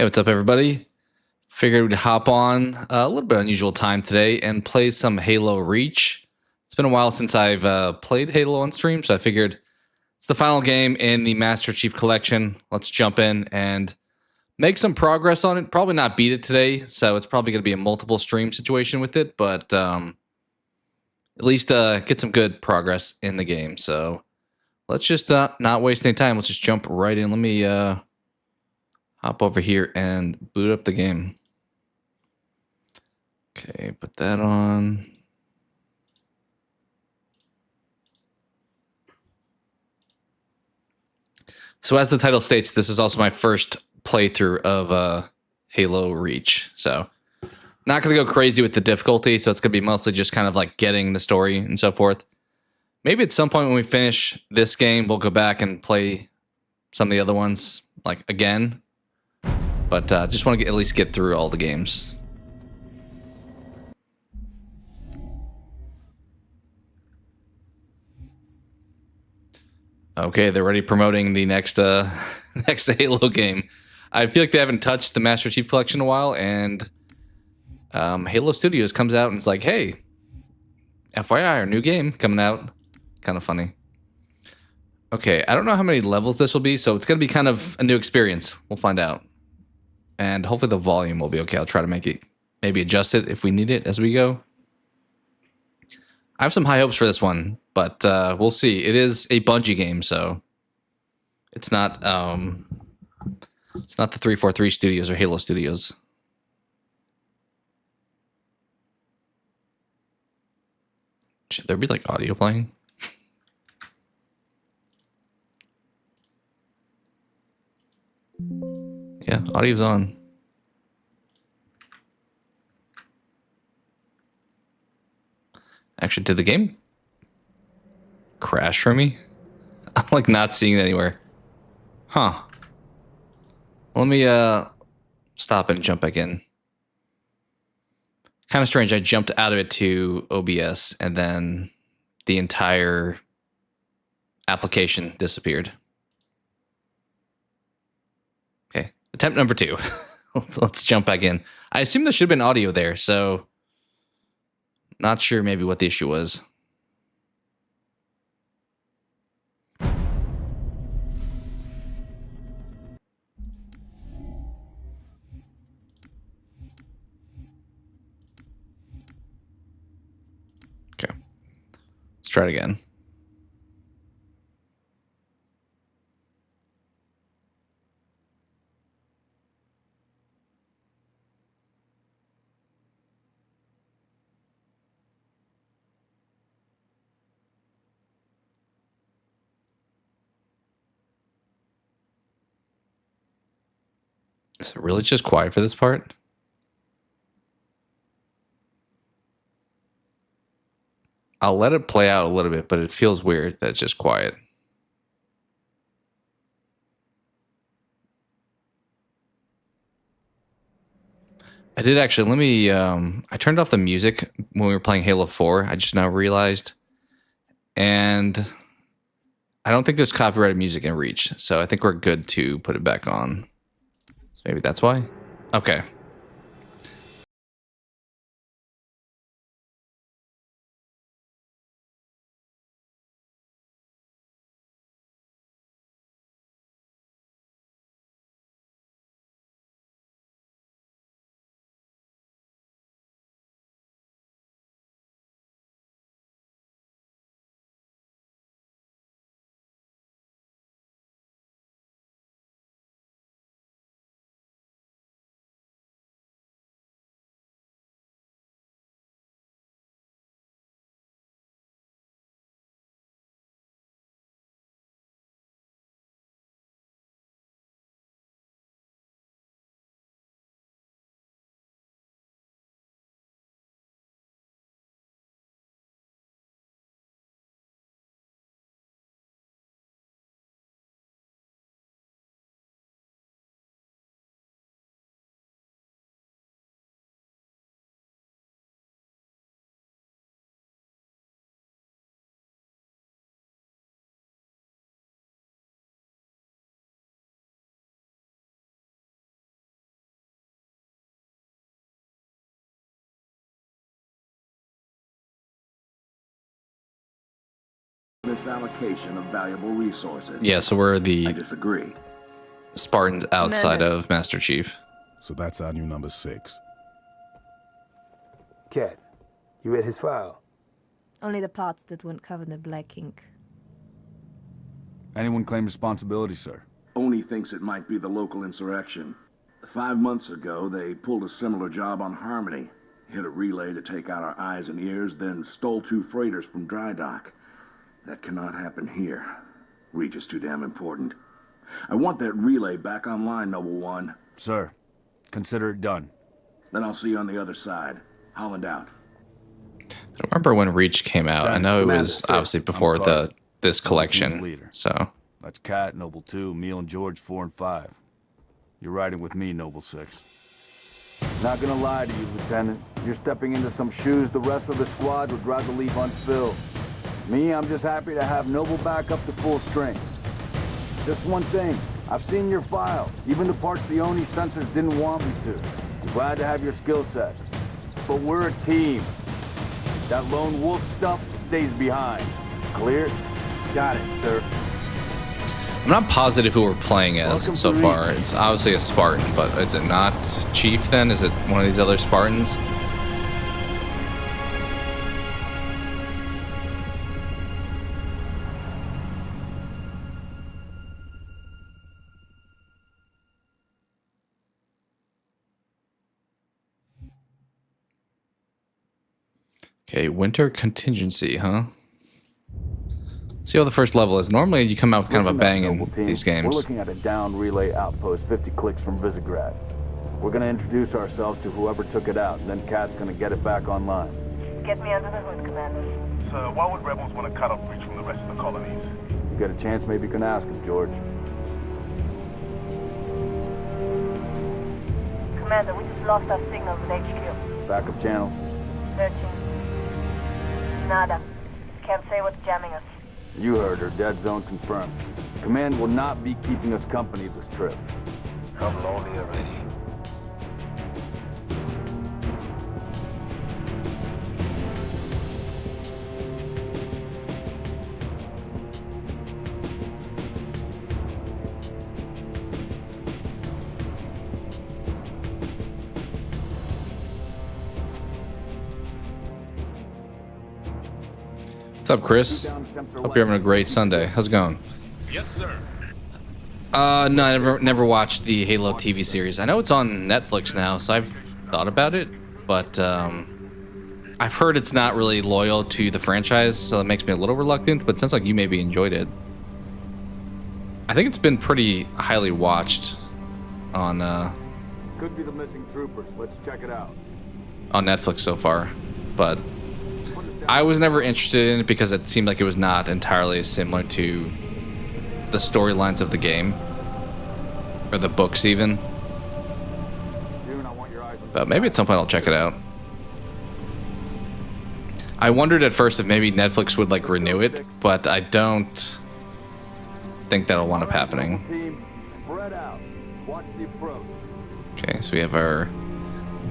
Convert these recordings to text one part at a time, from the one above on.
Hey, what's up, everybody? Figured we'd hop on a little bit unusual time today and play some Halo Reach. It's been a while since I've played Halo on stream, so I figured it's the final game in the Master Chief Collection. Let's jump in and make some progress on it. Probably not beat it today, so it's probably going to be a multiple stream situation with it, but at least get some good progress in the game. So let's just not waste any time. Let's just jump right in. Let me hop over here and boot up the game. Okay, put that on. So as the title states, this is also my first playthrough of Halo Reach. So not going to go crazy with the difficulty. So it's going to be mostly just kind of like getting the story and so forth. Maybe at some point when we finish this game, we'll go back and play some of the other ones like again. But just want to at least get through all the games. Okay, they're already promoting the next next Halo game. I feel like they haven't touched the Master Chief Collection in a while, and Halo Studios comes out and it's like, hey, FYI, our new game coming out. Kind of funny. Okay, I don't know how many levels this will be, so it's going to be kind of a new experience. We'll find out. And hopefully the volume will be okay. I'll try to make it, maybe adjust it if we need it as we go. I have some high hopes for this one, but we'll see. It is a Bungie game, so it's not the 343 Studios or Halo Studios. Should there be like audio playing? Yeah, audio's on. Actually, did the game crash for me? I'm like not seeing it anywhere. Huh. Let me stop and jump back in. Kind of strange. I jumped out of it to OBS and then the entire application disappeared. Okay, attempt number 2. Let's jump back in. I assume there should have been audio there, so not sure maybe what the issue was. Okay, let's try it again. Is it really just quiet for this part? I'll let it play out a little bit, but it feels weird that it's just quiet. I did actually, let me, I turned off the music when we were playing Halo 4. I just now realized. And I don't think there's copyrighted music in Reach, so I think we're good to put it back on. So maybe that's why? Okay. misallocation of valuable resources. Yeah, so we're I the disagree. Spartans outside of Master Chief. So that's our new number 6. Cat, you read his file? Only the parts that weren't covered in black ink. Anyone claim responsibility, sir? Only thinks it might be the local insurrection. 5 months ago, they pulled a similar job on Harmony. Hit a relay to take out our eyes and ears, then stole 2 freighters from dry dock. That cannot happen here. Reach is too damn important. I want that relay back online, Noble One. Sir, consider it done. Then I'll see you on the other side. Holland out. I don't remember when Reach came out. I know it was obviously before this collection. Leader. So That's Cat, Noble 2, Meal and George 4 and 5. You're riding with me, Noble 6. Not gonna lie to you, Lieutenant. You're stepping into some shoes the rest of the squad would rather leave unfilled. Me, I'm just happy to have Noble back up to full strength. Just one thing, I've seen your file, even the parts the Oni censors didn't want me to. I'm glad to have your skill set. But we're a team. That lone wolf stuff stays behind. Clear? Got it, sir. I'm not positive who we're playing as Welcome so to far. Reach. It's obviously a Spartan, but is it not Chief then? Is it one of these other Spartans? Okay, winter contingency, huh? Let's see how the first level is. Normally you come out with kind of a Listen up, bang in Noble team. these We're games. looking at a down relay outpost 50 clicks from Visegrad. We're gonna introduce ourselves to whoever took it out, then Cat's gonna get it back online. Get me under the hood, Commander. So why would rebels want to cut off Reach from the rest of the colonies? You get a chance, maybe you can ask him, George. Commander, we just lost our signal with HQ. Backup channels. Searching. Nada. Can't say what's jamming us. You heard her. Dead zone confirmed. Command will not be keeping us company this trip. I'm lonely already. What's up, Chris? Hope you're having a great Sunday. How's it going? Yes, sir. No, I never watched the Halo TV series. I know it's on Netflix now, so I've thought about it, but I've heard it's not really loyal to the franchise, so that makes me a little reluctant, but it sounds like you maybe enjoyed it. I think it's been pretty highly watched on Could be the missing troopers. Let's check it out. on Netflix so far, but I was never interested in it because it seemed like it was not entirely similar to the storylines of the game or the books even. June, I want your eyes on But maybe at some point I'll check it out. I wondered at first if maybe Netflix would like renew it, but I don't think that'll wind up happening. Team, spread out. Watch the approach. Okay, so we have our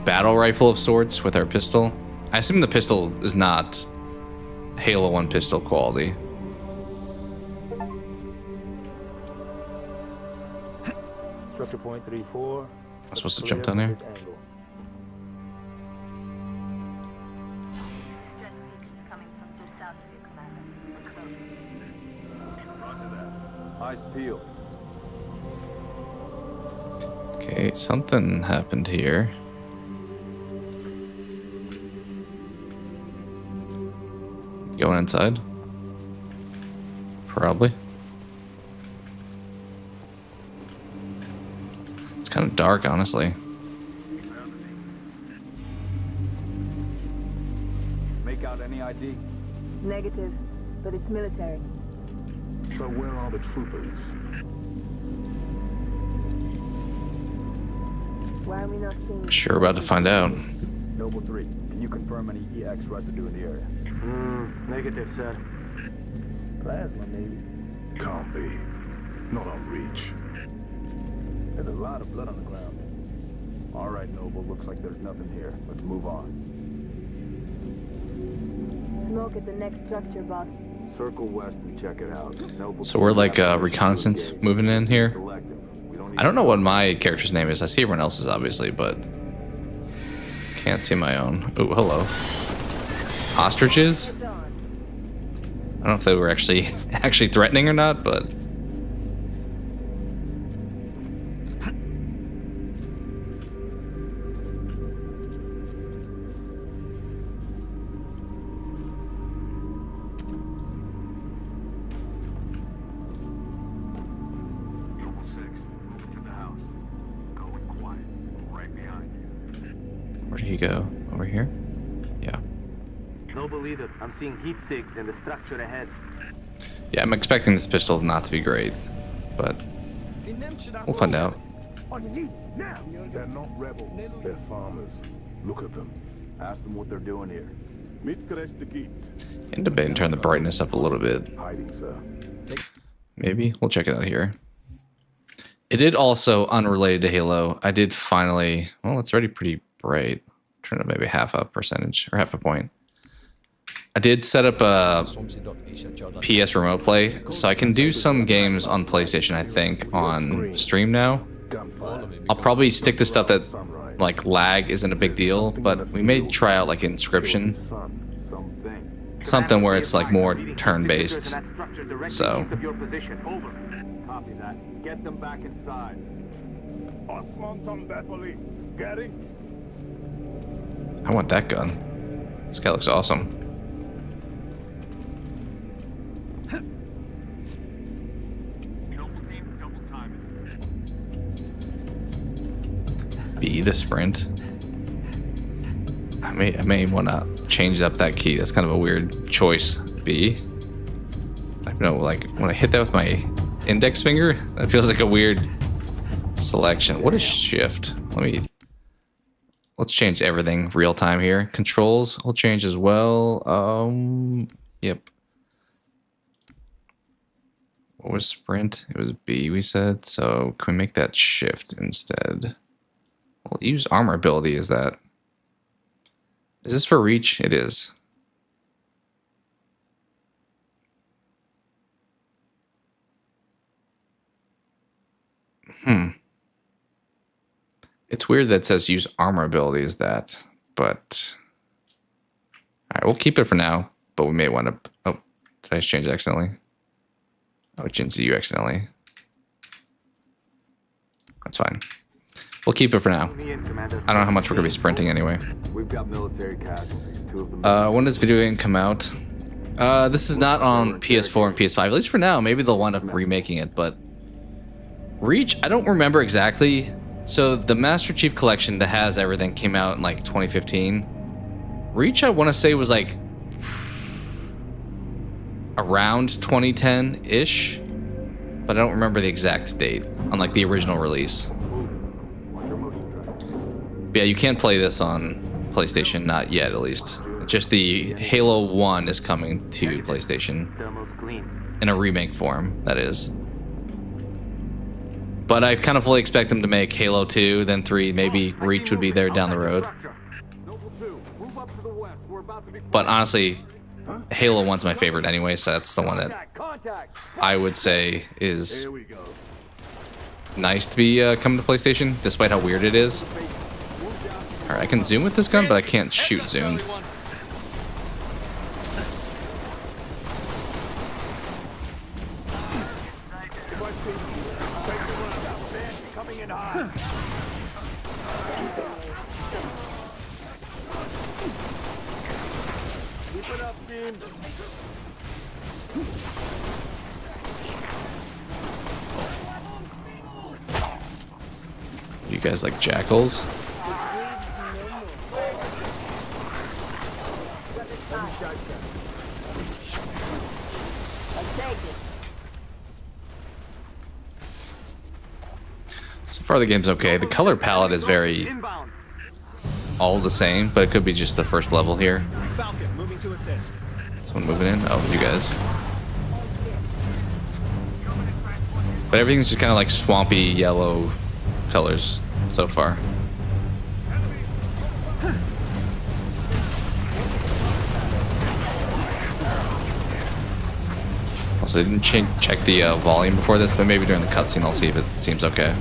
battle rifle of sorts with our pistol. I assume the pistol is not Halo 1 pistol quality. Structure point 3-4. I'm supposed to jump down here? Stress beacons coming from just south of you, Commander. We're close. Roger that. Eyes peeled. Okay, something happened here. Going inside? Probably. It's kind of dark, honestly. Make out any ID? Negative, but it's military. So where are the troopers? Why are we not seeing... Sure about to find out. Noble 3, can you confirm any EX residue in the area? Negative, sir. Plasma, maybe. Can't be. Not on Reach. There's a lot of blood on the ground. All right, Noble, looks like there's nothing here. Let's move on. Smoke at the next structure, boss. Circle west and check it out. Noble So we're like team reconnaissance engage. moving in here. Selective. We don't I don't know what my character's name is. I see everyone else's obviously, but can't see my own. Oh, hello. Ostriches? I don't know if they were actually threatening or not, but Noble 6, moving to the house. Going quiet. Right behind you. where did he go? Over here? Yeah. Noble leader, I'm seeing heat sigs in the structure ahead. Yeah, I'm expecting this pistol not to be great, but we'll find out. On your knees, now! They're not rebels, they're farmers. Look at them. Ask them what they're doing here. And debating turn the brightness up a little bit. Hiding, sir. Maybe. We'll check it out here. It did also, unrelated to Halo, I did finally, well, it's already pretty bright. Turn it maybe half a percentage, or half a point. I did set up a PS remote play, so I can do some games on PlayStation, I think, on stream now. Gunfire. I'll probably stick to stuff that, like, lag isn't a big deal, but we may try out, like, Inscription. Something where it's, like, more turn-based. So, Copy that. Get them back inside. I want that gun. This guy looks awesome. B, the sprint. I may want to change up that key. That's kind of a weird choice. B. I don't know, like, when I hit that with my index finger, that feels like a weird selection. What is shift? Let's change everything real time here. Controls will change as well. Yep. What was sprint? It was B, we said. So can we make that shift instead? We'll use armor ability. Is this for reach? It is. It's weird that it says use armor ability is that, but all right, we'll keep it for now, but we may want to, oh, did I change it accidentally? Oh, it changed you accidentally. That's fine. We'll keep it for now. I don't know how much we're going to be sprinting anyway. We've got military casualties. 2 of them. When does video game come out? This is not on PS4 and PS5, at least for now. Maybe they'll wind up remaking it, but Reach, I don't remember exactly. So the Master Chief Collection that has everything came out in like 2015. Reach, I want to say, was like around 2010-ish, but I don't remember the exact date on like the original release. But yeah, you can't play this on PlayStation, not yet at least. Just the Halo 1 is coming to PlayStation in a remake form, that is. But I kind of fully expect them to make Halo 2, then 3, maybe Reach would be there down the road. But honestly, Halo 1's my favorite anyway, so that's the one that I would say is nice to be coming to PlayStation, despite how weird it is. Alright, I can zoom with this gun, but I can't shoot zoomed. You guys like jackals? So far the game's okay. The color palette is very all the same, but it could be just the first level here. Someone moving in? Oh, you guys. But everything's just kind of like swampy yellow colors so far. Also, I didn't check the volume before this, but maybe during the cutscene I'll see if it seems okay.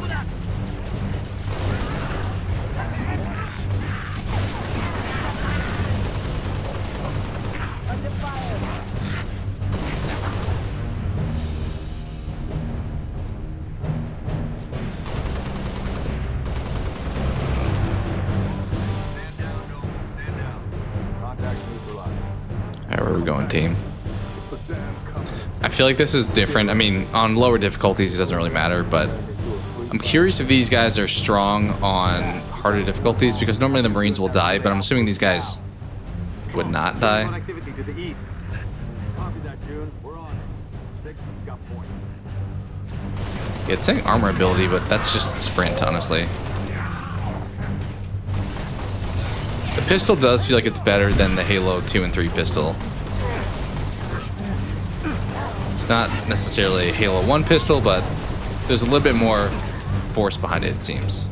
Alright, where are we going, team? I feel like this is different. I mean, on lower difficulties, it doesn't really matter, but I'm curious if these guys are strong on harder difficulties, because normally the Marines will die, but I'm assuming these guys would not die. Activity to the east. Copy that, June. We're on it. 6, got point. Yeah, it's saying armor ability, but that's just sprint, honestly. The pistol does feel like it's better than the Halo 2 and 3 pistol. It's not necessarily a Halo 1 pistol, but there's a little bit more force behind it, it seems.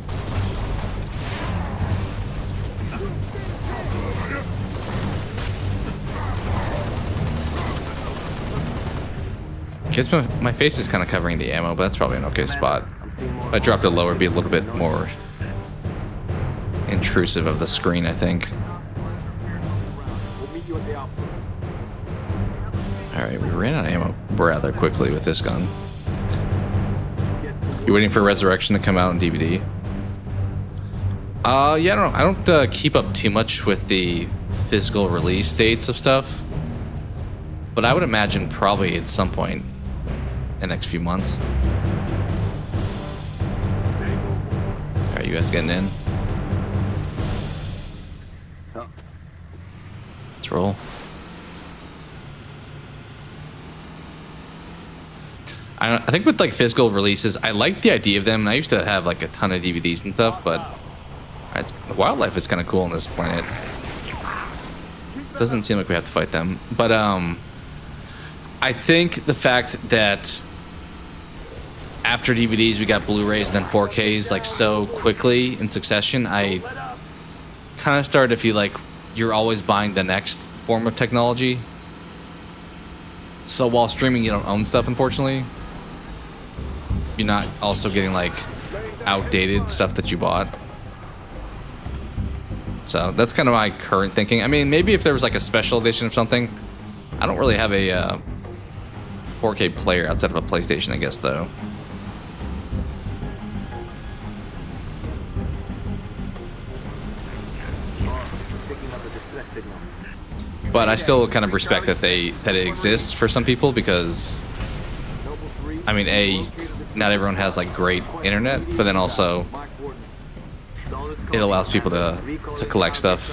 I guess my face is kind of covering the ammo, but that's probably an okay spot. If I dropped it lower, it'd be a little bit more intrusive of the screen, I think. Alright, we ran out of ammo rather quickly with this gun. You waiting for Resurrection to come out on DVD? Yeah, I don't keep up too much with the physical release dates of stuff, but I would imagine probably at some point in the next few months. Alright, you guys getting in? Let's roll. I think with like physical releases, I like the idea of them, and I used to have like a ton of DVDs and stuff, but the wildlife is kind of cool on this planet. Doesn't seem like we have to fight them, but I think the fact that after DVDs we got Blu-rays and then 4Ks like so quickly in succession, I kind of started to feel like you're always buying the next form of technology. So while streaming, you don't own stuff, unfortunately. You're not also getting like outdated stuff that you bought. So that's kind of my current thinking. I mean, maybe if there was like a special edition of something. I don't really have a 4K player outside of a PlayStation, I guess, though. But I still kind of respect that it exists for some people, because I mean, not everyone has like great internet, but then also it allows people to collect stuff.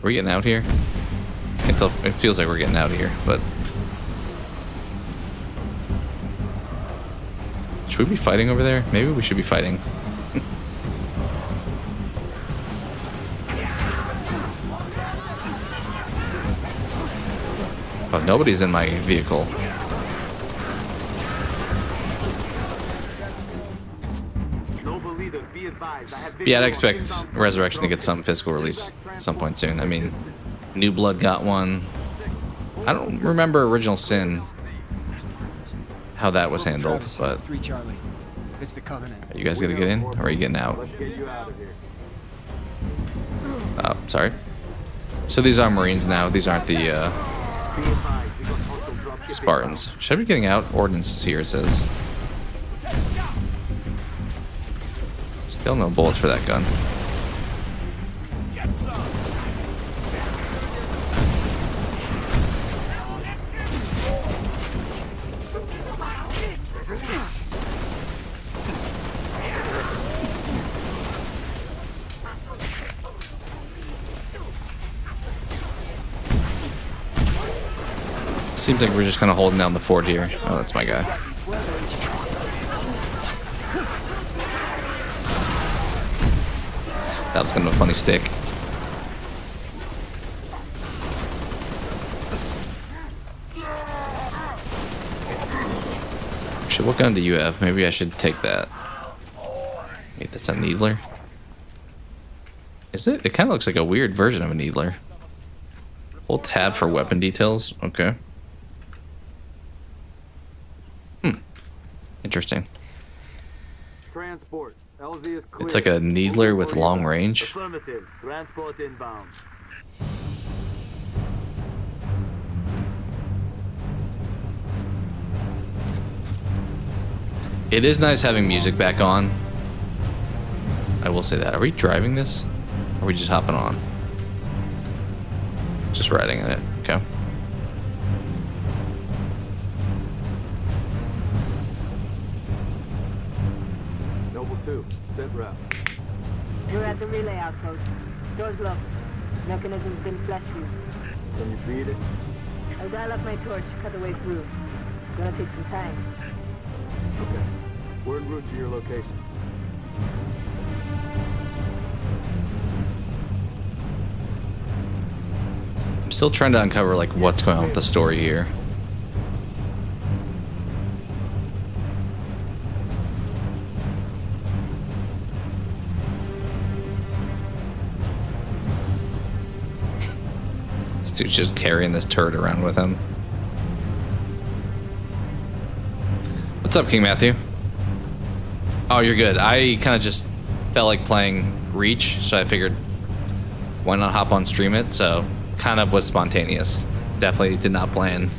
Are we getting out here? Can't tell, it feels like we're getting out of here, but should we be fighting over there? Maybe we should be fighting. Oh, nobody's in my vehicle. Yeah, I'd expect Resurrection to get some physical release at some point soon. I mean, New Blood got one. I don't remember Original Sin, how that was handled, but... Are you guys gonna get in, or are you getting out? Oh, sorry. So these are Marines now. These aren't the Spartans. Should I be getting out? Ordnance is here, it says. Still no bullets for that gun. Seems like we're just kind of holding down the fort here. Oh, that's my guy. That was kind of a funny stick. Actually, what gun do you have? Maybe I should take that. Wait, that's a needler? Is it? It kind of looks like a weird version of a needler. Hold tab for weapon details. Okay. Interesting. Transport. LZ is clear. It's like a needler with long range. Affirmative. Transport inbound. It is nice having music back on. I will say that. Are we driving this? Or are we just hopping on? Just riding in it. Okay. Noble 2, sit rep. We're at the relay outpost. Doors locked. Mechanism's been flash fused. Can you beat it? I'll dial up my torch, cut the way through. Gonna take some time. Okay. We're en route to your location. I'm still trying to uncover like what's going on with the story here. This dude's just carrying this turret around with him. What's up, King Matthew? Oh, you're good. I kind of just felt like playing Reach, so I figured why not hop on stream it, so kind of was spontaneous. Definitely did not plan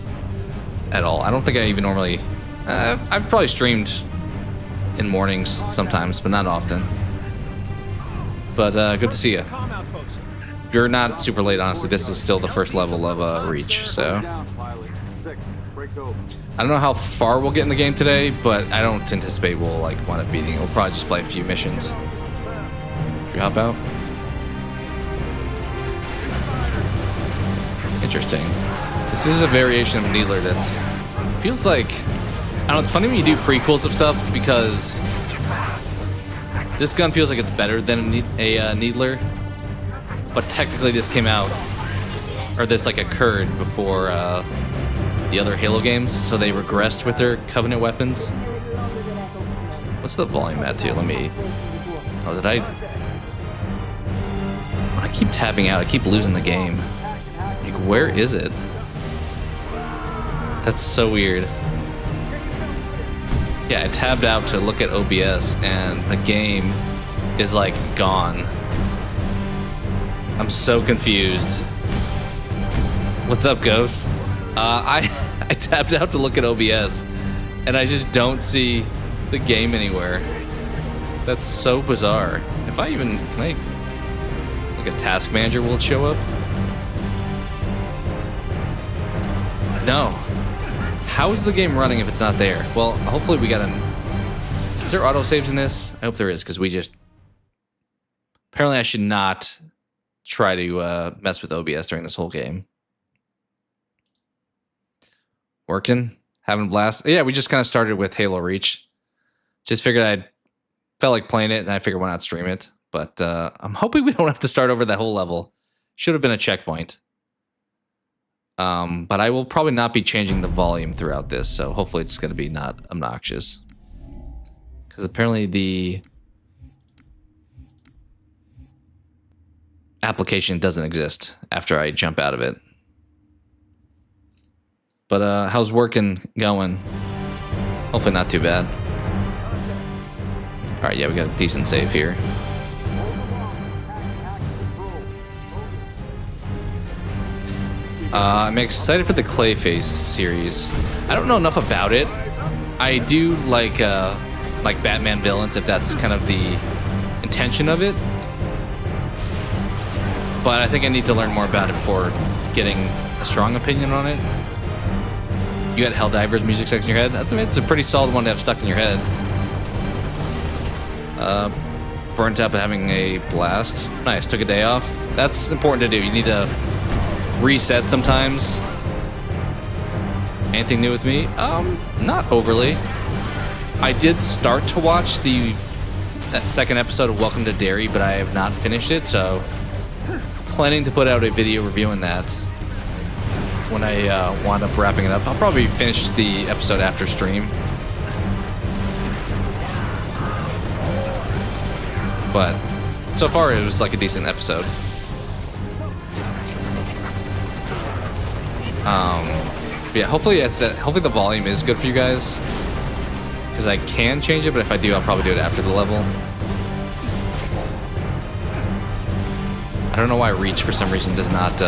at all. I don't think I even normally... I've probably streamed in mornings sometimes, but not often. But good to see you. You're not super late, honestly. This is still the first level of Reach, so... I don't know how far we'll get in the game today, but I don't anticipate we'll like wind up beating it. We'll probably just play a few missions. Should we hop out? Interesting. This is a variation of Needler that's feels like I don't know. It's funny when you do prequels of stuff because this gun feels like it's better than a Needler, but technically this came out or this like occurred before the other Halo games, so they regressed with their Covenant weapons. What's the volume at too? Let me. Oh, did I? When I keep tapping out, I keep losing the game. Like, where is it? That's so weird. Yeah, I tabbed out to look at OBS, and the game is like gone. I'm so confused. What's up, Ghost? I tapped out to look at OBS, and I just don't see the game anywhere. That's so bizarre. If I even... Can I... Like a task manager will show up? No. How is the game running if it's not there? Well, hopefully we got an... Is there autosaves in this? I hope there is, because we just... Apparently I should not try to mess with OBS during this whole game. Working, having a blast. Yeah, we just kind of started with Halo Reach. Just figured I felt like playing it, and I figured why not stream it. But I'm hoping we don't have to start over that whole level. Should have been a checkpoint. But I will probably not be changing the volume throughout this, so hopefully it's going to be not obnoxious. Because apparently the application doesn't exist after I jump out of it. But how's working going? Hopefully not too bad. Alright, yeah, we got a decent save here. I'm excited for the Clayface series. I don't know enough about it. I do like Batman villains, if that's kind of the intention of it. But I think I need to learn more about it before getting a strong opinion on it. You got Helldivers music stuck in your head? It's a pretty solid one to have stuck in your head. Burnt up having a blast. Nice, took a day off. That's important to do. You need to reset sometimes. Anything new with me? Not overly. I did start to watch that second episode of Welcome to Derry, but I have not finished it, so planning to put out a video reviewing that when I wind up wrapping it up. I'll probably finish the episode after stream. But so far it was like a decent episode. Yeah, hopefully the volume is good for you guys. because I can change it, but if I do, I'll probably do it after the level. I don't know why reach for some reason does not.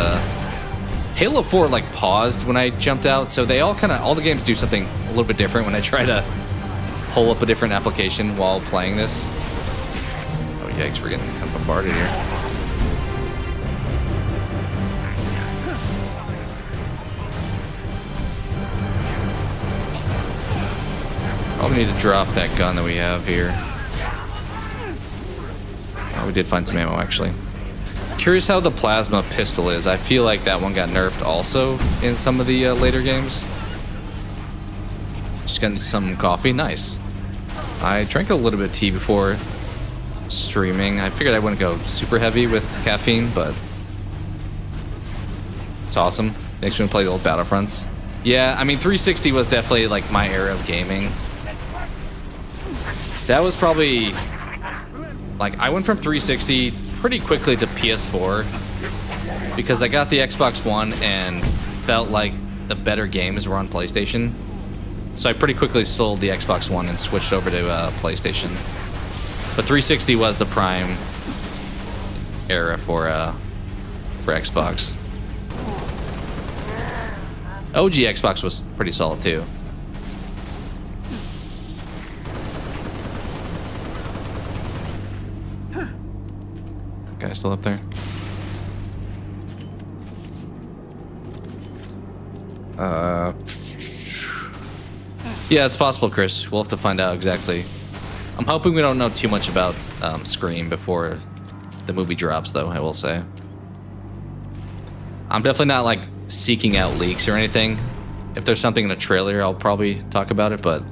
Halo 4 like paused when I jumped out, so they all the games do something a little bit different when I try to pull up a different application while playing this. Oh yikes, we're getting kind of bombarded here. Probably need to drop that gun that we have here. Oh, we did find some ammo actually. Curious how the plasma pistol is. I feel like that one got nerfed also in some of the later games. Just getting some coffee. Nice. I drank a little bit of tea before streaming. I figured I wouldn't go super heavy with caffeine, but it's awesome. Makes me want to play the old Battlefronts. Yeah, I mean 360 was definitely like my era of gaming. That was probably like I went from 360 pretty quickly to PS4 because I got the Xbox One and felt like the better games were on PlayStation. So I pretty quickly sold the Xbox One and switched over to PlayStation. But 360 was the prime era for Xbox. OG Xbox was pretty solid too. Guy still up there? Yeah, it's possible, Chris. We'll have to find out exactly. I'm hoping we don't know too much about Scream before the movie drops, though, I will say. I'm definitely not, like, seeking out leaks or anything. If there's something in a trailer, I'll probably talk about it, but...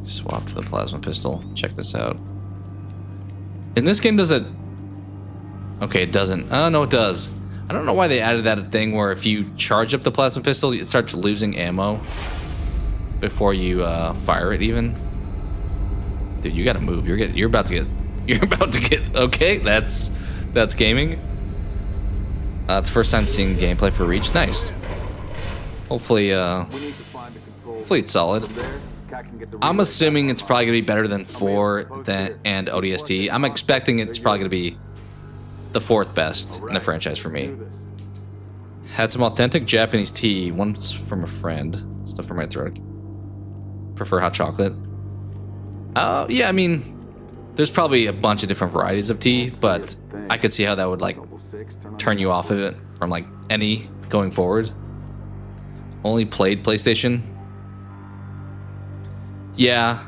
Swap to the plasma pistol. Check this out. In this game, does it... Okay, it doesn't. Oh, no, it does. I don't know why they added that thing where if you charge up the plasma pistol, it starts losing ammo before you fire it even. Dude, you gotta move. You're about to get... Okay, that's gaming. It's the first time seeing gameplay for Reach. Nice. Hopefully it's solid. I'm assuming it's probably gonna be better than 4 and ODST. I'm expecting it's probably gonna be the 4th best in the franchise for me. Had some authentic Japanese tea, once from a friend. Stuff from my throat. Prefer hot chocolate. Yeah, I mean, there's probably a bunch of different varieties of tea, but I could see how that would like turn you off of it from like any going forward. Only played PlayStation. Yeah.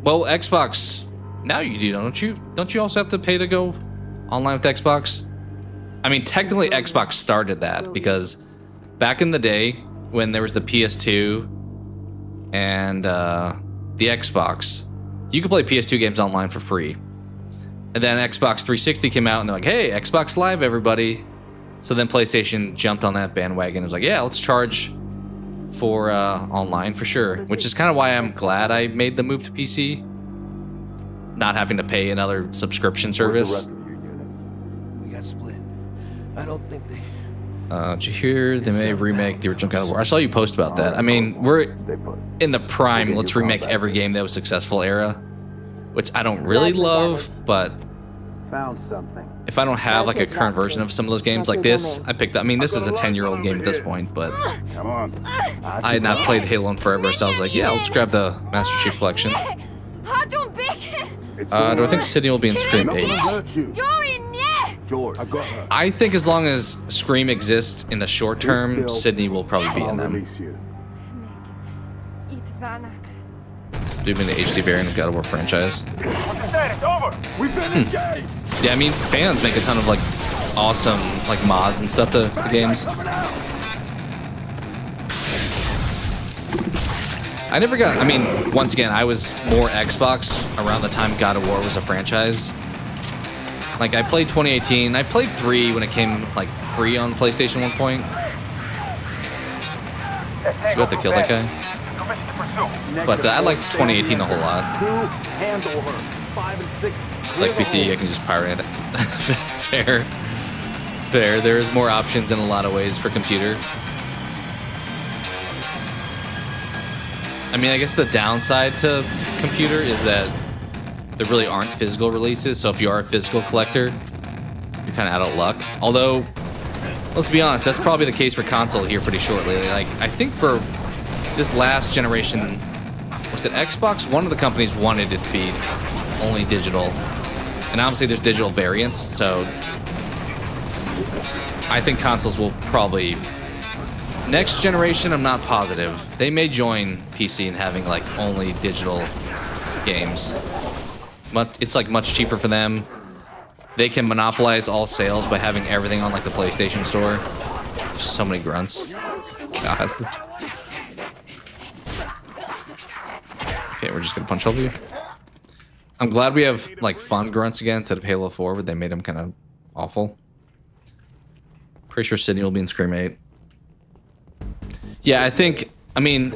Well, Xbox, now you do, don't you? Don't you also have to pay to go online with Xbox? I mean, technically Xbox started that because back in the day when there was the PS2 and the Xbox, you could play PS2 games online for free. And then Xbox 360 came out and they're like, hey, Xbox Live, everybody. So then PlayStation jumped on that bandwagon and was like, yeah, let's charge for online for sure, which is kind of why I'm glad I made the move to PC, not having to pay another subscription service. Where's the rest of your unit? We got split. I don't think they... Did you hear they may remake the original God of War? I saw you post about that. I mean, we're in the prime let's remake every game that was successful era, which I don't really love, but Found something. if I don't have like a current version of some of those games like this, I picked up. I mean, this is a 10-year-old game at this point, but Come on. I had not played Halo in forever, so I was like, yeah, let's grab the Master Chief Collection. Do I think Sydney will be in Scream 8? Hurt you. George. I got her. I think as long as Scream exists in the short term, Sydney will probably be in I'll them. release you. So do mean the HD variant of God of War franchise. What's the status? Over. We've been engaged. Yeah, I mean, fans make a ton of like awesome like mods and stuff to games. I never got. I mean, once again, I was more Xbox around the time God of War was a franchise. Like I played 2018. I played 3 when it came like free on PlayStation at one point. So we have to kill that guy. Permission to pursue. But I liked 2018 a whole lot. 2, handle her. 5 and 6, Like PC, I can just pirate it. Fair. Fair. There's more options in a lot of ways for computer. I mean, I guess the downside to computer is that there really aren't physical releases. So if you are a physical collector, you're kind of out of luck. Although, let's be honest, that's probably the case for console here pretty shortly. Like, I think for this last generation, was it Xbox? One of the companies wanted it to be only digital. And obviously there's digital variants, so I think consoles will probably... Next generation, I'm not positive. They may join PC in having like only digital games. It's like much cheaper for them. They can monopolize all sales by having everything on like the PlayStation Store. Just so many grunts. God. Okay, we're just gonna punch over you. I'm glad we have like fun grunts again instead of Halo 4, where they made them kind of awful. Pretty sure Sydney will be in Scream 8. Yeah, I think, I mean,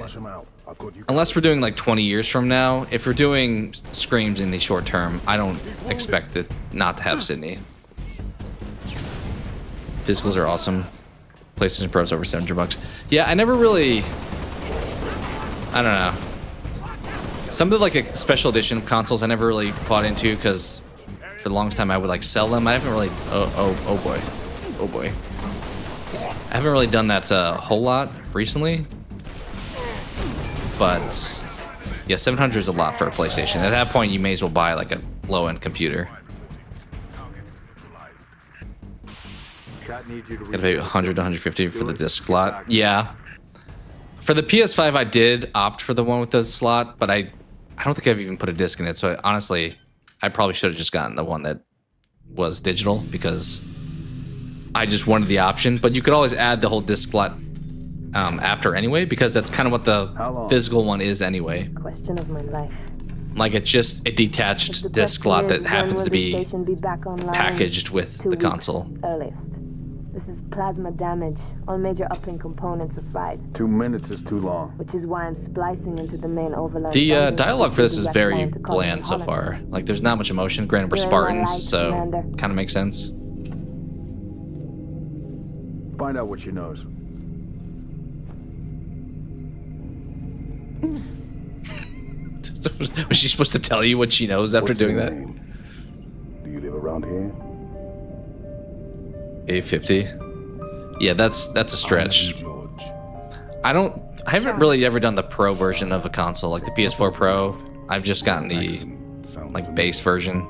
unless we're doing like 20 years from now, if we're doing Screams in the short term, I don't expect it not to have Sydney. Physicals are awesome. PlayStation Pro's over $700. Yeah, I never really, I don't know. Some of the like special edition consoles I never really bought into because for the longest time I would like sell them. I haven't really, oh boy. I haven't really done that a whole lot recently, but yeah, 700 is a lot for a PlayStation. At that point, you may as well buy like a low-end computer. Gotta pay 100 to 150 for the disc slot. Yeah. For the PS5, I did opt for the one with the slot, but I don't think I've even put a disc in it. So honestly, I probably should have just gotten the one that was digital because I just wanted the option. But you could always add the whole disc slot after anyway, because that's kind of what the physical one is anyway. Question of my life. Like it's just a detached disc slot that happens to be packaged with the console. Earliest. This is plasma damage. All major uplink components are fried. 2 minutes is too long. Which is why I'm splicing into the main overload. The dialogue for this is very bland so far. Like there's not much emotion. Granted, we're Spartans, so kind of makes sense. Find out what she knows. Was she supposed to tell you what she knows after doing that? Do you live around here? A50. Yeah, that's a stretch. I haven't really ever done the pro version of a console, like the PS4 Pro. I've just gotten the like base version.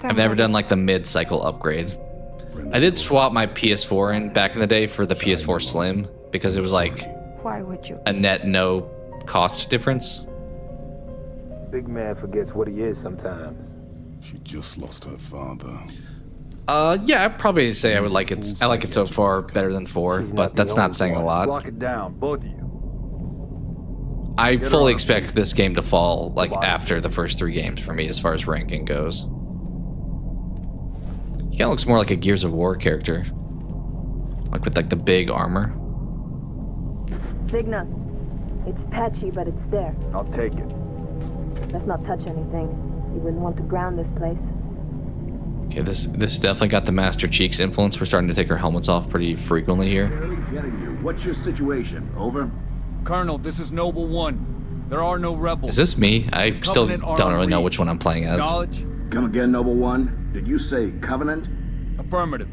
I've never done like the mid-cycle upgrade. I did swap my PS4 in back in the day for the PS4 Slim because it was like a net no cost difference. Big man forgets what he is sometimes. She just lost her father. Yeah, I'd probably say I like it so far better than 4, but that's not saying a lot. Lock it down, both of you. I fully expect this game to fall like after the first 3 games for me as far as ranking goes. He kind of looks more like a Gears of War character, like with like the big armor. Signa. It's patchy, but it's there. I'll take it. Let's not touch anything. You wouldn't want to ground this place. Okay, this definitely got the Master Cheeks influence. We're starting to take our helmets off pretty frequently here. What's your situation? Over? Colonel, this is Noble 1. There are no rebels. Is this me? I still don't really know which one I'm playing as. Knowledge? Come again, Noble One. Did you say Covenant? Affirmative.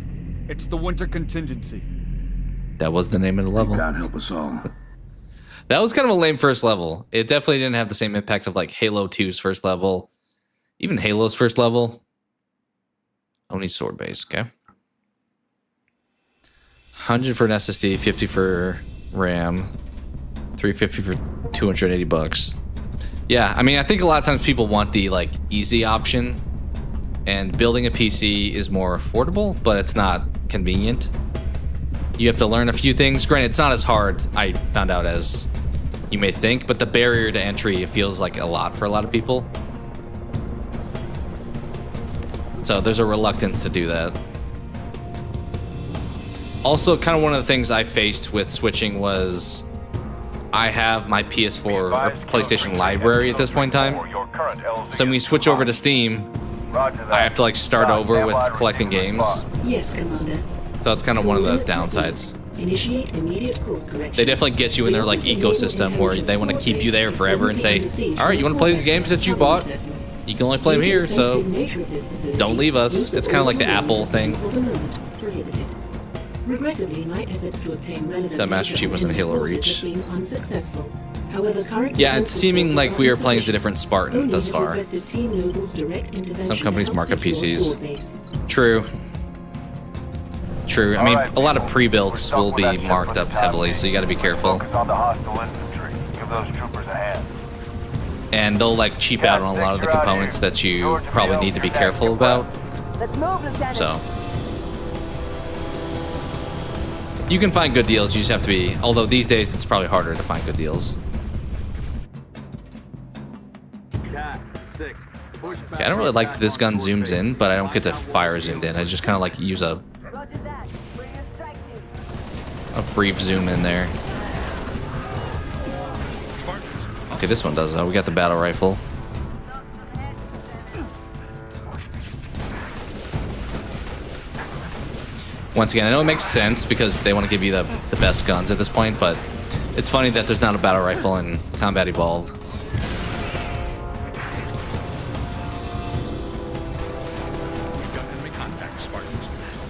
It's the Winter Contingency. That was the name of the level. God help us all. That was kind of a lame first level. It definitely didn't have the same impact of like Halo 2's first level. Even Halo's first level. Only sword base, okay. 100 for an SSD, 50 for RAM, 350 for $280. Yeah, I mean, I think a lot of times people want the like easy option, and building a PC is more affordable, but it's not convenient. You have to learn a few things. Granted, it's not as hard, I found out, as you may think, but the barrier to entry, it feels like a lot for a lot of people. So there's a reluctance to do that. Also, kind of one of the things I faced with switching was I have my PS4 or PlayStation library at this point in time. So when we switch over to Steam, I have to like start over with collecting games. Yes, Commander. So that's kind of one of the downsides. Initiate immediate course correction. They definitely get you in their like ecosystem where they want to keep you there forever and say, all right, you want to play these games that you bought? You can only play them here, so don't leave us. It's kind of like the Apple thing. Regrettably, my efforts to obtain relevant That Master Chief was in Halo Reach. have been unsuccessful. However, current Yeah, it's seeming like we are playing as a different Spartan only thus has far. requested Team Noble's direct intervention Some companies to help market secure PCs. Sword Base. True. True. I mean, a lot of pre-builts will be marked up heavily, so you got to be careful. Focus on the hostile infantry. Give those troopers a hand. And they'll like cheap out on a lot of the components that you probably need to be careful about. Let's move, Lieutenant. So you can find good deals. You just have to be. Although these days it's probably harder to find good deals. Cat 6. Push back. Okay, I don't really like that this gun zooms in, but I don't get to fire zoomed in. I just kind of like use a Roger that. Where your strike team? brief zoom in there. Okay, this one does though. We got the battle rifle. Once again, I know it makes sense because they want to give you the best guns at this point, but it's funny that there's not a battle rifle in Combat Evolved.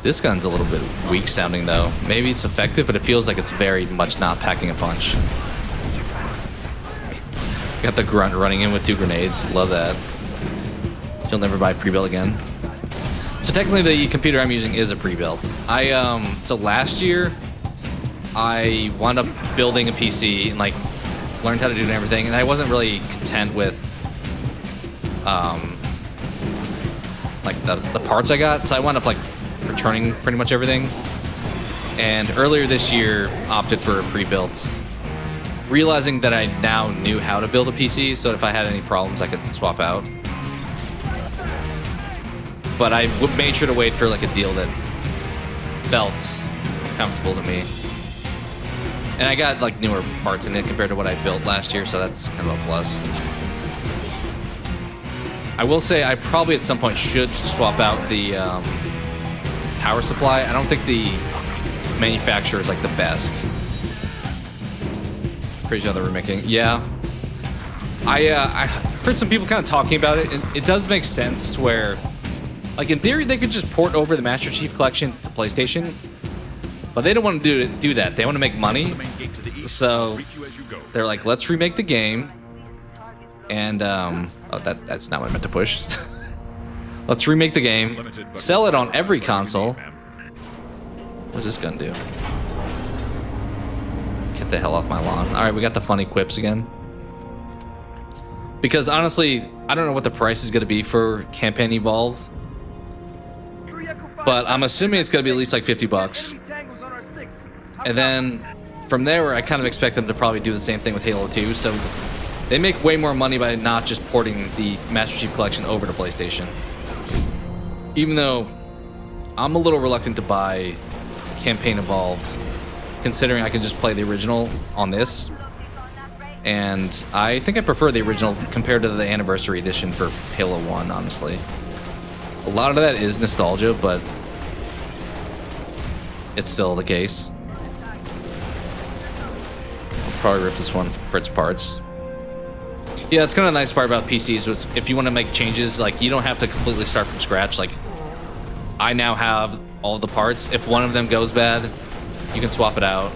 This gun's a little bit weak sounding though. Maybe it's effective, but it feels like it's very much not packing a punch. Got the grunt running in with 2 grenades. Love that. You'll never buy pre-built again. So technically the computer I'm using is a pre-built. So last year I wound up building a PC and like learned how to do it and everything, and I wasn't really content with like the parts I got, so I wound up like returning pretty much everything. And earlier this year opted for a pre-built, realizing that I now knew how to build a PC, so if I had any problems I could swap out. But I made sure to wait for like a deal that felt comfortable to me. And I got like newer parts in it compared to what I built last year, so that's kind of a plus. I will say I probably at some point should swap out the power supply. I don't think the manufacturer is like the best. Crazy how they're remaking. Yeah. I heard some people kind of talking about it, and it does make sense to where, like in theory, they could just port over the Master Chief Collection to PlayStation, but they don't want to do that. They want to make money, so they're like, let's remake the game, and oh, that's not what I meant to push. Let's remake the game, sell it on every console. What does this gun do? Get the hell off my lawn. All right, we got the funny quips again. Because honestly, I don't know what the price is going to be for Campaign Evolved, but I'm assuming it's going to be at least like $50. And then from there, I kind of expect them to probably do the same thing with Halo 2. So they make way more money by not just porting the Master Chief Collection over to PlayStation. Even though I'm a little reluctant to buy Campaign Evolved, considering I can just play the original on this. And I think I prefer the original compared to the Anniversary Edition for Halo 1, honestly. A lot of that is nostalgia, but it's still the case. I'll probably rip this one for its parts. Yeah, that's kind of the nice part about PCs. If you want to make changes, like you don't have to completely start from scratch. Like I now have all the parts. If one of them goes bad, you can swap it out.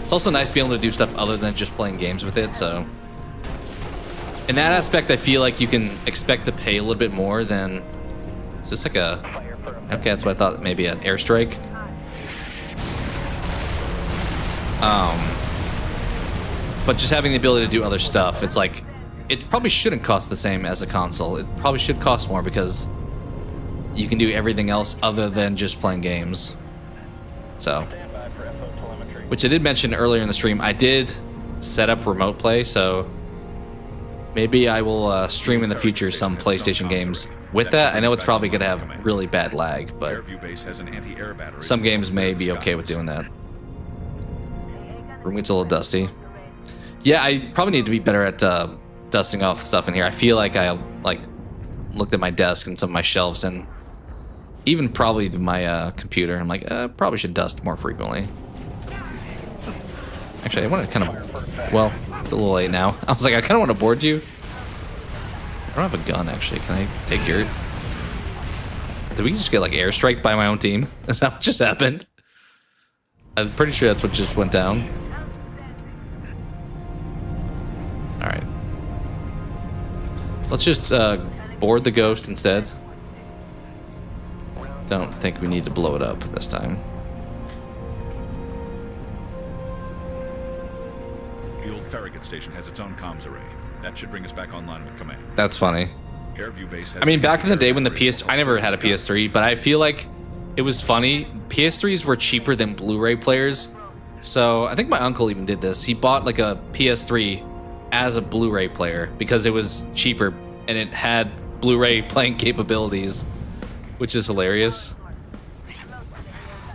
It's also nice being able to do stuff other than just playing games with it. So in that aspect, I feel like you can expect to pay a little bit more than. It's just like a. Okay, that's what I thought. Maybe an airstrike. But just having the ability to do other stuff, it's like it probably shouldn't cost the same as a console. It probably should cost more because you can do everything else other than just playing games. So, which I did mention earlier in the stream, I did set up remote play, so maybe I will stream in the future some PlayStation games with that. I know it's probably going to have really bad lag, but some games may be okay with doing that. Room gets a little dusty. Yeah, I probably need to be better at dusting off stuff in here. I feel like I like looked at my desk and some of my shelves and even probably my computer. I'm like, probably should dust more frequently. Actually, I want to kind of, well, it's a little late now. I was like, I kind of want to board you. I don't have a gun, actually. Can I take your... Did we just get, like, airstriked by my own team? Is that what just happened? I'm pretty sure that's what just went down. Alright. Let's just board the Ghost instead. Don't think we need to blow it up this time. The old Farragut station has its own comms array. That should bring us back online with command. That's funny. Airview base has I mean, back in the day when the PS... I never had a PS3, but I feel like it was funny. PS3s were cheaper than Blu-ray players. So I think my uncle even did this. He bought like a PS3 as a Blu-ray player because it was cheaper and it had Blu-ray playing capabilities, which is hilarious.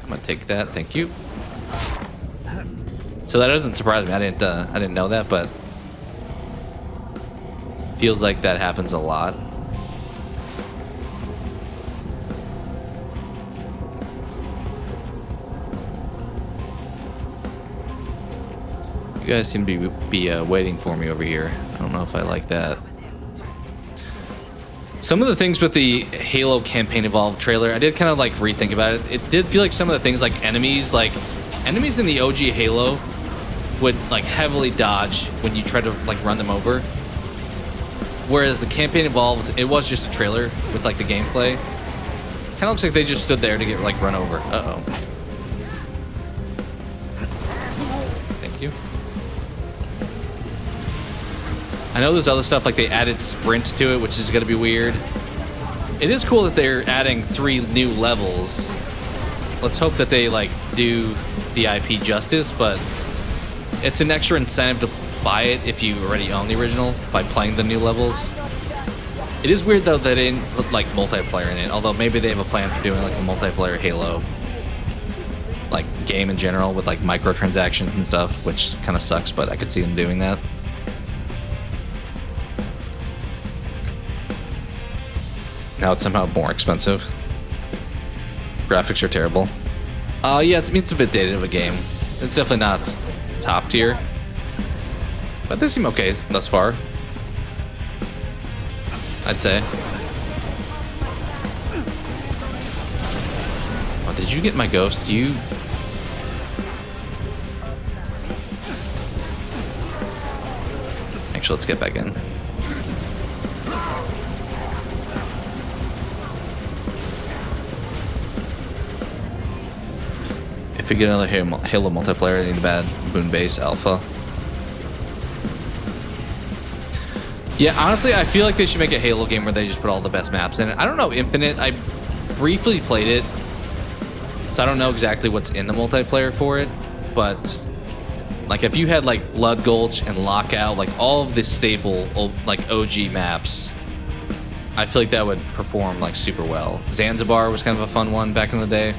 I'm gonna take that, thank you. So that doesn't surprise me. I didn't know that, but feels like that happens a lot. You guys seem to be waiting for me over here. I don't know if I like that. Some of the things with the Halo Campaign Evolved trailer, I did kind of like rethink about it. It did feel like some of the things like enemies in the OG Halo would like heavily dodge when you try to like run them over. Whereas the Campaign Evolved, it was just a trailer with like the gameplay. Kind of looks like they just stood there to get like run over. Uh-oh. Thank you. I know there's other stuff like they added sprint to it, which is going to be weird. It is cool that they're adding 3 new levels. Let's hope that they like do the IP justice, but it's an extra incentive to buy it if you already own the original by playing the new levels. It is weird though that they didn't put like multiplayer in it, although maybe they have a plan for doing like a multiplayer Halo like game in general with like microtransactions and stuff, which kind of sucks, but I could see them doing that. Now it's somehow more expensive. Graphics are terrible. Yeah, it's a bit dated of a game. It's definitely not top tier, but they seem okay thus far, I'd say. Oh, did you get my ghost? You... Actually, let's get back in. If we get another Halo multiplayer, I need a bad Boon Base Alpha. Yeah, honestly, I feel like they should make a Halo game where they just put all the best maps in it. I don't know Infinite. I briefly played it, so I don't know exactly what's in the multiplayer for it. But like, if you had like Blood Gulch and Lockout, like all of the staple like OG maps, I feel like that would perform like super well. Zanzibar was kind of a fun one back in the day.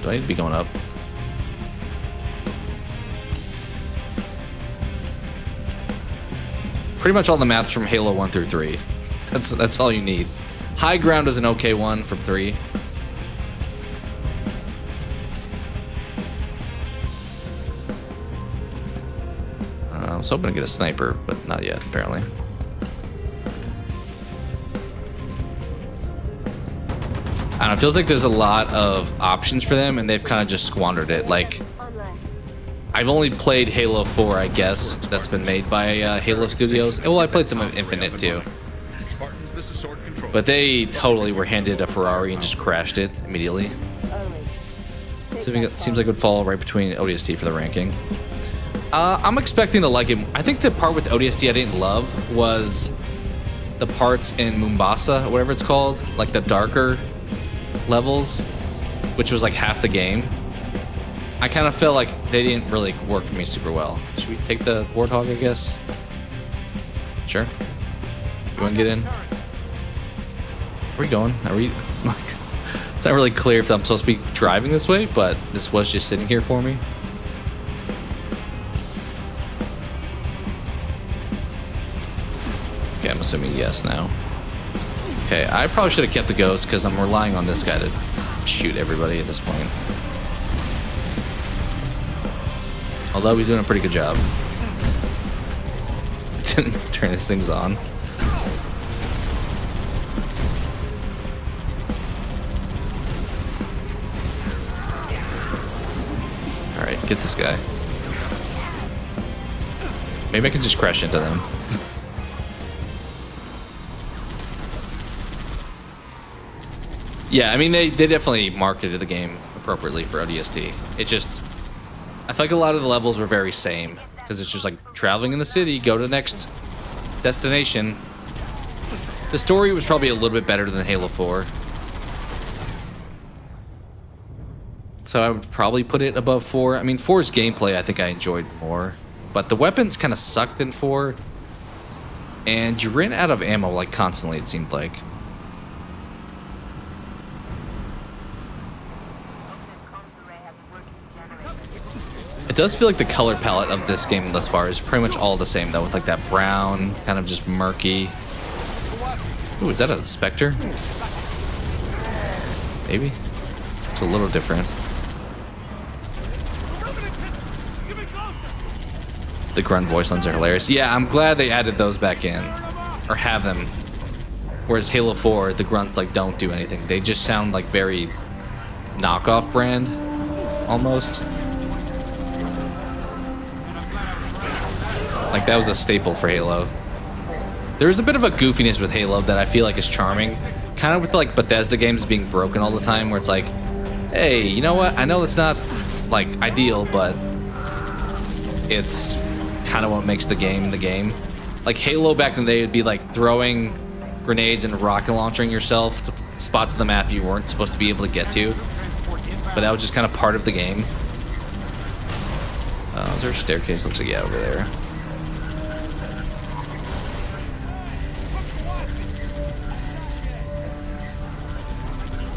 Do I need to be going up? Pretty much all the maps from Halo 1 through 3. That's all you need. High Ground is an okay one from 3. I was hoping to get a sniper, but not yet, apparently. I don't know, it feels like there's a lot of options for them, and they've kind of just squandered it. Like, I've only played Halo 4, I guess, that's been made by Halo Studios. Well, I played some of Infinite, too. But they totally were handed a Ferrari and just crashed it immediately. Seems like it would fall right between ODST for the ranking. I'm expecting to like it. I think the part with ODST I didn't love was the parts in Mombasa, whatever it's called, like the darker levels, which was like half the game. I kind of felt like they didn't really work for me super well. Should we take the Warthog, I guess? Sure. You want to get in? Where are we going? Are we like? It's not really clear if I'm supposed to be driving this way, but this was just sitting here for me. assuming yes now. Okay, I probably should have kept the ghost because I'm relying on this guy to shoot everybody at this point. Although he's doing a pretty good job. Turn these things on. Alright, get this guy. Maybe I can just crash into them. Yeah, I mean, they definitely marketed the game appropriately for ODST. It just... I feel like a lot of the levels were very same. Because it's just like, traveling in the city, go to the next destination. The story was probably a little bit better than Halo 4. So I would probably put it above 4. I mean, 4's gameplay I think I enjoyed more. But the weapons kind of sucked in 4. And you ran out of ammo like constantly, it seemed like. It does feel like the color palette of this game thus far is pretty much all the same though, with like that brown, kind of just murky. Ooh, is that a Spectre? Maybe? It's a little different. The grunt voice lines are hilarious. Yeah, I'm glad they added those back in. Or have them. Whereas Halo 4, the grunts like don't do anything. They just sound like very knockoff brand, almost. Like that was a staple for Halo. There's a bit of a goofiness with Halo that I feel like is charming. Kind of with like Bethesda games being broken all the time, where it's like, hey, you know what? I know it's not like ideal, but it's kind of what makes the game the game. Like Halo back in the day would be like throwing grenades and rocket launching yourself to spots of the map you weren't supposed to be able to get to. But that was just kind of part of the game. Is there a staircase? Looks like, yeah, over there.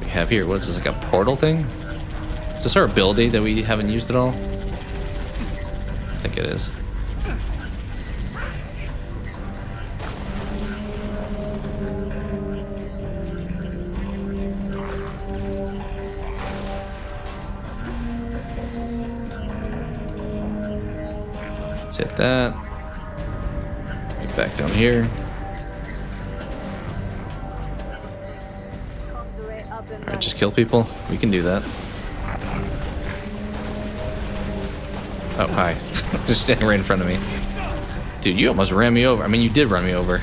Have here, what is this, like a portal thing? Is this our ability that we haven't used at all? I think it is. Let's hit that. Get back down here. Alright, just kill people. We can do that. Oh, hi. Just standing right in front of me. Dude, you almost ran me over. I mean, you did run me over.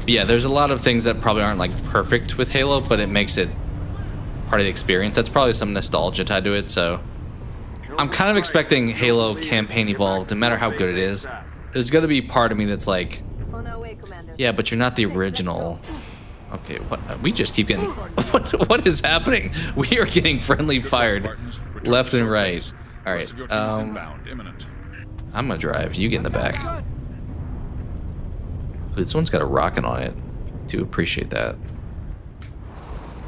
Yeah, there's a lot of things that probably aren't like perfect with Halo, but it makes it part of the experience. That's probably some nostalgia tied to it, so I'm kind of expecting Halo Campaign Evolved, no matter how good it is. There's gonna be part of me that's like, yeah, but you're not the original. Okay, what? We just keep getting. What is happening? We are getting friendly fired left and right. All right. I'm gonna drive. You get in the back. Ooh, this one's got a rocket on it. Do appreciate that.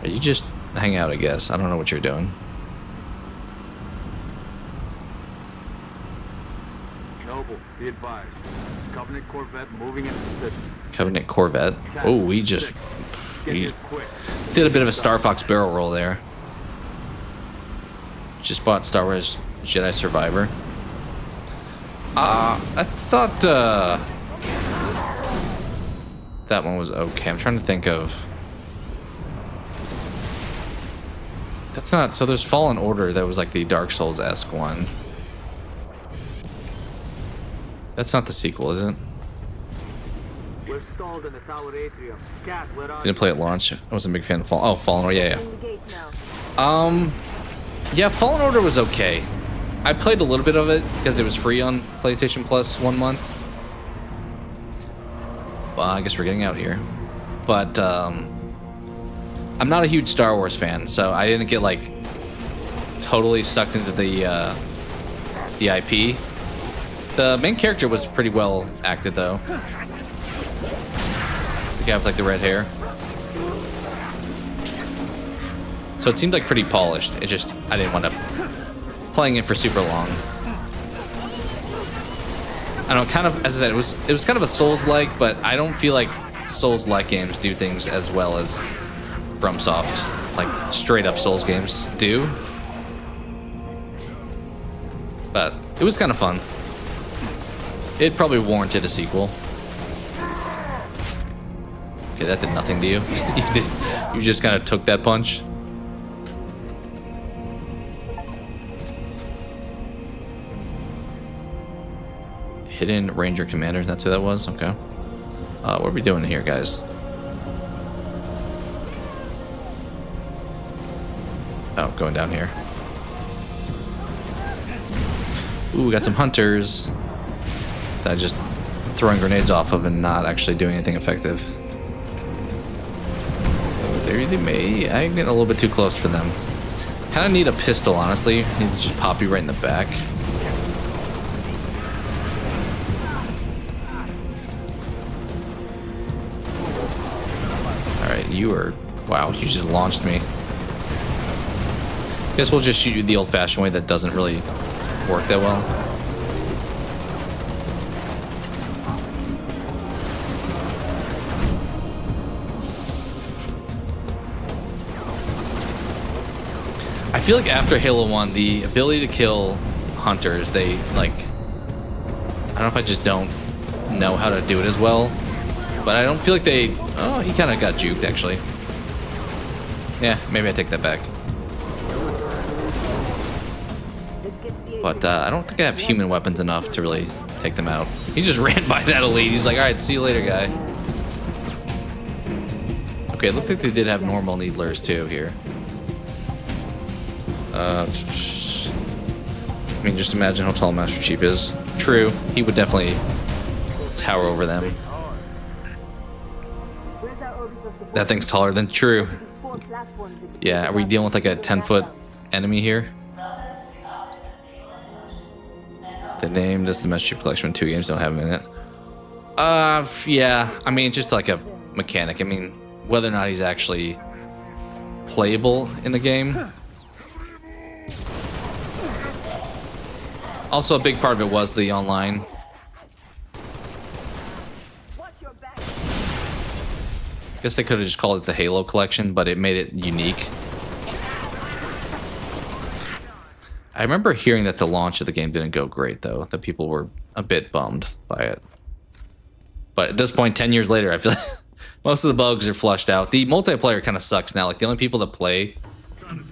You just hang out, I guess. I don't know what you're doing. Noble, be advised. Covenant Corvette moving into position. Covenant Corvette. Oh, we did a bit of a Star Fox barrel roll there. Just bought Star Wars Jedi Survivor. I thought that one was okay. I'm trying to think of. That's not. So there's Fallen Order that was like the Dark Souls-esque one. That's not the sequel, is it? We're stalled in the tower atrium. Cat, where are Didn't play at launch. I wasn't a big fan of Fallen Order. Yeah. Yeah, Fallen Order was okay. I played a little bit of it because it was free on PlayStation Plus 1 month. Well, I guess we're getting out here. But I'm not a huge Star Wars fan, so I didn't get like totally sucked into the IP. The main character was pretty well acted, though. The guy with like the red hair. So it seemed like pretty polished. It just, I didn't want to playing it for super long. I don't know, kind of, as I said, it was kind of a Souls-like, but I don't feel like Souls-like games do things as well as FromSoft, like straight up Souls games do. But it was kind of fun. It probably warranted a sequel. Okay, that did nothing to you. You just kind of took that punch. Hidden Ranger Commander, that's who that was? Okay. What are we doing here, guys? Oh, going down here. Ooh, we got some hunters that I just throwing grenades off of and not actually doing anything effective. There they may. I'm getting a little bit too close for them. Kind of need a pistol, honestly. Need to just pop you right in the back. Alright, you are... Wow, you just launched me. Guess we'll just shoot you the old-fashioned way that doesn't really work that well. I feel like after Halo 1, the ability to kill hunters, they, like... I don't know if I just don't know how to do it as well. But I don't feel like they... Oh, he kind of got juked, actually. Yeah, maybe I take that back. But I don't think I have human weapons enough to really take them out. He just ran by that elite. He's like, alright, see you later, guy. Okay, it looks like they did have normal needlers, too, here. I mean, just imagine how tall Master Chief is. True, he would definitely tower over them. That thing's taller than true. Yeah, are we dealing with like a 10-foot enemy here? The name, does the Master Chief Collection when 2 games don't have him in it? Yeah, I mean, just like a mechanic. I mean, whether or not he's actually playable in the game. Also, a big part of it was the online. I guess they could have just called it the Halo Collection, but it made it unique. I remember hearing that the launch of the game didn't go great, though. That people were a bit bummed by it. But at this point, 10 years later, I feel like most of the bugs are flushed out. The multiplayer kind of sucks now. Like, the only people that play...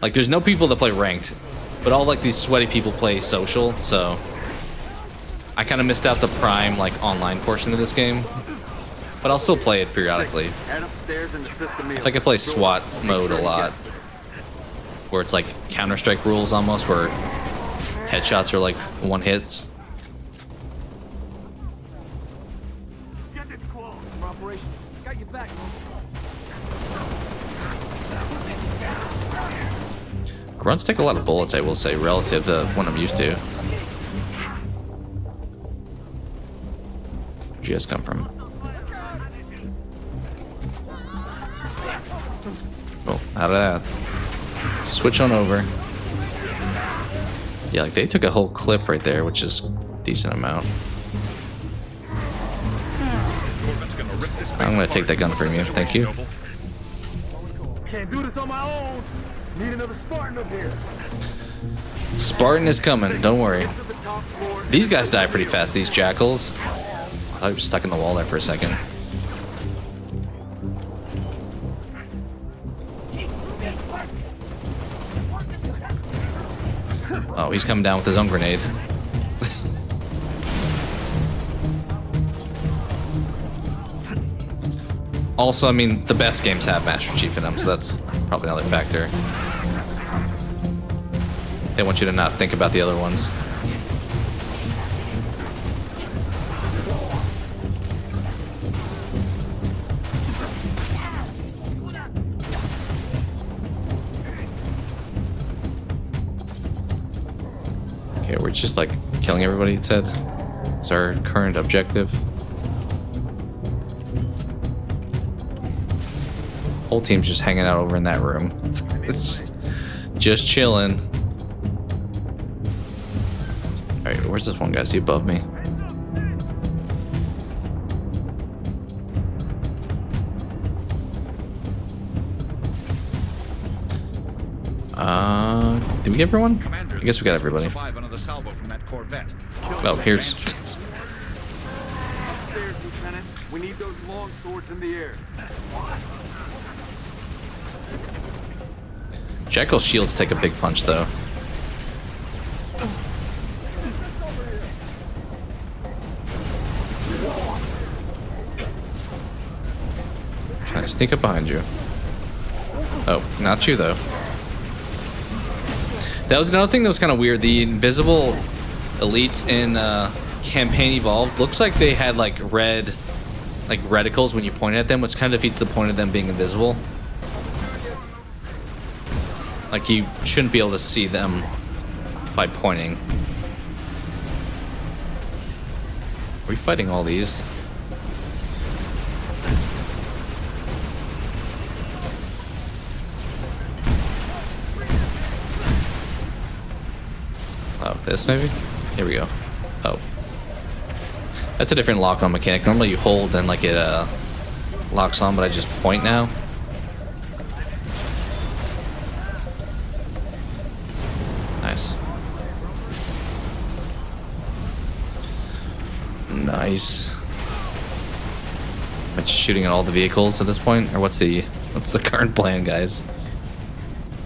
Like, there's no people that play ranked. But all, like, these sweaty people play social, so... I kind of missed out the prime, like, online portion of this game. But I'll still play it periodically. I think I play SWAT mode a lot. Where it's like Counter-Strike rules almost, where headshots are like one hits. Grunts take a lot of bullets, I will say, relative to what I'm used to. Where'd you guys come from? Oh, out of that. Switch on over. Yeah, like they took a whole clip right there, which is a decent amount. I'm gonna take that gun from you, thank you. Can't do this on my own. Need another Spartan up here. Spartan is coming, don't worry. These guys die pretty fast, these jackals. I thought he was stuck in the wall there for a second. Oh, he's coming down with his own grenade. Also, I mean, the best games have Master Chief in them, so that's probably another factor. They want you to not think about the other ones. Okay, we're just like killing everybody, it said. It's our current objective. Whole team's just hanging out over in that room. It's Just chilling. All right, where's this one guy? Is he above me? Did we get everyone? Commander, I guess we got everybody. survive another salvo from that Corvette. Oh, here's. Upstairs, Lieutenant. We need those long swords in the air. Jekyll's shields take a big punch, though. Can I sneak up behind you? Oh, not you, though. That was another thing that was kind of weird. The invisible elites in Campaign Evolved looks like they had like red, like reticles when you point at them, which kind of defeats the point of them being invisible. Like you shouldn't be able to see them by pointing. Are we fighting all these? Oh, this maybe? Here we go. Oh. That's a different lock-on mechanic. Normally you hold and like it locks on, but I just point now. Nice. Nice. Am I just shooting at all the vehicles at this point? Or what's the current plan, guys?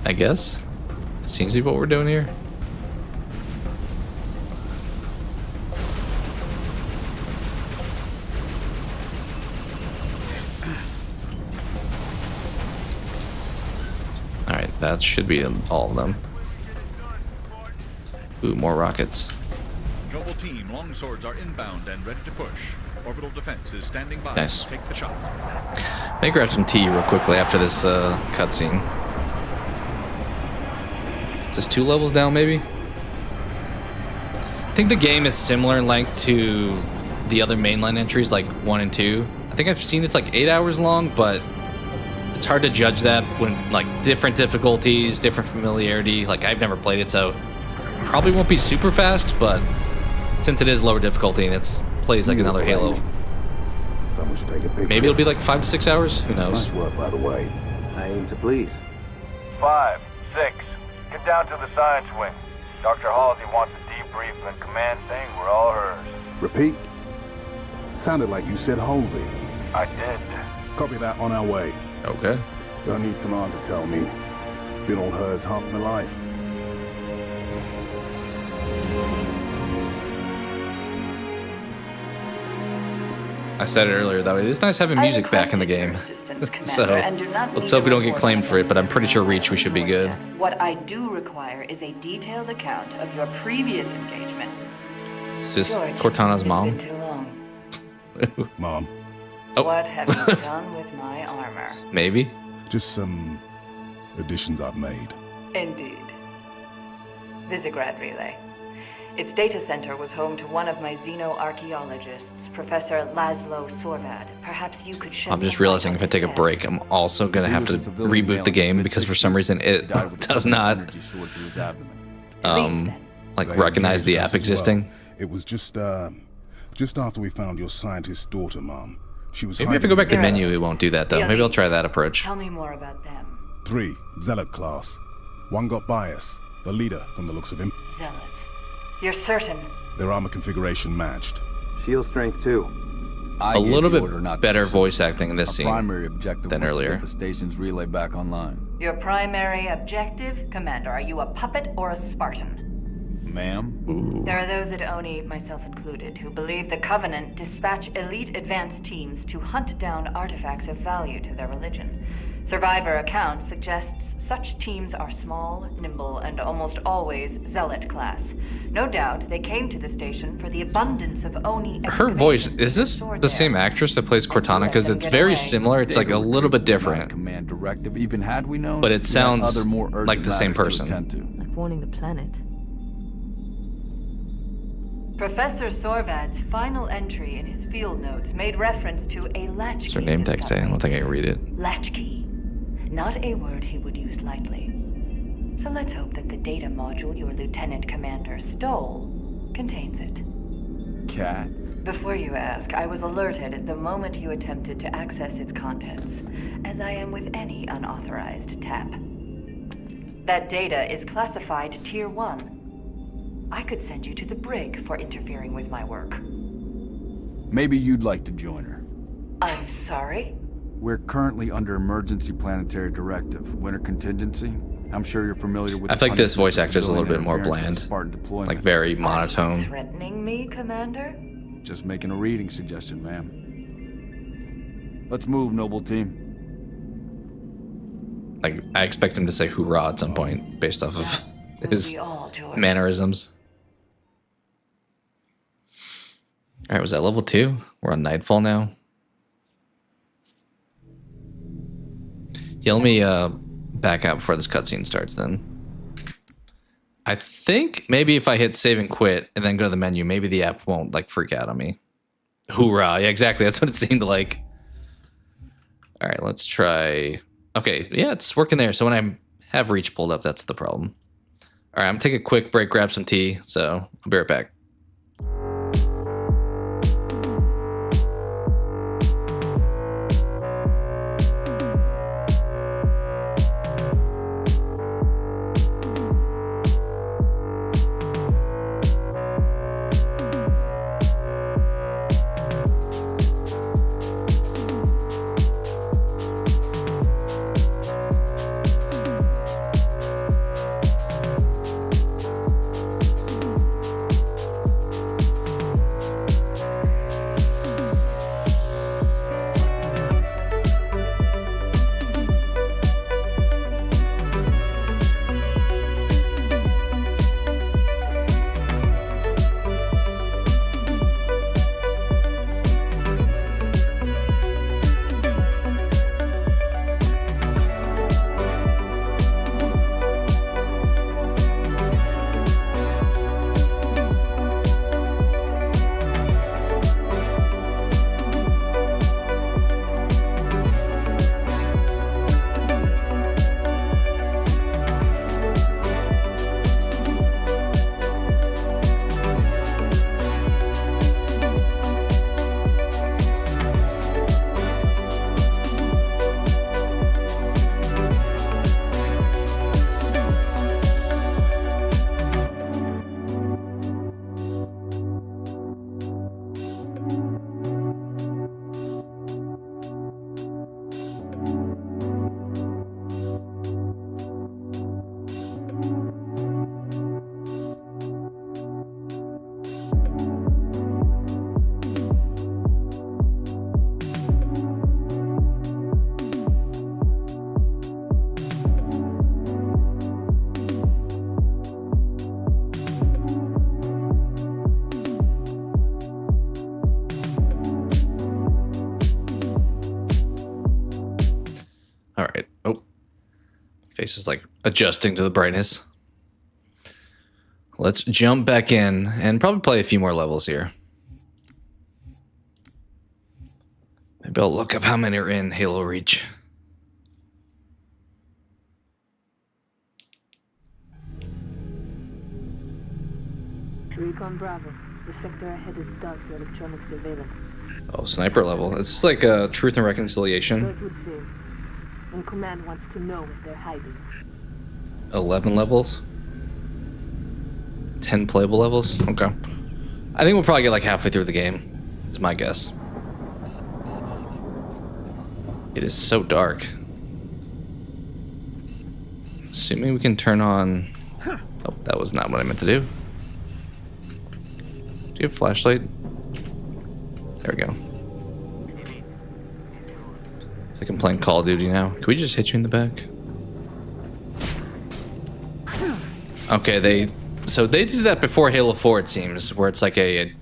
I guess? It seems to be what we're doing here. Alright, that should be all of them. Ooh, more rockets. Noble team, longswords are inbound and ready to push. Orbital defense is standing by. Nice. Take the shot. May grab some tea real quickly after this cutscene. Is this 2 levels down, maybe? I think the game is similar in length to the other mainline entries, like 1 and 2. I think I've seen it's like 8 hours long, but it's hard to judge that when like different difficulties, different familiarity. Like I've never played it, so probably won't be super fast, but since it is lower difficulty and it plays like another Halo, Someone should take a picture. maybe it'll be like 5 to 6 hours. Who knows? Nice work, by the way. I aim to please. 5, 6. Get down to the science wing. Dr. Halsey wants a debrief and command saying we're all hers. Repeat. Sounded like you said Halsey. I did. Copy that, on our way. Okay. Don't need command to tell me. Been all hers half my life. I said it earlier, though. It is nice having music back in the game. So let's hope we don't get claimed for it, but I'm pretty sure Reach we should be good. What I do require is a detailed account of your previous engagement. Is this George, Cortana's it's mom? been too long. Mom, Oh. What have you done with my armor? Maybe. just some additions I've made. Indeed. Visegrad Relay. Its data center was home to one of my xenoarchaeologists, Professor Laszlo Sorvad. Perhaps you could shed I'm just some realizing light if I on take a his break, I'm also going to have to reboot the game because for some reason it does not like They recognize the engaged app us as existing. well. It was just after we found your scientist's daughter, Mom. She was Maybe if I go back to hiding- menu, it won't do that though. Maybe I'll try that approach. Tell me more about them. 3, Zealot class. One got bias. The leader, from the looks of him. Zealots. You're certain? Their armor configuration matched. Shield strength 2. A little bit better voice acting in this scene primary objective than was to earlier. get the station's relay back online. Your primary objective, Commander. Are you a puppet or a Spartan? Ma'am? There are those at ONI, myself included, who believe the Covenant dispatch elite advance teams to hunt down artifacts of value to their religion. Survivor account suggests such teams are small, nimble, and almost always Zealot class. No doubt they came to the station for the abundance of ONI Her voice, is this the same actress that plays Cortana? Because it's very similar. It's like a little bit different. Command directive, even had we known. But it we had sounds other more urgent like the same matters to person. attend to. Like warning the planet. Professor Sorvad's final entry in his field notes made reference to a latchkey. What's her name tag say? I don't think I can read it. Latchkey. Not a word he would use lightly. So let's hope that the data module your Lieutenant Commander stole contains it. Cat? Before you ask, I was alerted the moment you attempted to access its contents, as I am with any unauthorized tap. That data is classified Tier 1. I could send you to the brig for interfering with my work. Maybe you'd like to join her. I'm sorry? We're currently under emergency planetary directive, winter contingency. I'm sure you're familiar with. I think this voice actor is a little bit more bland, Spartan deployment. like very monotone. Threatening me, Commander? Just making a reading suggestion, ma'am. Let's move, noble team. Like, I expect him to say hoorah at some point based off of his mannerisms. All right, was that level 2? We're on Nightfall now. Yeah, let me back out before this cutscene starts then. I think maybe if I hit save and quit and then go to the menu, maybe the app won't like freak out on me. Hoorah. Yeah, exactly. That's what it seemed like. All right, let's try. Okay, yeah, it's working there. So when I have Reach pulled up, that's the problem. All right, I'm gonna take a quick break, grab some tea. So I'll be right back. All right. Oh, face is like adjusting to the brightness. Let's jump back in and probably play a few more levels here. Maybe I'll look up how many are in Halo Reach. Recon Bravo. The sector ahead is dark to electronic surveillance. Oh, sniper level. Is this like a Truth and Reconciliation? So it would seem. And Command wants to know what they're hiding. 11 levels? 10 playable levels? Okay. I think we'll probably get like halfway through the game, is my guess. It is so dark. Assuming we can turn on... Oh, that was not what I meant to do. Do you have a flashlight? There we go. It's like I'm playing Call of Duty now. Can we just hit you in the back? Okay, they did that before Halo 4, it seems, where it's like a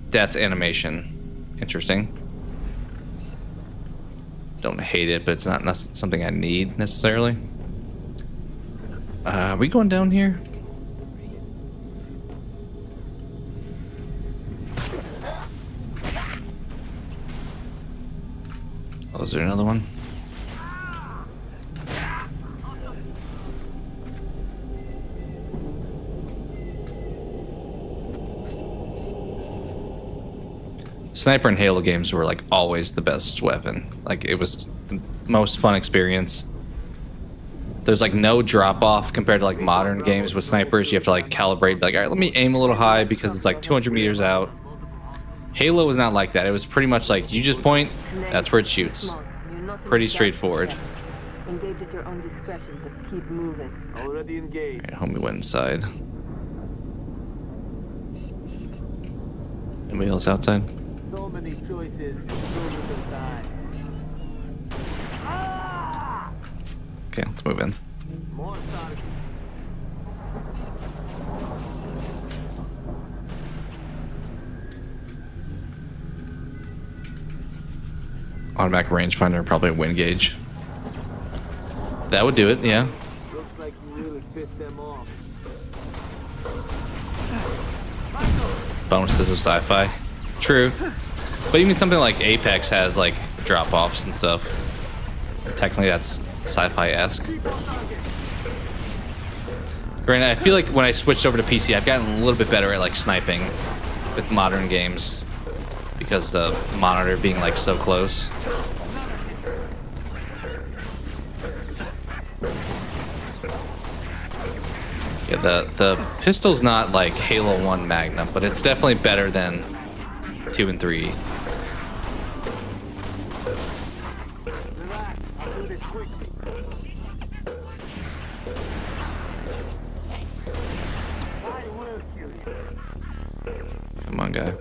death animation. Interesting. Don't hate it, but it's not something I need necessarily. Are we going down here? Oh, is there another one? Sniper and Halo games were like always the best weapon. Like it was the most fun experience. There's like no drop off compared to like modern games with snipers. You have to like calibrate, like, all right, let me aim a little high because it's like 200 meters out. Halo was not like that. It was pretty much like you just point, that's where it shoots. Pretty straightforward. Engage at your own discretion, but keep moving. Already engaged. Alright, homie went inside. Anybody else outside? So many choices, so little time. Okay, let's move in. More targets. Automatic rangefinder, probably a wind gauge. That would do it, yeah. Looks like you really pissed them off. Bonuses of sci-fi. True. But even something like Apex has like drop-offs and stuff. Technically that's sci-fi-esque. Granted, I feel like when I switched over to PC, I've gotten a little bit better at like sniping with modern games because the monitor being like so close. Yeah, the pistol's not like Halo 1 Magnum, but it's definitely better than 2 and 3. Relax, I'll do this quickly. I will kill you. Come on, guy.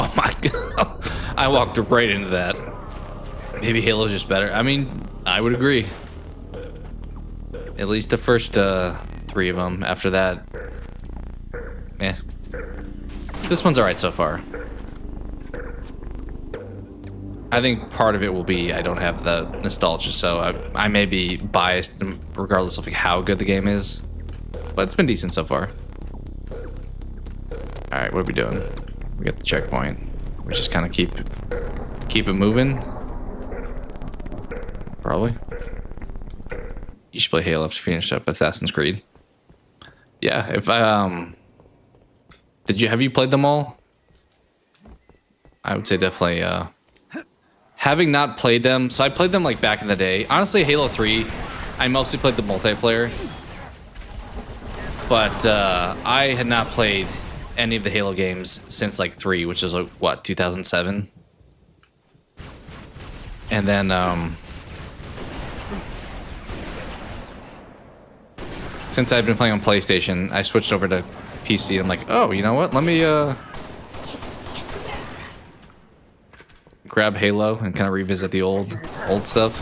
Oh my god. I walked right into that. Maybe Halo's just better. I mean, I would agree. At least the first 3 of them. After that, eh. This one's alright so far. I think part of it will be I don't have the nostalgia, so I may be biased regardless of like how good the game is. But it's been decent so far. Alright, what are we doing? We got the checkpoint. We just kind of keep it moving. Probably. You should play Halo after you finish up Assassin's Creed. Yeah, if have you played them all? I would say definitely having not played them, so I played them like back in the day. Honestly, Halo 3, I mostly played the multiplayer. But I had not played any of the Halo games since like 3, which is like what, 2007? And then since I've been playing on PlayStation, I switched over to PC. I'm like, oh, you know what? Let me grab Halo and kind of revisit the old stuff.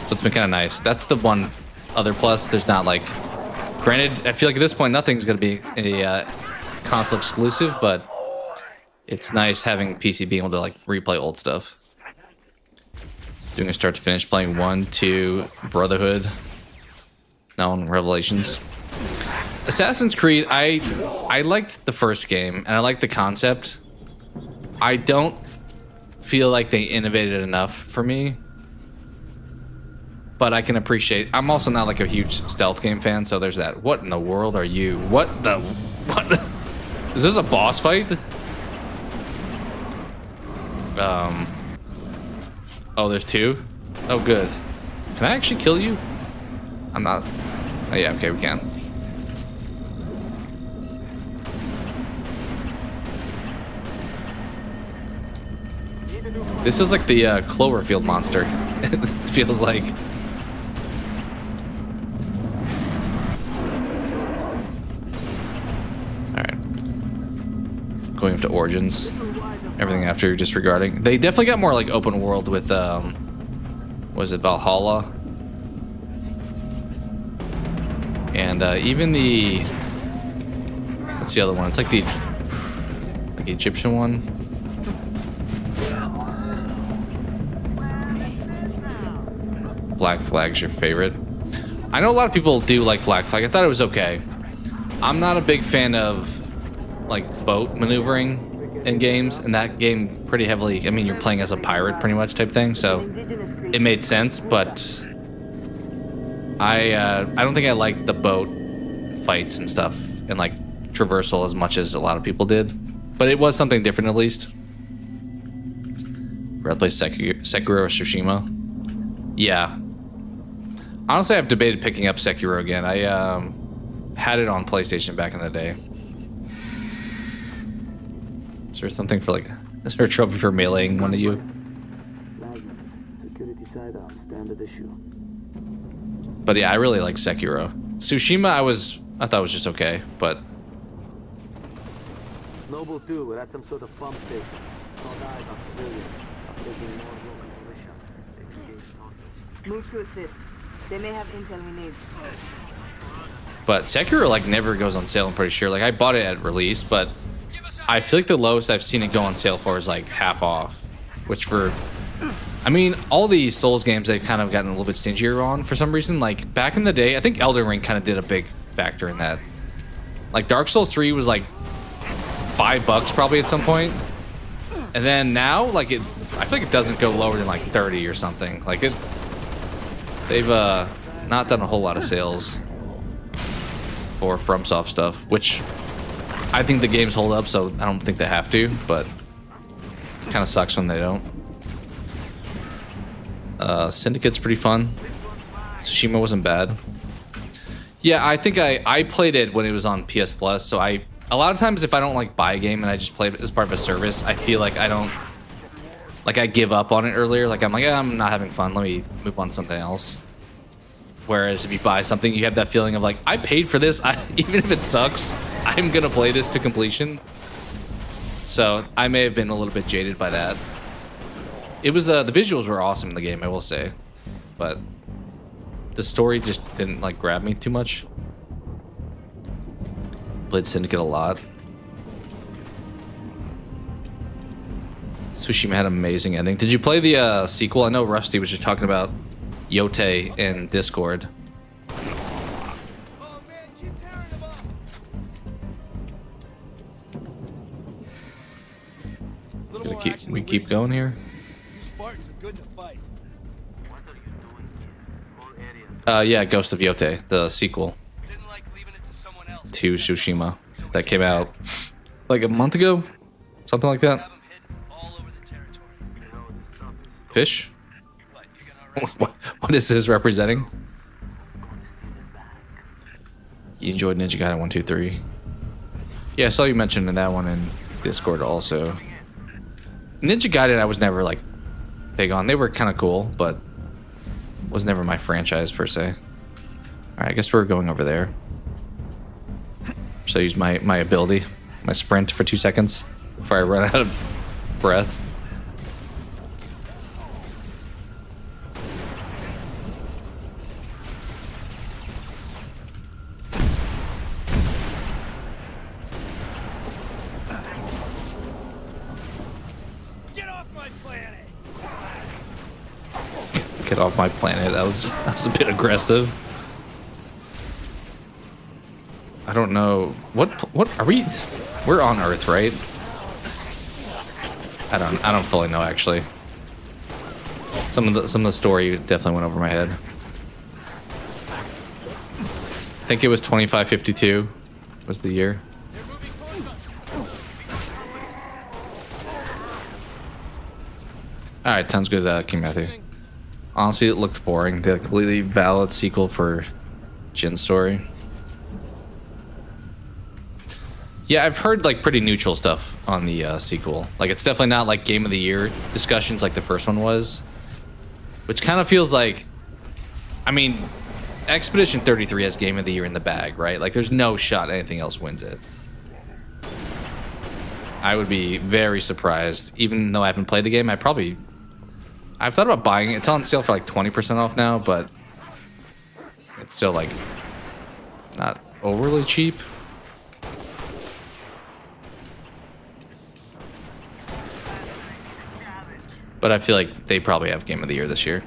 So it's been kind of nice. That's the one other plus. There's not like, granted, I feel like at this point nothing's gonna be a console exclusive, but it's nice having PC being able to like replay old stuff. Doing a start to finish, playing 1, 2, Brotherhood, now on Revelations. Assassin's Creed, I liked the first game and I liked the concept. I don't feel like they innovated enough for me, but I can appreciate. I'm also not like a huge stealth game fan, so there's that. What in the world are you? What? Is this a boss fight? Oh, there's 2? Oh, good. Can I actually kill you? I'm not. Oh, yeah, okay, we can. This is like the Cloverfield monster. It feels like. Alright. Going up to Origins. Everything after disregarding. They definitely got more like open world with, was it Valhalla? And even the, what's the other one? It's like the Egyptian one. Black Flag's your favorite. I know a lot of people do like Black Flag. I thought it was okay. I'm not a big fan of like boat maneuvering in games, and that game pretty heavily. I mean, you're playing as a pirate, pretty much type thing. So it made sense, but I don't think I liked the boat fights and stuff and like traversal as much as a lot of people did. But it was something different at least. Rather play Sekiro or Tsushima. Yeah. Honestly, I've debated picking up Sekiro again. I had it on PlayStation back in the day. Is there something for like... Is there a trophy for meleeing one of you? Security sidearm, standard issue. But yeah, I really like Sekiro. Tsushima, I thought it was just okay, but... Noble 2, we're at some sort of pump station. All eyes on civilians. Taking more local militia. Engaged hostiles. Move to assist. They may have intel we need. But Sekiro like never goes on sale, I'm pretty sure. Like I bought it at release, but I feel like the lowest I've seen it go on sale for is like half off. Which for... I mean, all these Souls games they've kind of gotten a little bit stingier on for some reason. Like back in the day, I think Elden Ring kind of did a big factor in that. Like Dark Souls 3 was like $5 probably at some point. And then now, like I feel like it doesn't go lower than like 30 or something. Like they've not done a whole lot of sales for FromSoft stuff, which I think the games hold up, so I don't think they have to, but it kind of sucks when they don't. Syndicate's pretty fun. Tsushima wasn't bad. Yeah, I think I played it when it was on PS Plus, so a lot of times if I don't like buy a game and I just play it as part of a service, I feel like I give up on it earlier. Like I'm like, I'm not having fun, let me move on to something else. Whereas if you buy something, you have that feeling of like, I paid for this, even if it sucks, I'm gonna play this to completion. So I may have been a little bit jaded by that. It was the visuals were awesome in the game, I will say, but the story just didn't like grab me too much. Played Syndicate a lot. Tsushima had an amazing ending. Did you play the sequel? I know Rusty was just talking about Yote in Discord. We keep going here. Yeah, Ghost of Yote, the sequel to Tsushima that came out like a month ago, something like that. Fish? What is this representing? You enjoyed Ninja Gaiden 1, 2, 3. Yeah, I saw you mentioned in that one in Discord also. Ninja Gaiden I was never like big on. They were kind of cool, but was never my franchise per se. Alright, I guess we're going over there. So I use my ability, my sprint for 2 seconds before I run out of breath. Get off my planet. That was a bit aggressive. I don't know what are we? We're on Earth, right? I don't fully know actually. Some of the story definitely went over my head. I think it was 2552 was the year. All right, sounds good, King Matthew. Honestly, it looked boring. They had a completely valid sequel for Jin's story. Yeah, I've heard like pretty neutral stuff on the sequel. Like it's definitely not like Game of the Year discussions like the first one was. Which kind of feels like... I mean, Expedition 33 has Game of the Year in the bag, right? Like there's no shot anything else wins it. I would be very surprised. Even though I haven't played the game, I've thought about buying it. It's on sale for like 20% off now, but it's still like not overly cheap. But I feel like they probably have Game of the Year this year.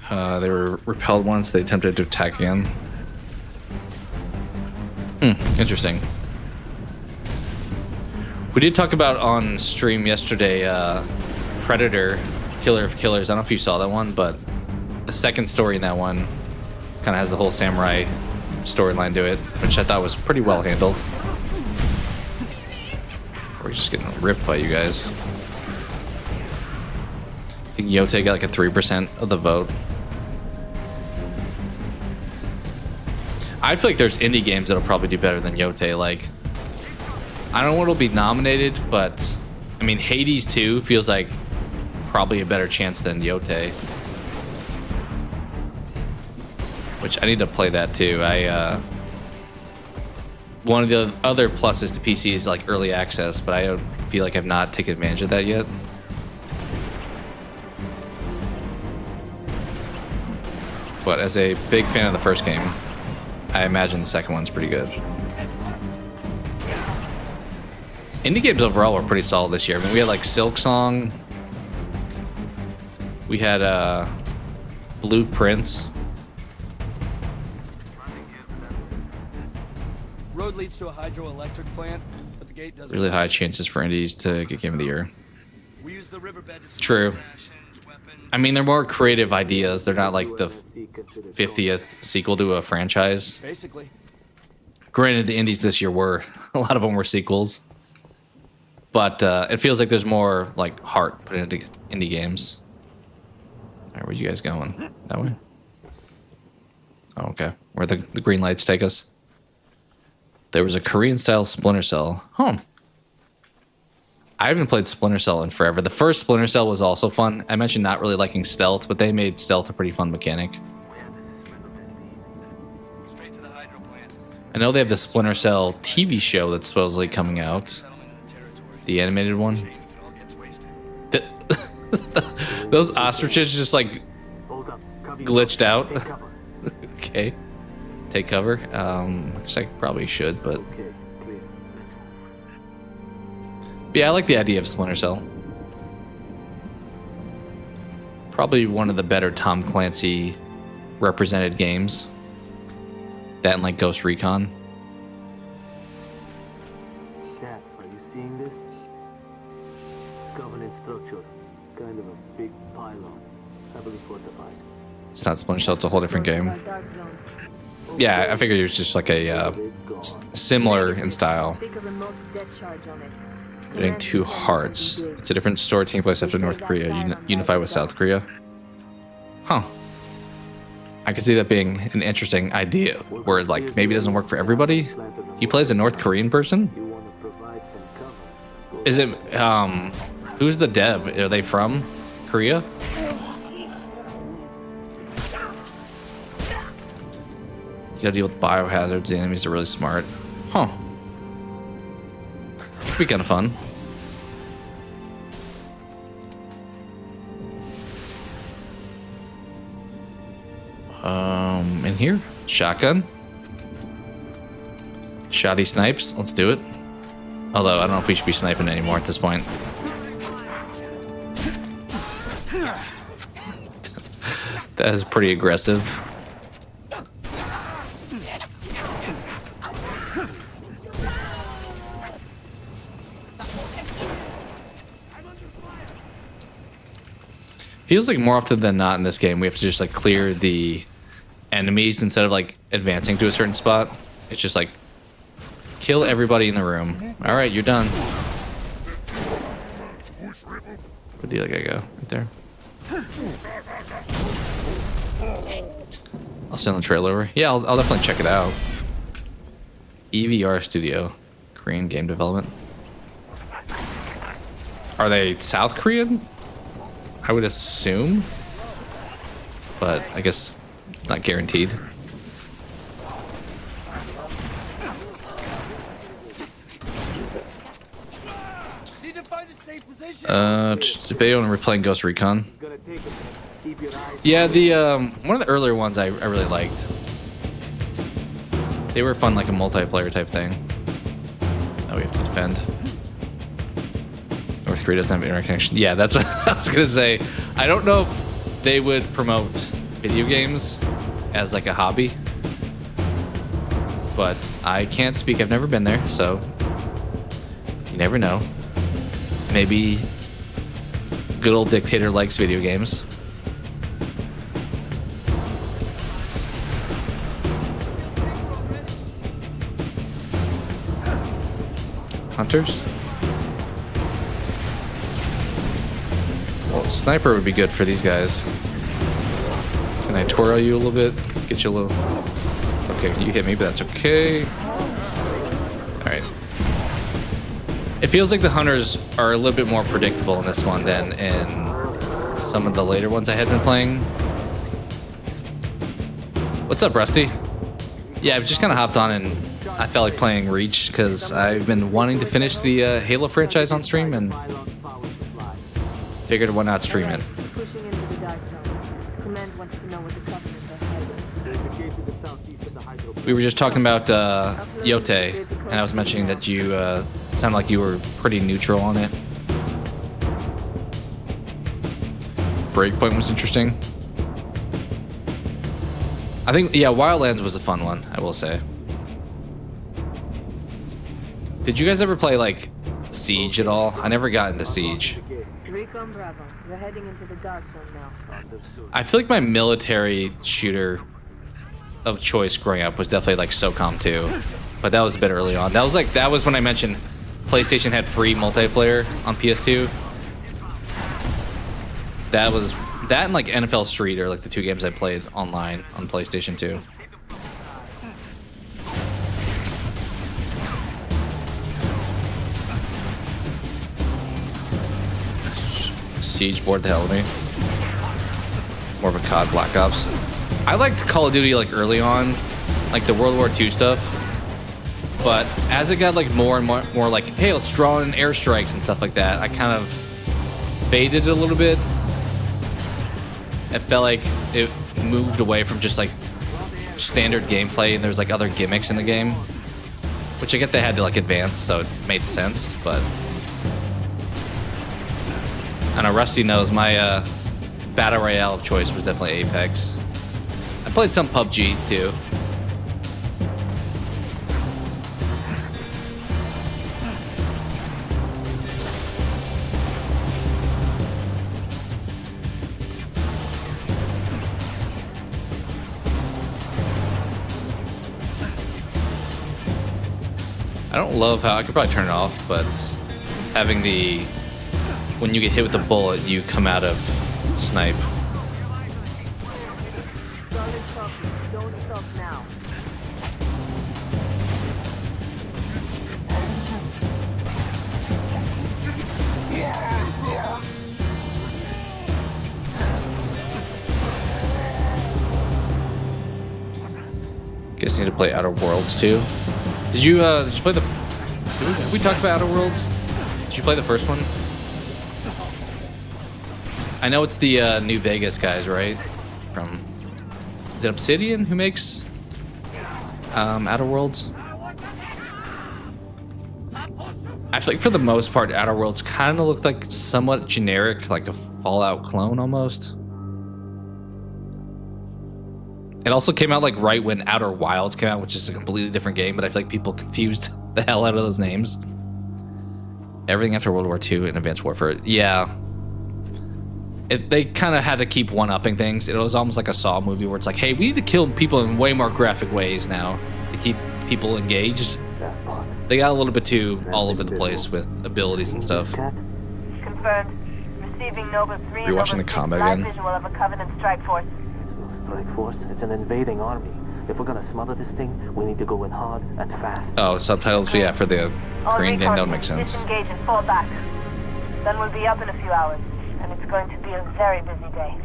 They were repelled once. They attempted to attack again. Interesting. We did talk about on stream yesterday, Predator, Killer of Killers. I don't know if you saw that one, but the second story in that one kind of has the whole samurai storyline to it, which I thought was pretty well handled. We're just getting ripped by you guys. I think Yote got like a 3% of the vote. I feel like there's indie games that'll probably do better than Yote. Like, I don't know what'll be nominated, but I mean, Hades 2 feels like probably a better chance than Yote. Which I need to play that too. One of the other pluses to PC is like early access, but I don't feel like I've not taken advantage of that yet. But as a big fan of the first game, I imagine the second one's pretty good. Indie games overall were pretty solid this year. I mean, we had like Silk Song. We had Blue Prince. Road leads to a hydroelectric plant, but the gate doesn't. Really high chances for indies to get Game of the Year. We use the riverbed to True. I mean, they're more creative ideas. They're not like the 50th sequel to a franchise. basically. Granted, the indies this year were, a lot of them were sequels. But it feels like there's more like heart put into indie games. All right, where you guys going? That way? Oh, okay. Where the green lights take us? There was a Korean-style Splinter Cell. Huh. I haven't played Splinter Cell in forever. The first Splinter Cell was also fun. I mentioned not really liking stealth, but they made stealth a pretty fun mechanic. I know they have the Splinter Cell TV show that's supposedly coming out. The animated one. Those ostriches just like glitched out. Okay. Take cover. Which I probably should, but yeah, I like the idea of Splinter Cell. Probably one of the better Tom Clancy represented games. That and like Ghost Recon. Cat, are you seeing this? Covenant structure, kind of a big pylon, heavily fortified. It's not Splinter Cell, it's a whole different game. Dark zone. Yeah, I figured it was just like a similar in style. Stick a remote dead charge on it. Getting two hearts. It's a different story taking place after North Korea unify with South Korea. Huh. I could see that being an interesting idea, where like maybe it doesn't work for everybody. He plays a North Korean person. Is it who's the dev? Are they from Korea? You gotta deal with biohazards. The enemies are really smart. Huh. Could be kind of fun. In here, shotgun, shoddy snipes. Let's do it. Although I don't know if we should be sniping anymore at this point. That is pretty aggressive. Feels like more often than not in this game we have to just like clear the enemies instead of like advancing to a certain spot. It's just like kill everybody in the room. All right, you're done. Where'd the other guy go? Right there. I'll send the trailer over. Yeah, I'll definitely check it out. EVR Studio, Korean game development. Are they South Korean? I would assume, but I guess it's not guaranteed. Video and replaying Ghost Recon. Yeah, the one of the earlier ones I really liked. They were fun, like a multiplayer type thing. Oh, we have to defend. North Korea doesn't have internet connection. Yeah, that's what I was gonna say. I don't know if they would promote video games as like a hobby, but I can't speak. I've never been there, so never know. Maybe good old dictator likes video games. Hunters? Well, sniper would be good for these guys. Can I twirl you a little bit? Get you a little... Okay, you hit me, but that's okay. Alright. It feels like the hunters are a little bit more predictable in this one than in some of the later ones I had been playing. What's up, Rusty? Yeah, I've just kind of hopped on and I felt like playing Reach because I've been wanting to finish the Halo franchise on stream and figured why not stream it. Pushing into the dark zone. Command wants to know what the Covenant are hiding. There's a gate to the southeast of the hydro. We were just talking about Yote, and I was mentioning that you sounded like you were pretty neutral on it. Breakpoint was interesting. I think, yeah, Wildlands was a fun one, I will say. Did you guys ever play, like, Siege at all? I never got into Siege. Recon Bravo. We're heading into the dark zone now. I feel like my military shooter of choice growing up was definitely like SOCOM 2, but that was a bit early on. That was when I mentioned PlayStation had free multiplayer on PS2. That and like NFL Street are like the two games I played online on PlayStation 2. Siege bored the hell of me. More of a COD Black Ops. I liked Call of Duty like early on, like the World War II stuff. But as it got like more and more like, hey, let's draw in airstrikes and stuff like that, I kind of faded a little bit. It felt like it moved away from just like standard gameplay and there's like other gimmicks in the game. Which I get they had to like advance, so it made sense, but I know Rusty knows my battle royale of choice was definitely Apex. I played some PUBG too. I don't love how I could probably turn it off, but having the when you get hit with a bullet, you come out of snipe. Solid copy. Don't stop now. Guess I need to play Outer Worlds too. Did you play the? Did we talk about Outer Worlds? Did you play the first one? I know it's the New Vegas guys, right? From, is it Obsidian who makes Outer Worlds? I feel like for the most part, Outer Worlds kind of looked like somewhat generic, like a Fallout clone almost. It also came out like right when Outer Wilds came out, which is a completely different game, but I feel like people confused the hell out of those names. Everything after World War II and Advanced Warfare. Yeah. They kind of had to keep one-upping things. It was almost like a Saw movie where it's like, hey, we need to kill people in way more graphic ways now to keep people engaged. They got a little bit too all over the place with abilities and stuff. Confirmed. Receiving Nova 3 You're watching the combat again. visual of a Covenant strike force. It's no strike force. It's an invading army. If we're gonna smother this thing, we need to go in hard and fast. Oh, subtitles, yeah, for the Korean game don't make sense. Disengage and fall back. Then we'll be up in a few hours, and it's going to be a very busy day.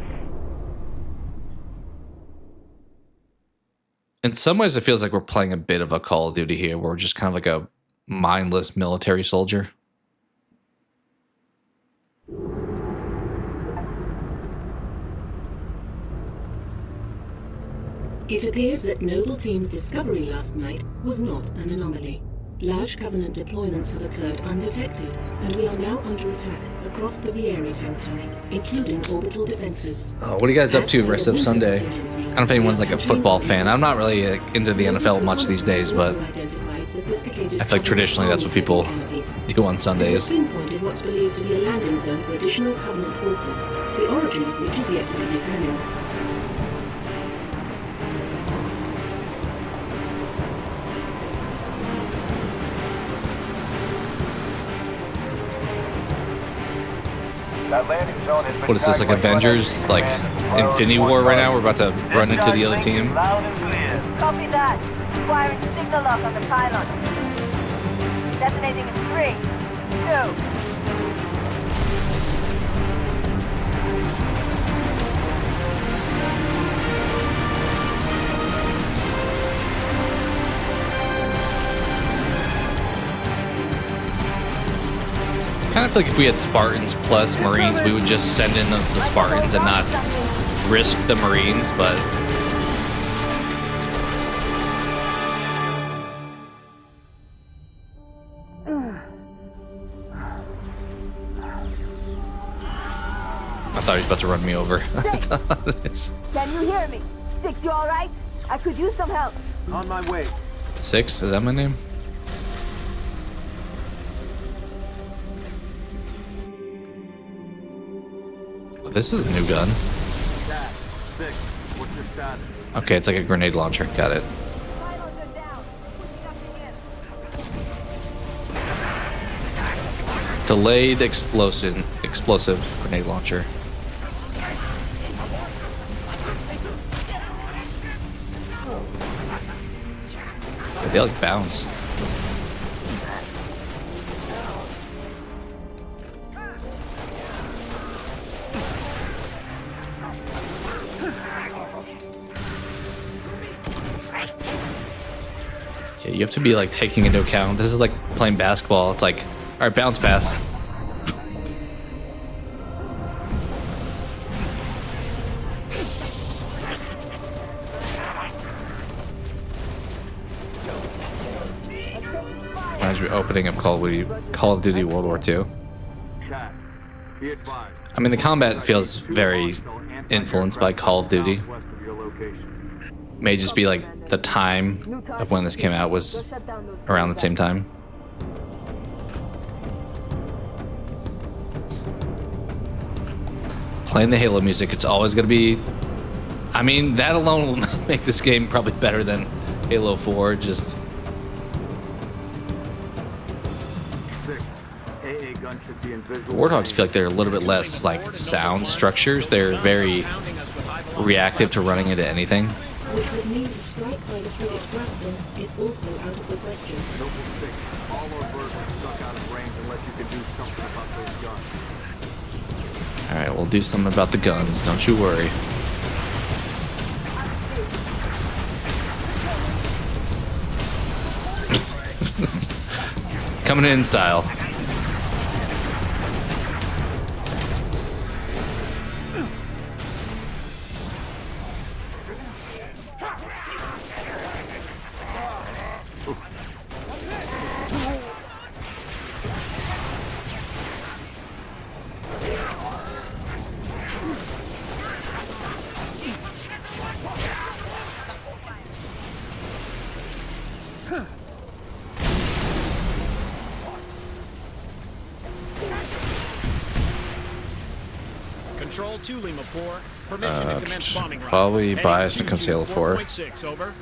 In some ways, it feels like we're playing a bit of a Call of Duty here, where we're just kind of like a mindless military soldier. It appears that Noble Team's discovery last night was not an anomaly. Large Covenant deployments have occurred undetected, and we are now under attack across the Vieri territory, including orbital defenses. What are you guys up to rest of Sunday? I don't know if anyone's like a football fan. I'm not really into the NFL much these days, but sophisticated. I feel like traditionally that's what people do on Sundays. Pinpointed what's believed to be a landing zone for additional Covenant forces, the origin of which is yet to be determined. That landing zone has been What is this, like tracked by Avengers, like Infinity War right now? We're about to run into the other team. Loud and clear. Copy that. Firing signal lock on the pylon. Detonating in 3, 2. Kind of feel like if we had Spartans plus Marines, we would just send in the Spartans and not risk the Marines, but I thought he was about to run me over. Can you hear me? 6, you alright? I could use some help. On my way. 6, is that my name? This is a new gun. Dad, 6, what's your status? Okay, it's like a grenade launcher. Got it. Pylons are down. Pushing up again. Delayed explosive grenade launcher. They like bounce. Yeah, you have to be like taking into account. This is like playing basketball. It's like, all right, bounce pass. Reminds me of opening of Call of Duty World War II. Cat, be advised. I mean, the combat feels very influenced by Call of Duty. West of your location. May just be like the time of when this came out was around the same time. Playing the Halo music, it's always going to be... I mean, that alone will make this game probably better than Halo 4, just... 6, AA gun should be in visual. Warthogs feel like they're a little bit less, like, sound structures. They're very reactive to running into anything. Which would mean a strike by the frigate platform is also out of the question. Noble 6, all our birds are stuck out of range unless you can do something about those guns. Alright, we'll do something about the guns, don't you worry. Coming in style. Control to Lima 4. Permission to commence bombing run. Probably biased when it comes to Halo 4. 4.6, over.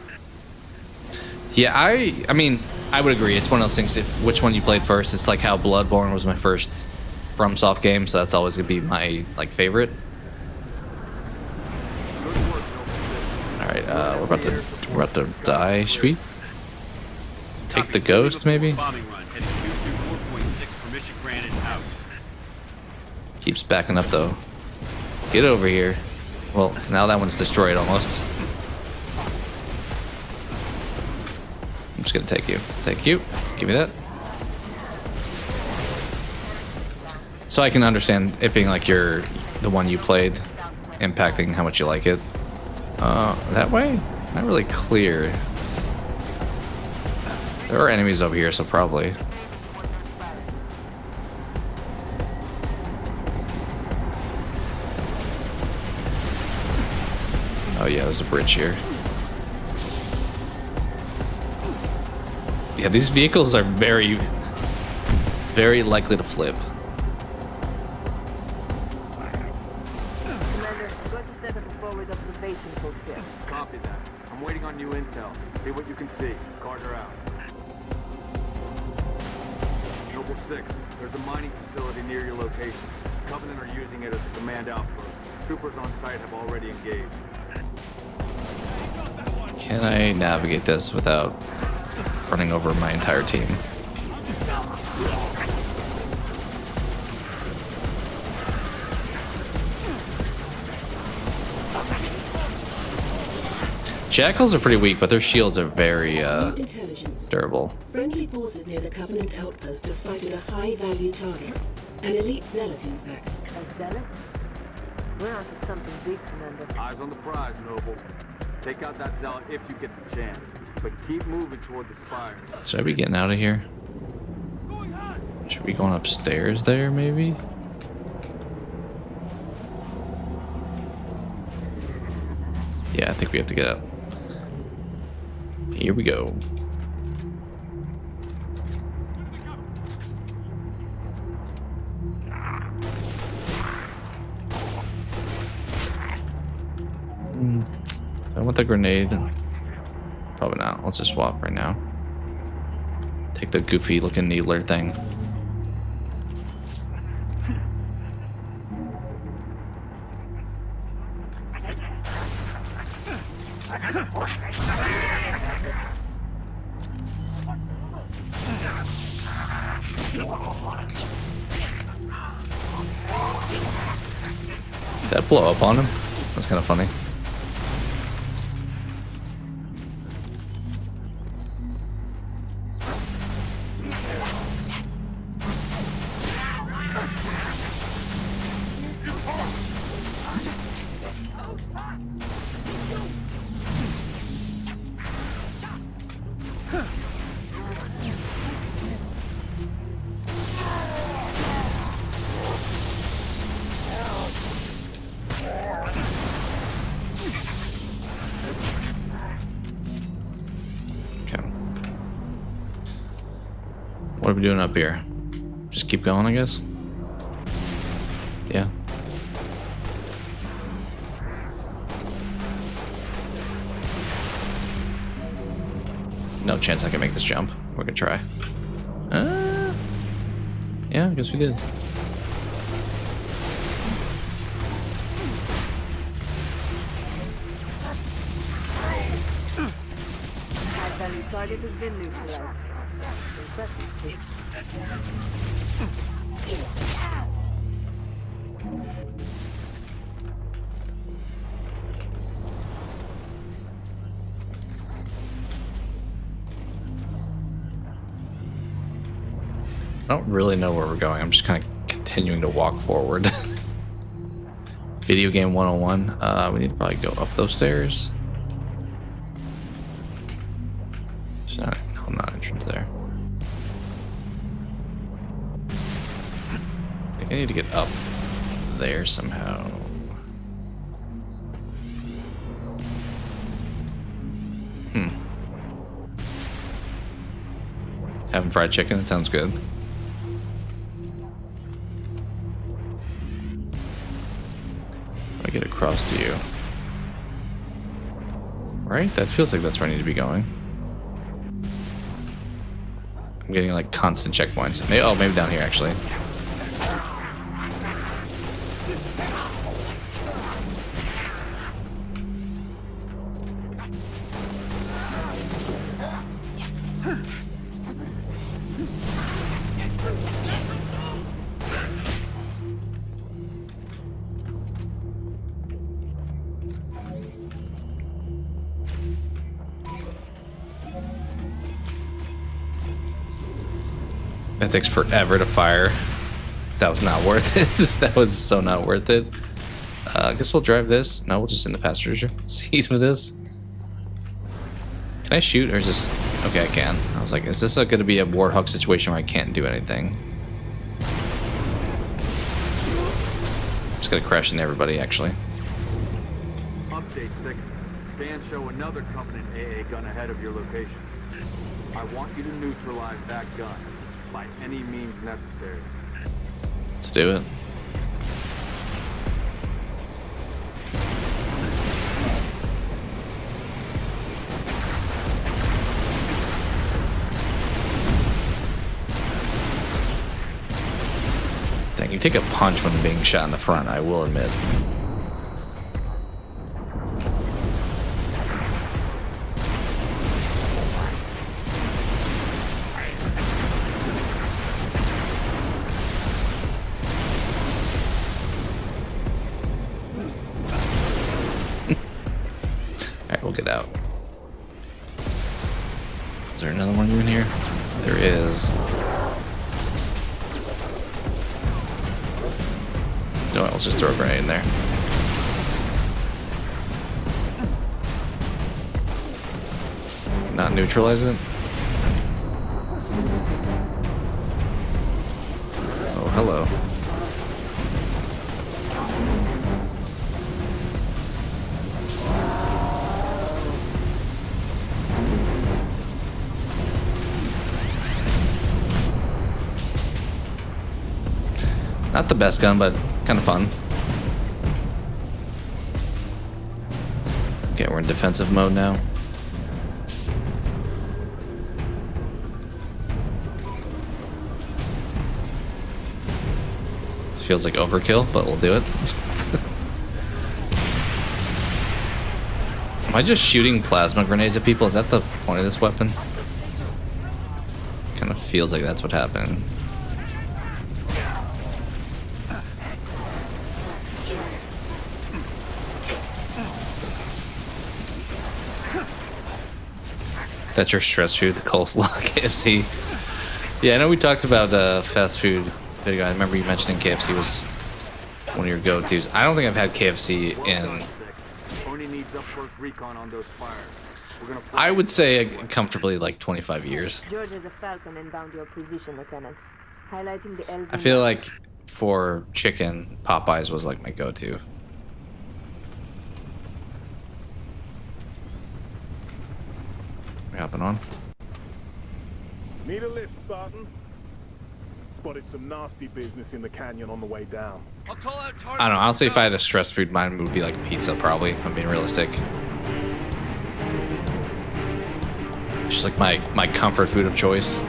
Yeah, I mean, I would agree. It's one of those things, which one you played first. It's like how Bloodborne was my first FromSoft game, so that's always going to be my, like, favorite. Alright, we're about to die. Should we take the ghost, maybe? Bombing run. Heading 224.6. Permission granted out. Keeps backing up, though. Get over here. Well, now that one's destroyed almost. I'm just gonna take you. Thank you. Give me that. So I can understand it being like you're the one you played, impacting how much you like it. That way? Not really clear. There are enemies over here, so probably. Oh yeah, there's a bridge here. Yeah, these vehicles are very, very likely to flip. Commander, I'm going to set up a forward observation post here. Copy that. I'm waiting on new intel. See what you can see. Carter out. Noble 6, there's a mining facility near your location. Covenant are using it as a command outpost. Troopers on site have already engaged. Can I navigate this without running over my entire team? Jackals are pretty weak, but their shields are very durable. Friendly forces near the Covenant outpost have sighted a high-value target. An elite zealot, in fact. A zealot? We're onto something big, Commander. Eyes on the prize, Noble. Take out that zealot if you get the chance. But keep moving toward the spires. Should I be getting out of here? Should we be going upstairs there, maybe? Yeah, I think we have to get out. Here we go. I want the grenade. Probably not. Let's just swap right now. Take the goofy looking needler thing. Did that blow up on him? That's kind of funny. What are we doing up here? Just keep going, I guess? Yeah. No chance I can make this jump. We're gonna try. Yeah, I guess we did. High-value target has been neutralized. Impressive. I don't really know where we're going. I'm just kind of continuing to walk forward. Video game 101. We need to probably go up those stairs. No, not entrance there. I think I need to get up there somehow. Having fried chicken, that sounds good. I get across to you. Right? That feels like that's where I need to be going. I'm getting like constant checkpoints. Maybe down here actually. That takes forever to fire. That was not worth it. That was so not worth it. I guess we'll drive this. No, we'll just in the passenger seat of this. Can I shoot or is this... Okay, I can. I was like, is this going to be a Warthog situation where I can't do anything? I'm just going to crash into everybody, actually. Update 6. Scans show another Covenant AA gun ahead of your location. I want you to neutralize that gun by any means necessary. Let's do it. Dang, you take a punch when being shot in the front, I will admit. Alright, we'll get out. Is there another one in here? There is. You know what, I'll just throw a grenade in there. Not neutralize it? Oh, hello. Not the best gun, but kind of fun. Okay, we're in defensive mode now. This feels like overkill, but we'll do it. Am I just shooting plasma grenades at people? Is that the point of this weapon? Kind of feels like that's what happened. That's your stress food, the coleslaw, KFC. Yeah, I know we talked about fast food video. I remember you mentioning KFC was one of your go-tos. I don't think I've had KFC in... I would say comfortably like 25 years. George has a Falcon inbound your position, Lieutenant. Highlighting the L's. I feel like for chicken, Popeyes was like my go-to. Hopping on. Need a lift, Spartan? Spotted some nasty business in the canyon on the way down. I don't know, honestly, if I had a stress food, mine would be like pizza, probably, if I'm being realistic. Just like my comfort food of choice.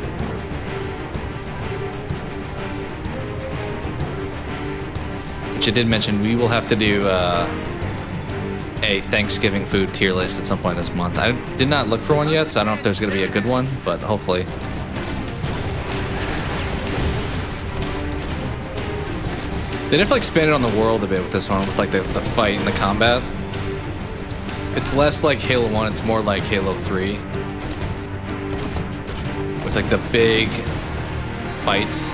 Which I did mention, we will have to do a Thanksgiving food tier list at some point this month. I did not look for one yet, so I don't know if there's going to be a good one, but hopefully. They definitely expanded on the world a bit with this one, with like the fight and the combat. It's less like Halo 1, it's more like Halo 3. With like the big fights.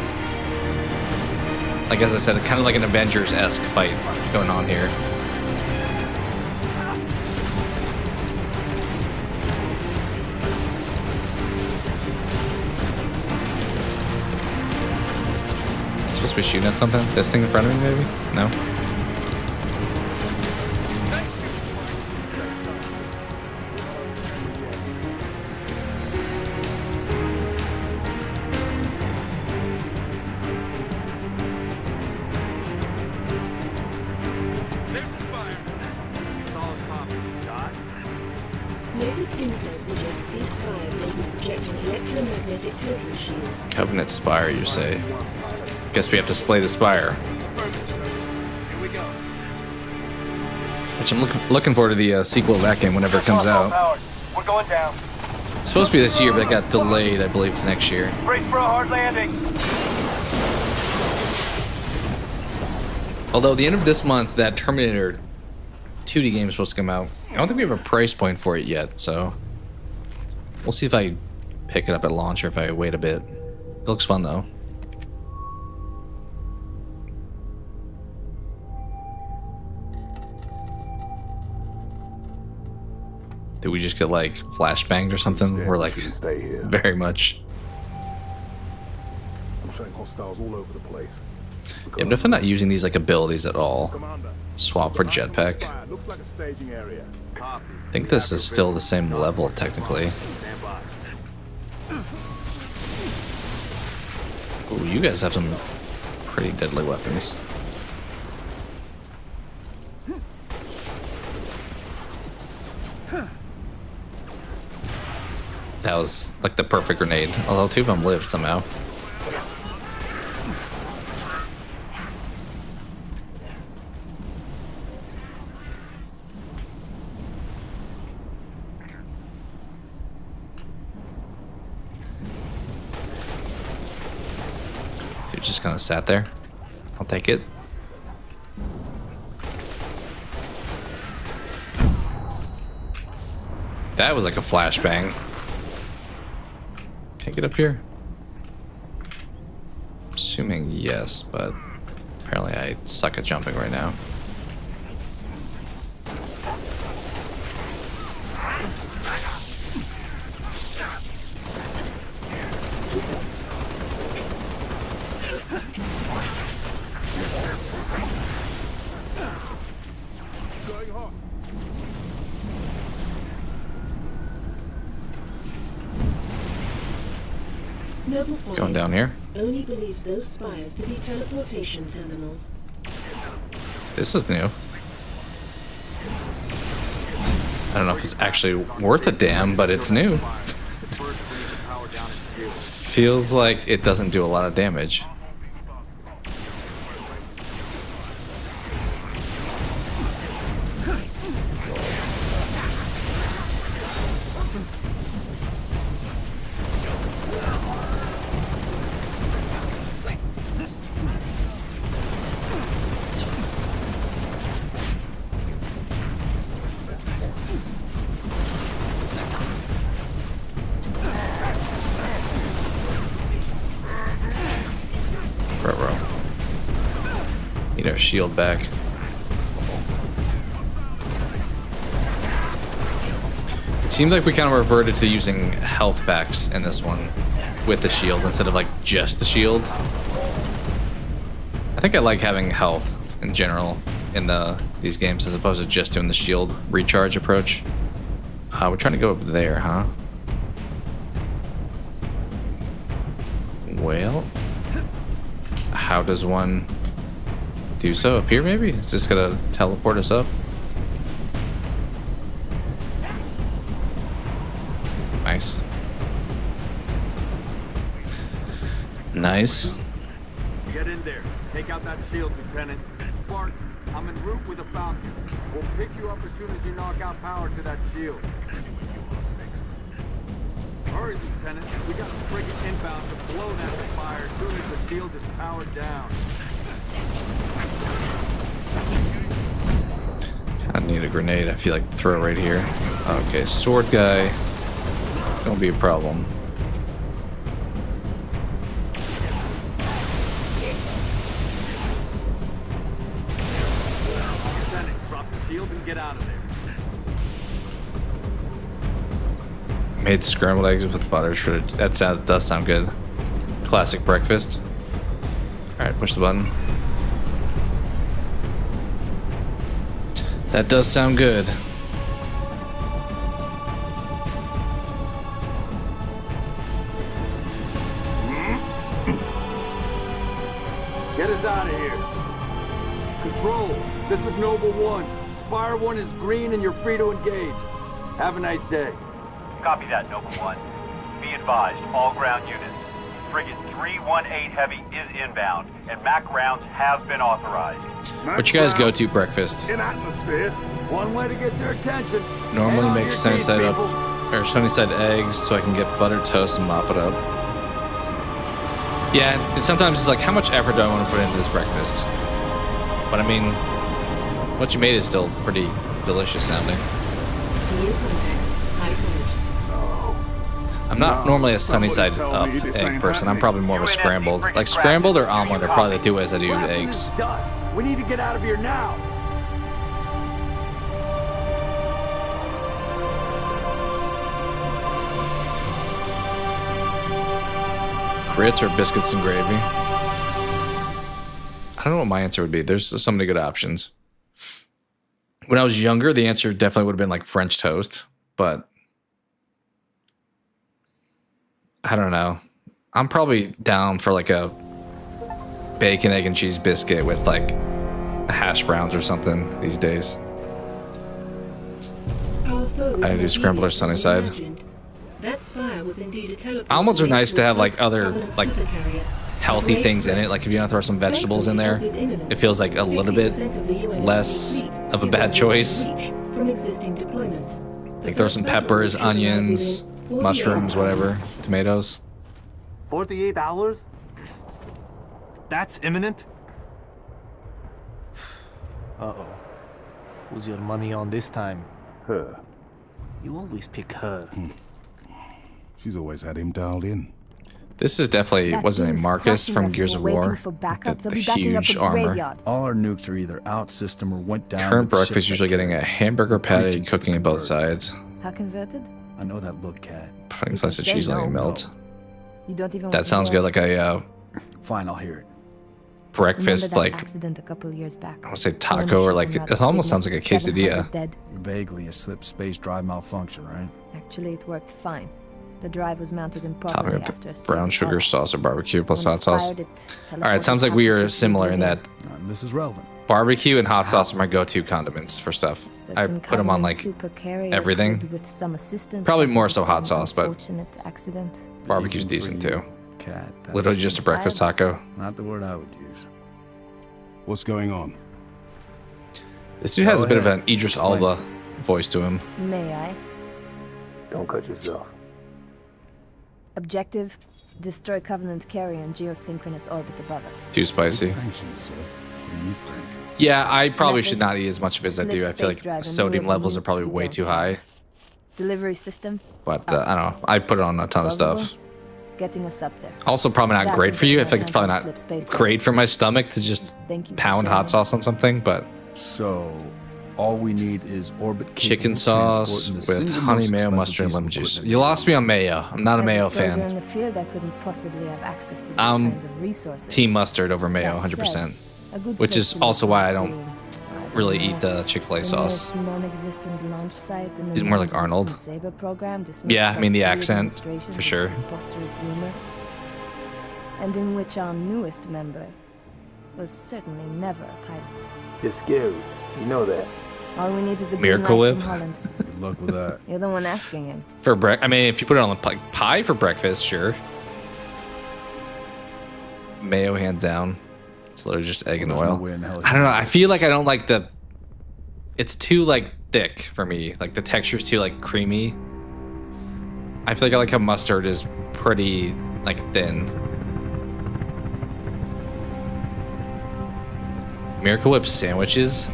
Like as I said, kind of like an Avengers-esque fight going on here. Supposed to be shooting at something? This thing in front of me, maybe? No? Latest intel suggests these spires may be projecting electromagnetic cloaking shields. Covenant Spire, you say? Guess we have to slay the Spire. Which I'm looking forward to the sequel of that game whenever it comes out. We're going down. It's supposed to be this year, but it got delayed, I believe, to next year. Brace for a hard landing. Although the end of this month, that Terminator 2D game is supposed to come out. I don't think we have a price point for it yet, so we'll see if I pick it up at launch or if I wait a bit. It looks fun though. Did we just get like flashbanged or something? We're like very much. I'm showing hostiles all over the place. Yeah, I'm definitely not using these like abilities at all. Swap for jetpack. Looks like a staging area. I think this is still the same level technically. Ooh, you guys have some pretty deadly weapons. That was like the perfect grenade. Although 2 of them lived somehow. Dude just kind of sat there. I'll take it. That was like a flashbang. Can I get up here? Assuming yes, but apparently I suck at jumping right now. Going hot. Noble Five Going down here. only believes those spires to be teleportation terminals. This is new. I don't know if it's actually worth a damn, but it's new. Feels like it doesn't do a lot of damage. Need our shield back. It seemed like we kind of reverted to using health packs in this one with the shield instead of like just the shield. I think I like having health in general in these games as opposed to just doing the shield recharge approach. We're trying to go up there, huh? Well, how does one do so? Up here, maybe? Is this gonna teleport us up? Nice. Nice. Get in there. Take out that shield, Lieutenant. Spartans, I'm en route with a Falcon. We'll pick you up as soon as you knock out power to that shield. Hurry, Lieutenant. We got a frigate inbound to blow that spire as soon as the shield is powered down. I need a grenade. I feel like throw it right here. Okay, sword guy. Don't be a problem. Lieutenant, drop the shield and get out of there. Made scrambled eggs with butter. That does sound good. Classic breakfast. Alright, push the button. That does sound good. Get us out of here. Control, this is Noble 1. Spire 1 is green and you're free to engage. Have a nice day. Copy that, Noble 1. Be advised, all ground units. Frigate 318 Heavy is inbound, and MAC rounds have been authorized. What you guys go to breakfast? In atmosphere. One way to get their attention. Normally Hang on make your sunny teeth, side up people. or sunny side eggs so I can get buttered toast and mop it up. Yeah, and sometimes it's like, how much effort do I want to put into this breakfast? But I mean, what you made is still pretty delicious sounding. I'm not normally a sunny side up egg person. I'm probably more of a scrambled. Like scrambled or omelet are probably the two ways I do eggs. We need to get out of here now. Grits or biscuits and gravy? I don't know what my answer would be. There's so many good options. When I was younger, the answer definitely would have been like French toast, but I don't know. I'm probably down for like a bacon, egg, and cheese biscuit with like a hash browns or something these days. I do scrambled or sunny side. Almonds are nice to have like other like healthy things in it. Like if you want to throw some vegetables in there, it feels like a little bit less of a bad choice. Like throw some peppers, onions, mushrooms, whatever, tomatoes. 48 hours? That's imminent? Uh-oh. Who's your money on this time? Her. You always pick her. She's always had him dialed in. This is definitely, wasn't it Marcus from Gears of War? The huge armor. All our nukes are either out system or went down. Current breakfast usually getting a hamburger patty, cooking at both sides. How converted? I know that look, Cat. Putting slice of cheese letting it melt. You don't even That sounds good, like a fine, I'll hear it. Breakfast, like accident a couple years back. I want to say taco or like it almost sounds like a quesadilla. Dead. Vaguely a slip space drive malfunction, right? Actually, it worked fine. The drive was mounted Topping improperly with after the brown sugar sauce or barbecue plus hot sauce. Alright, sounds like we are similar in that this is relevant. barbecue and hot sauce are my go-to condiments for stuff. I put them on like everything. With some assistance. Probably more so hot sauce, but accident. barbecue's decent too. Cat, Literally just a breakfast taco. Not the word I would use. What's going on? This dude has a bit of an Idris Elba voice to him. May I? Don't cut yourself. Objective: destroy Covenant carrier in geosynchronous orbit above us. Too spicy. What do you think? Yeah, I probably should not eat as much of it as I do. I feel like sodium levels are probably way too high. Delivery system. But I don't know. I put it on a ton of stuff. Getting us up there. Also, probably not great for you. I think it's probably not great for my stomach to just pound hot sauce on something, but. So, all we need is orbit chicken sauce with honey, mayo, mustard, and lemon juice. You lost me on mayo. I'm not a mayo fan. In the field, I couldn't possibly have access to these kinds of resources. Team mustard over mayo, 100%. Which is also why I don't really eat the Chick-fil-A sauce. Non-existent launch site in the He's more like Arnold. Saber program, Yeah, I mean the accent, for sure. Rumor, and in which our newest member was certainly never a pilot. You're scary. You know that. All we need is a Miracle Whip. Good luck with that. You're the one asking him. For I mean, if you put it on like pie for breakfast, sure. Mayo hands down. It's literally just egg and oil. I don't know. I feel like I don't like the. It's too like thick for me. Like the texture's too like creamy. I feel like I like how mustard is pretty like thin. Miracle Whip sandwiches.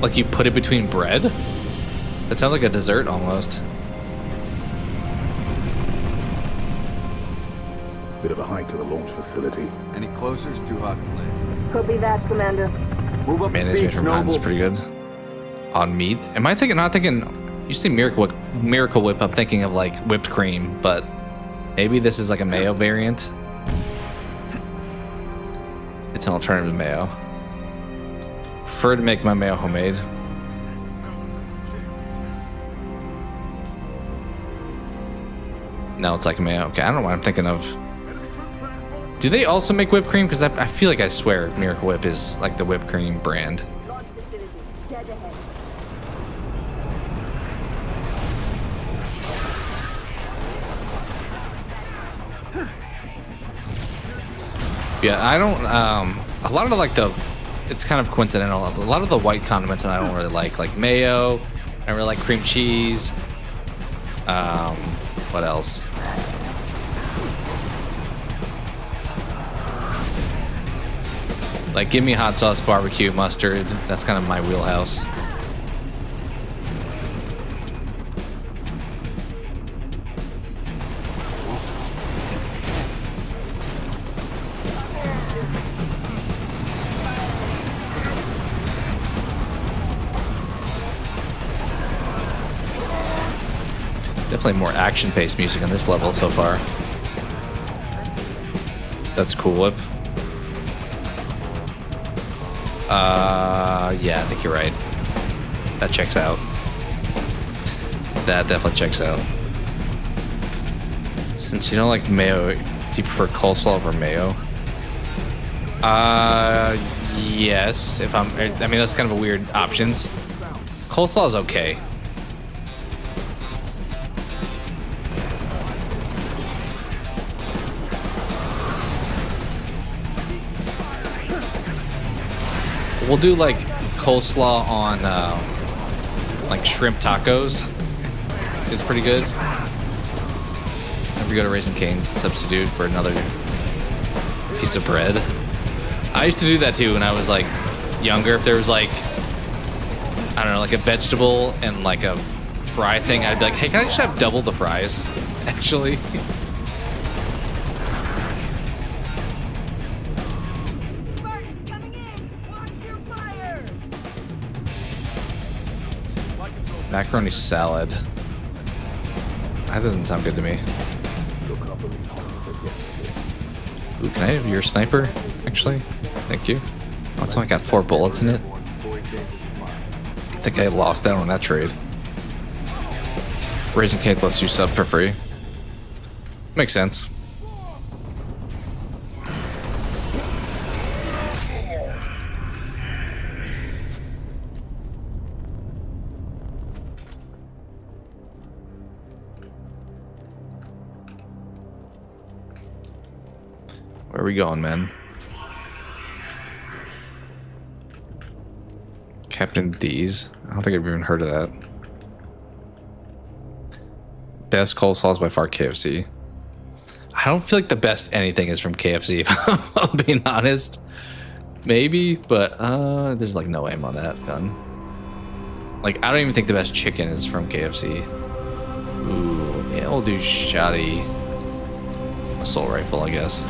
Like you put it between bread? That sounds like a dessert almost. Bit of a hike to the launch facility. Any closer is too hot to live. Copy that, Commander. Move up Mayonnaise made from mine's pretty good. On meat? Am I thinking? Not thinking. You say Miracle Whip. I'm thinking of like whipped cream, but maybe this is like a mayo variant. It's an alternative to mayo. Prefer to make my mayo homemade. No, it's like mayo. Okay, I don't know what I'm thinking of. Do they also make whipped cream? Because I feel like I swear Miracle Whip is like the whipped cream brand. Yeah, I don't. A lot of it's kind of coincidental. A lot of the white condiments that I don't really like mayo. I don't really like cream cheese. What else? Like, give me hot sauce, barbecue, mustard. That's kind of my wheelhouse. Definitely more action-paced music on this level so far. That's Cool Whip. Yeah, I think you're right. That checks out. That definitely checks out. Since you don't like mayo, do you prefer coleslaw over mayo? Yes. If I mean, that's kind of a weird options. Coleslaw is okay. We'll do like coleslaw on like shrimp tacos. It's pretty good. If we go to Raising Cane's, substitute for another piece of bread. I used to do that too when I was like younger. If there was like, I don't know, like a vegetable and like a fry thing, I'd be like, hey, can I just have double the fries? Actually. Macaroni salad. That doesn't sound good to me. Ooh, can I have your sniper? Actually, thank you. Oh, it's only got 4 bullets in it. I think I lost out on that trade. Raising Cane's lets you sub for free. Makes sense. Where are we going, man? Captain D's. I don't think I've even heard of that. Best coleslaws by far KFC. I don't feel like the best anything is from KFC, if I'm being honest. Maybe, but there's like no aim on that gun. Like, I don't even think the best chicken is from KFC. Ooh, yeah, we'll do shoddy assault rifle, I guess.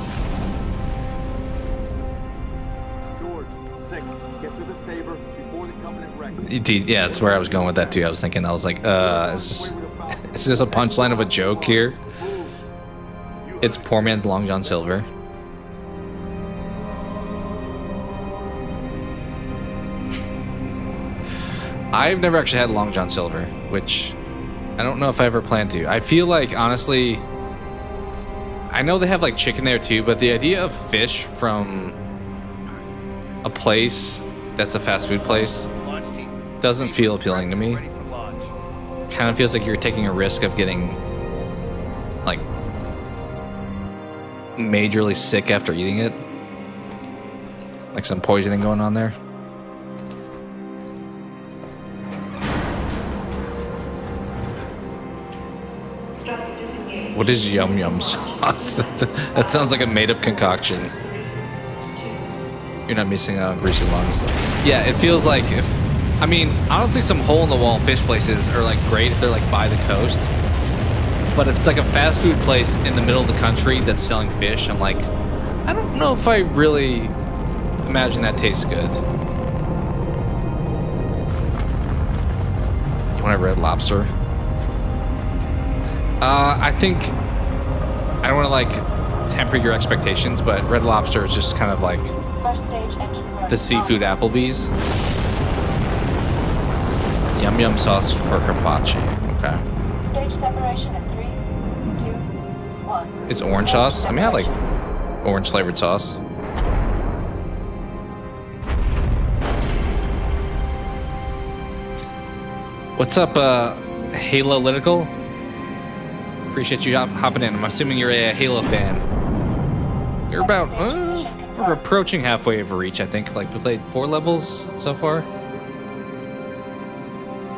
Yeah, that's where I was going with that too. I was thinking, I was like, is this a punchline of a joke here? It's poor man's Long John Silver. I've never actually had Long John Silver, which I don't know if I ever plan to. I feel like, honestly, I know they have like chicken there too, but the idea of fish from a place that's a fast food place doesn't feel appealing to me. Kind of feels like you're taking a risk of getting like majorly sick after eating it. Like some poisoning going on there. What is yum yum sauce? That sounds like a made-up concoction. You're not missing out on greasy lungs. Yeah, it feels like if... I mean, honestly, some hole-in-the-wall fish places are like great if they're like by the coast. But if it's like a fast food place in the middle of the country that's selling fish, I'm like, I don't know if I really imagine that tastes good. You want a Red Lobster? I think I don't want to like temper your expectations, but Red Lobster is just kind of like the seafood Applebee's. Yum yum sauce for hibachi. Okay. Stage separation in 3, 2, 1. It's orange sauce. I mean, I like orange flavored sauce. What's up, Halo-lytical? Appreciate you hopping in. I'm assuming you're a Halo fan. You're about we're approaching halfway of Reach, I think. Like, we played 4 levels so far.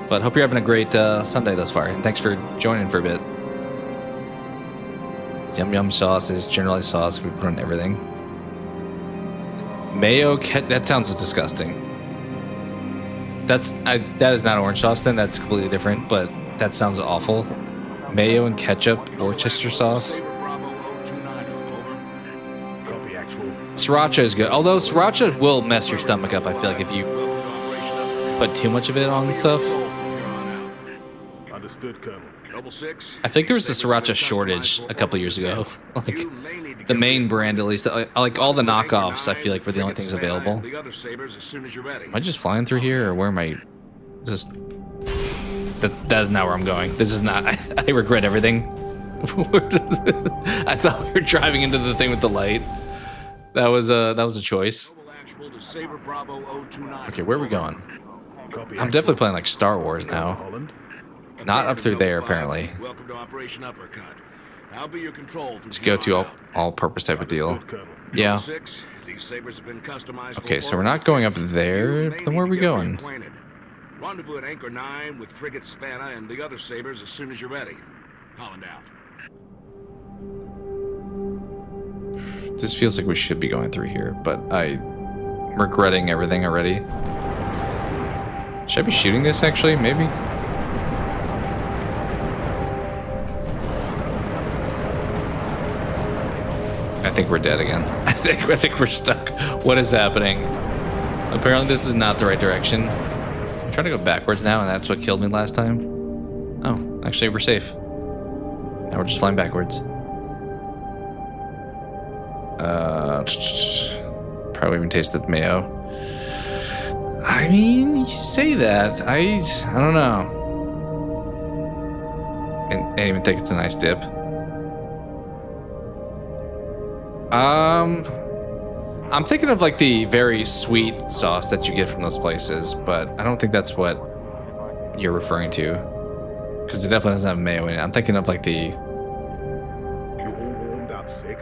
But hope you're having a great Sunday thus far, and thanks for joining for a bit. Yum yum sauce is generally sauce we put on everything. Mayo, that sounds disgusting. That is not orange sauce. Then that's completely different. But that sounds awful. Mayo and ketchup, Worcester sauce. Sriracha is good, although sriracha will mess your stomach up. I feel like if you put too much of it on and stuff. Understood, Colonel. Double six. I think there was a sriracha shortage a couple years ago. Like the main brand, at least. Like all the knockoffs, I feel like were the only things available. Am I just flying through here, or where am I? That is not where I'm going. This is not. I regret everything. I thought we were driving into the thing with the light. That was a choice. Okay, where are we going? I'm definitely playing like Star Wars now. Not up through there apparently. Welcome to Operation Uppercut. I'll be your control Let's go to all-purpose type of deal. Yeah. These sabers have been customized. Okay, so we're not going up there. Then where are we going? Rendezvous at Anchor 9 with frigate Savannah and the other sabers as soon as you're ready. Holland out. This feels like we should be going through here, but I'm regretting everything already. Should I be shooting this actually? Maybe? I think we're dead again. I think we're stuck. What is happening? Apparently this is not the right direction. I'm trying to go backwards now, and that's what killed me last time. Oh, actually we're safe. Now we're just flying backwards. Probably even tasted mayo. I mean, you say that. I don't know. I didn't even think it's a nice dip. I'm thinking of like the very sweet sauce that you get from those places, but I don't think that's what you're referring to, because it definitely doesn't have mayo in it. I'm thinking of like the.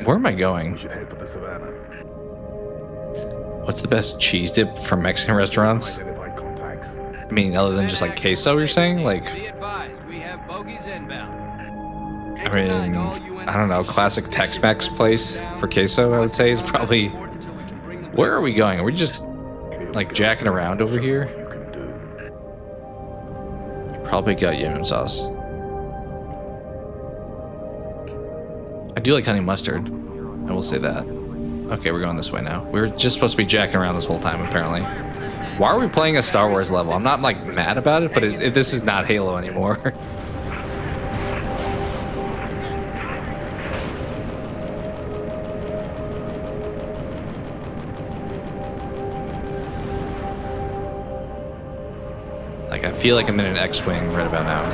Where am I going? We should head for the Savannah. What's the best cheese dip from Mexican restaurants? I mean, other than just like queso, you're saying? Like, I mean, I don't know, classic Tex-Mex place for queso, I would say, is probably... Where are we going? Are we just, like, jacking around over here? You probably got yum sauce. I do like honey mustard. I will say that. Okay, we're going this way now. We were just supposed to be jacking around this whole time, apparently. Why are we playing a Star Wars level? I'm not, like, mad about it, but this is not Halo anymore. Like, I feel like I'm in an X-Wing right about now.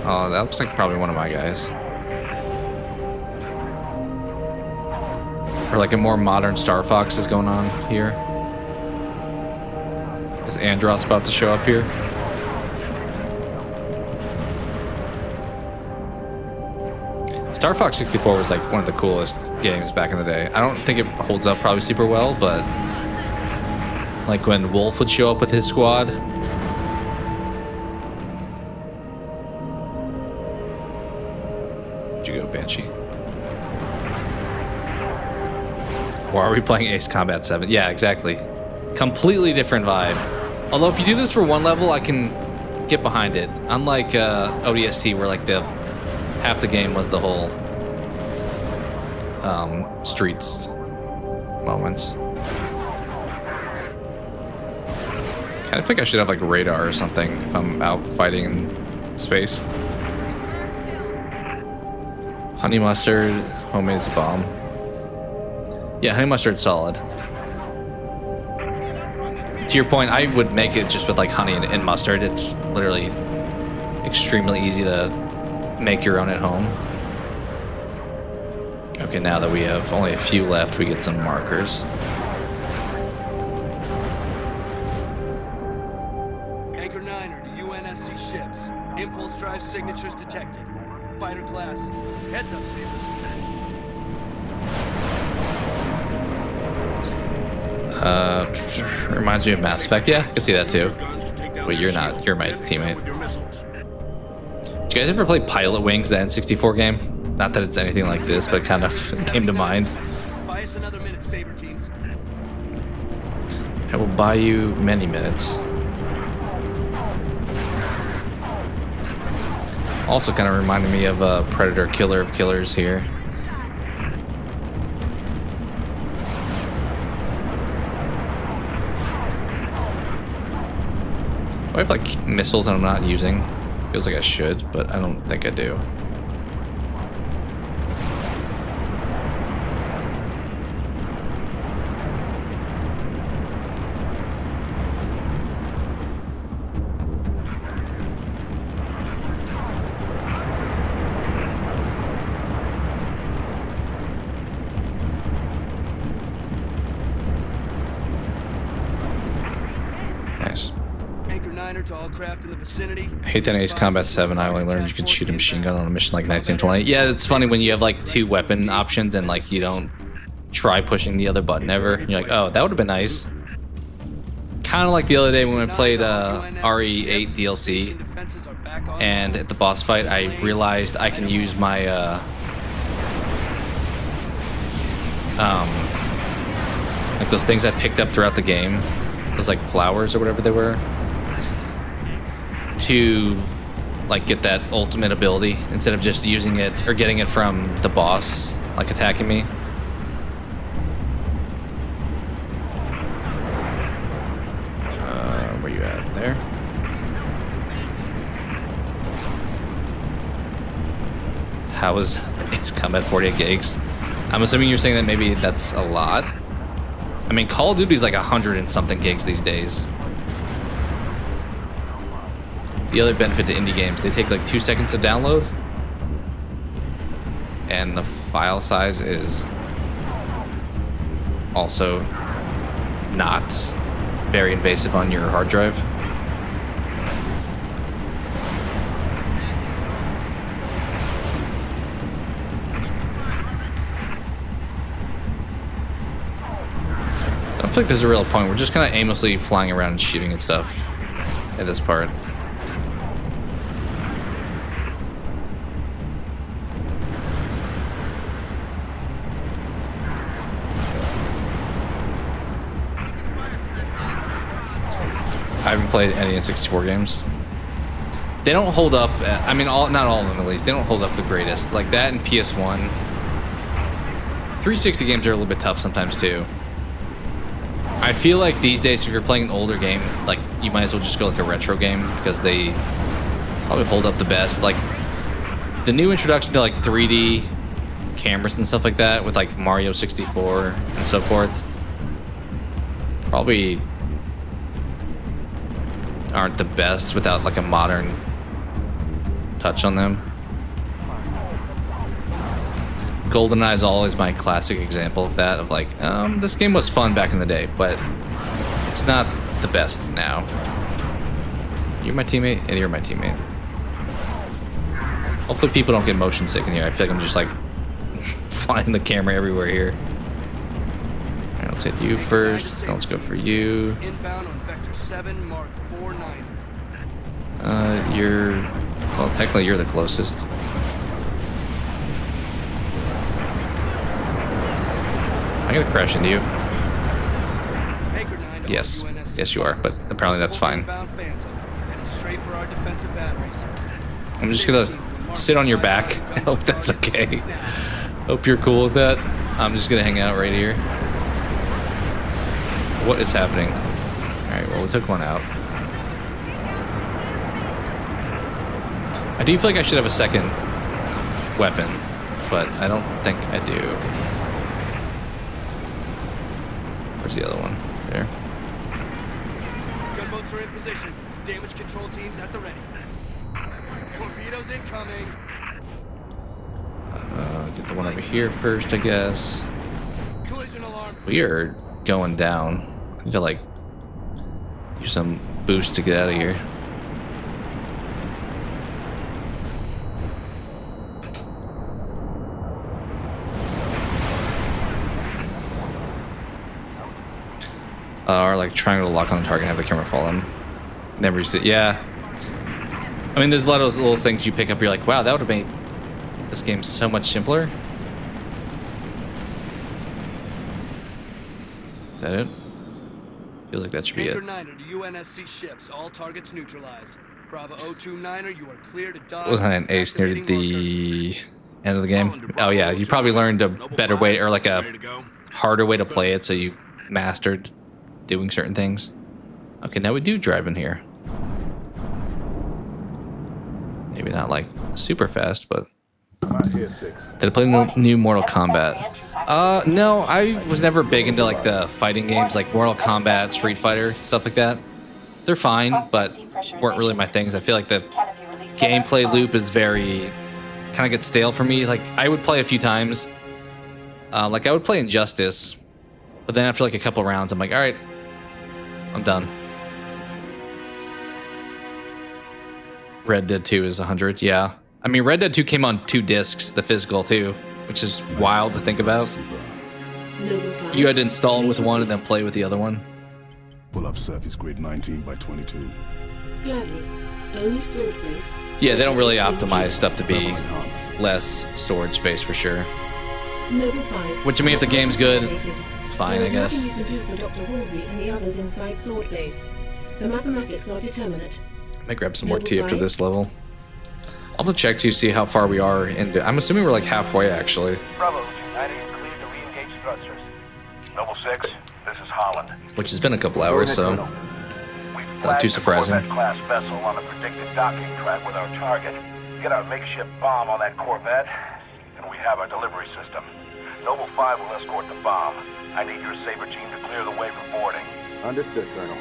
Oh, that looks like probably one of my guys. Or like a more modern Star Fox is going on here. Is Andros about to show up here? Star Fox 64 was like one of the coolest games back in the day. I don't think it holds up probably super well, but like when Wolf would show up with his squad. Where'd you go, Banshee? Or are we playing Ace Combat 7? Yeah, exactly. Completely different vibe. Although if you do this for one level, I can get behind it. Unlike ODST, where like the half the game was the whole streets moments. Kind of think I should have like radar or something if I'm out fighting in space. Honey mustard, homemade is a bomb. Yeah, honey mustard's solid. To your point, I would make it just with like honey and mustard. It's literally extremely easy to make your own at home. Okay, now that we have only a few left, we get some markers. Anchor 9 are to UNSC ships. Impulse drive signatures detected. Fighter class. Heads up, Sabers. Reminds me of Mass Effect. Yeah, I could see that too. Wait, you're not. You're my teammate. Did you guys ever play Pilot Wings, the N64 game? Not that it's anything like this, but it kind of came to mind. Buy us another minute, Saber teams. I will buy you many minutes. Also kind of reminded me of Predator Killer of Killers here. Do I have like missiles that I'm not using? Feels like I should, but I don't think I do. 9er to all craft in the vicinity. I hate that in Ace Combat 7 I only learned you could shoot a machine gun on a mission like 1920. Yeah, it's funny when you have like 2 weapon options and like you don't try pushing the other button ever. You're like, oh, that would have been nice. Kind of like the other day when we played RE8 DLC, and at the boss fight I realized I can use my like those things I picked up throughout the game, those like flowers or whatever they were, to like get that ultimate ability instead of just using it or getting it from the boss like attacking me. Where you at? There. How was Ace Combat 48 gigs? I'm assuming you're saying that maybe that's a lot. I mean, Call of Duty's like 100 and something gigs these days. The other benefit to indie games, they take like 2 seconds to download, and the file size is also not very invasive on your hard drive. I don't feel like there's a real point. We're just kind of aimlessly flying around and shooting at stuff at this part. I haven't played any N64 games. They don't hold up. I mean, not all of them at least. They don't hold up the greatest. Like that and PS1. 360 games are a little bit tough sometimes too. I feel like these days, if you're playing an older game, like you might as well just go like a retro game because they probably hold up the best. Like the new introduction to like 3D cameras and stuff like that with like Mario 64 and so forth probably aren't the best without like a modern touch on them. GoldenEye is always my classic example of that, of like, this game was fun back in the day, but it's not the best now. You're my teammate, and you're my teammate. Hopefully people don't get motion sick in here. I feel like I'm just like flying the camera everywhere here. All right, let's hit you first. Now let's go for you. Inbound on Vector 7, Mark 49. Well, technically you're the closest. I'm gonna crash into you. Yes, yes you are, but apparently that's fine. I'm just gonna sit on your back. I hope that's okay. Hope you're cool with that. I'm just gonna hang out right here. What is happening? Alright, well we took one out. I do feel like I should have a second weapon, but I don't think I do. Where's the other one? There. Gunboats are in position. Damage control teams at the ready. Torpedoes incoming. Get the one over here first, I guess. Collision alarm. We are going down. I need to like use some boost to get out of here. Or like triangle lock on the target and have the camera follow him. Never used it. Yeah. I mean, there's a lot of those little things you pick up. You're like, wow, that would have made this game so much simpler. Is that it? Feels like that should be it. Anchor 9er to UNSC ships. All targets neutralized. Bravo 029er, you are clear to dodge. Wasn't an ace near the end of the game? Oh yeah, you probably learned a better way or like a harder way to play it, so you mastered doing certain things. Okay, now we do drive in here. Maybe not like super fast, but did I play new Mortal Kombat? No, I was never big into like the fighting games like Mortal Kombat, Street Fighter, stuff like that. They're fine, but weren't really my things. I feel like the gameplay loop is very kind of gets stale for me. Like I would play a few times, like I would play Injustice, but then after like a couple rounds, I'm like, all right, I'm done. Red Dead 2 is 100. Yeah. I mean, Red Dead 2 came on 2 discs, the physical too, which is wild to think about. You had to install it with one and then play with the other one. Pull up surface grid 19 by 22. Gladly. Only sword base. Yeah, they don't really optimize stuff to be less storage space for sure. Noble 5. Which, I mean, if the game's good, it's fine, I guess. There is nothing you can do for Dr. Halsey and the others inside sword base. The mathematics are determinate. I might grab some more tea after this level. I'll have to check to see how far we are into. I'm assuming we're like halfway, actually. Bravo, United is clear to re-engage thrusters. Noble 6, this is Holland. Which has been a couple hours, so not too surprising. Corvette-class vessel on a predicted docking track with our target. Get our makeshift bomb on that Corvette, and we have our delivery system. Noble 5 will escort the bomb. I need your Saber team to clear the way for boarding. Understood, Colonel.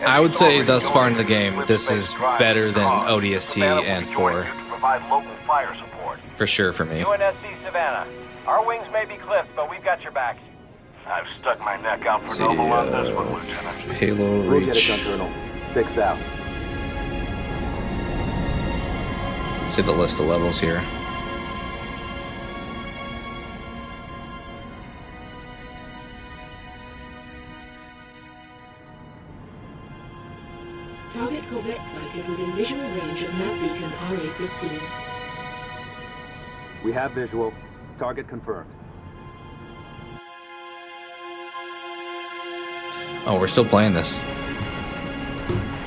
I would say thus far in the game, this is better than ODST and 4. Provide local fire support. For sure for me. UNSC Savannah. Our wings may be clipped, but we've got your back. I've stuck my neck out for Noble on this one, Lieutenant. Halo We'll get it Reach. done, Colonel. 6 out. Let's see the list of levels here. Target Corvette sighted within visual range of nav beacon RA-15. We have visual. Target confirmed. Oh, we're still playing this.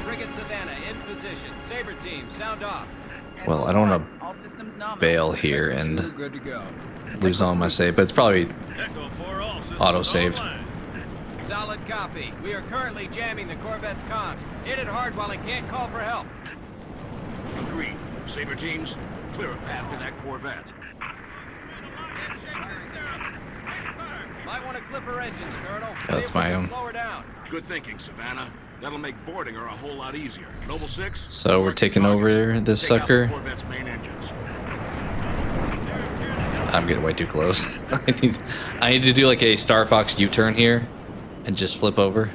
Frigate Savannah in position. Saber team, sound off. Well, I don't want to bail here and lose all my save, but it's probably auto-saved. Solid copy. We are currently jamming the Corvette's comms. Hit it hard while it can't call for help. Agreed. Saber teams, clear a path to that Corvette. Might want to clip her engines, Colonel. Yeah, that's my own. Slow her down. Good thinking, Savannah. That'll make boarding her a whole lot easier. Noble 6. So we're taking over this sucker. Corvette's main engines. I'm getting way too close. I need to do like a Star Fox U-turn here and just flip over.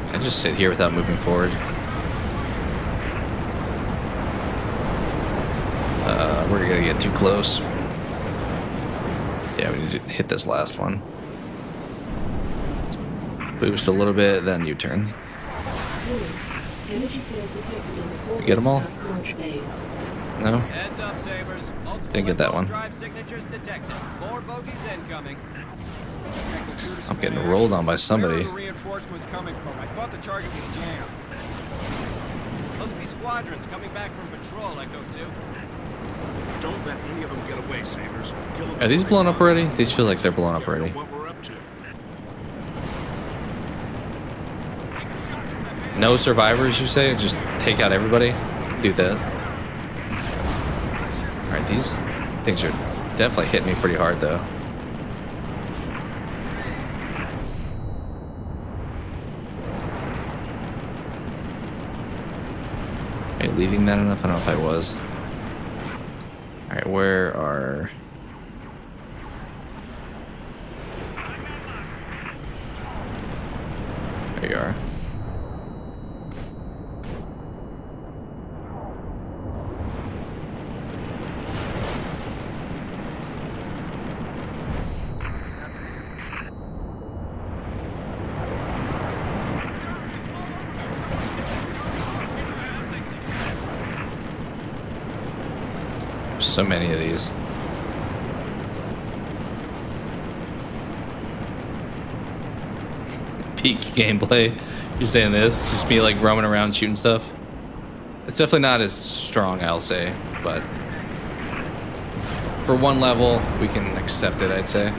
Can I just sit here without moving forward? We're gonna get too close. Yeah, we need to hit this last one. Let's boost a little bit, then U-turn. Get them all? No? Heads up, Sabers. Didn't get that one. Drive signatures detected. More bogies incoming. I'm getting rolled on by somebody. Where are the reinforcements coming from? I thought the target was jammed. Must be squadrons coming back from patrol, Echo 2. Don't let any of them get away, Sabers. Kill them. Are these blown up already? These feel like they're blown up already. What we're up to. No survivors, you say? Just take out everybody? Do that. Alright, these things are definitely hitting me pretty hard, though. Am I leading that enough? I don't know if I was. Alright, where are... There you are. So many of these. Peak gameplay. You're saying this? It's just me like roaming around shooting stuff. It's definitely not as strong, I'll say, but for one level, we can accept it, I'd say.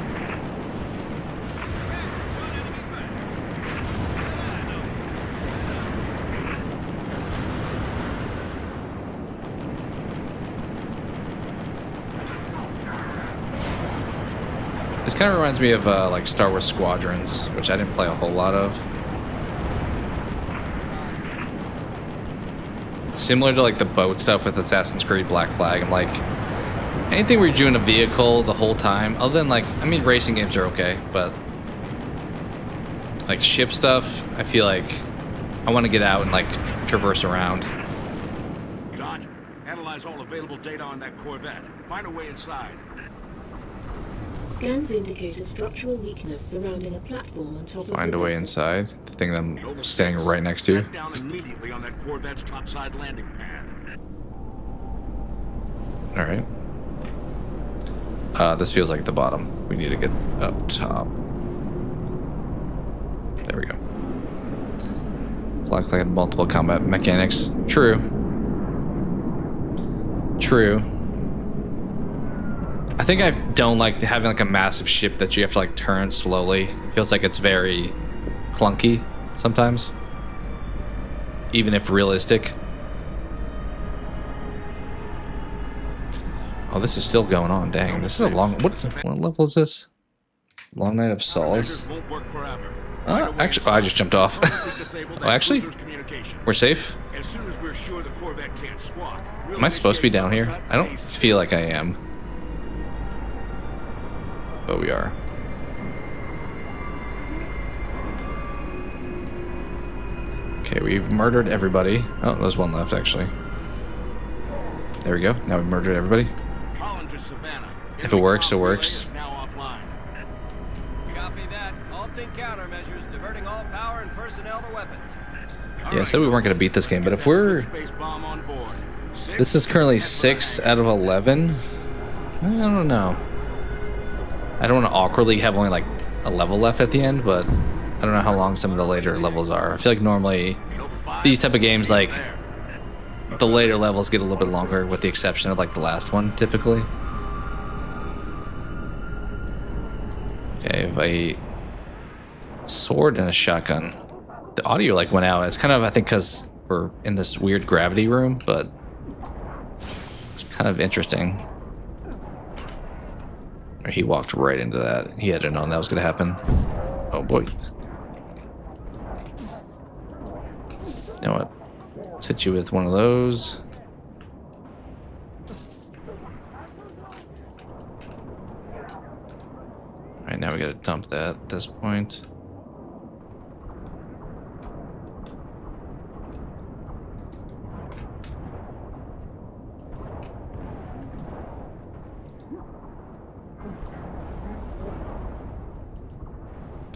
This kind of reminds me of like Star Wars Squadrons, which I didn't play a whole lot of. It's similar to like the boat stuff with Assassin's Creed Black Flag. I'm like, anything where you're doing a vehicle the whole time, other than like, I mean, racing games are okay, but like ship stuff, I feel like I want to get out and like traverse around. Analyze all available data on that Corvette. Find a way inside. Scans indicate a structural weakness surrounding a platform on top of Find the a way vessel. inside. The thing that I'm standing right next to. Set down immediately on that Corvette's topside landing pad. Alright. This feels like the bottom. We need to get up top. There we go. Blacklight multiple combat mechanics. True. True. I think I don't like having like a massive ship that you have to like turn slowly. It feels like it's very clunky sometimes. Even if realistic. Oh, this is still going on. Dang, this is a long... What level is this? Long Night of Solace? Actually, oh, I just jumped off. Oh, actually? We're safe? Am I supposed to be down here? I don't feel like I am. But we are. Okay, we've murdered everybody. Oh, there's one left, actually. There we go. Now we've murdered everybody. If it works, it works. Copy that. Halting countermeasures, diverting all power and personnel to weapons. Yeah, I said we weren't going to beat this game, but if we're... This is currently 6 out of 11. I don't know. I don't want to awkwardly have only like a level left at the end, but I don't know how long some of the later levels are. I feel like normally these type of games, like the later levels get a little bit longer, with the exception of like the last one, typically. Okay, I have a sword and a shotgun. The audio like went out. It's kind of, I think, because we're in this weird gravity room, but it's kind of interesting. He walked right into that. He had to known that was going to happen. Oh boy. You know what? Let's hit you with one of those. Alright, now we gotta dump that at this point.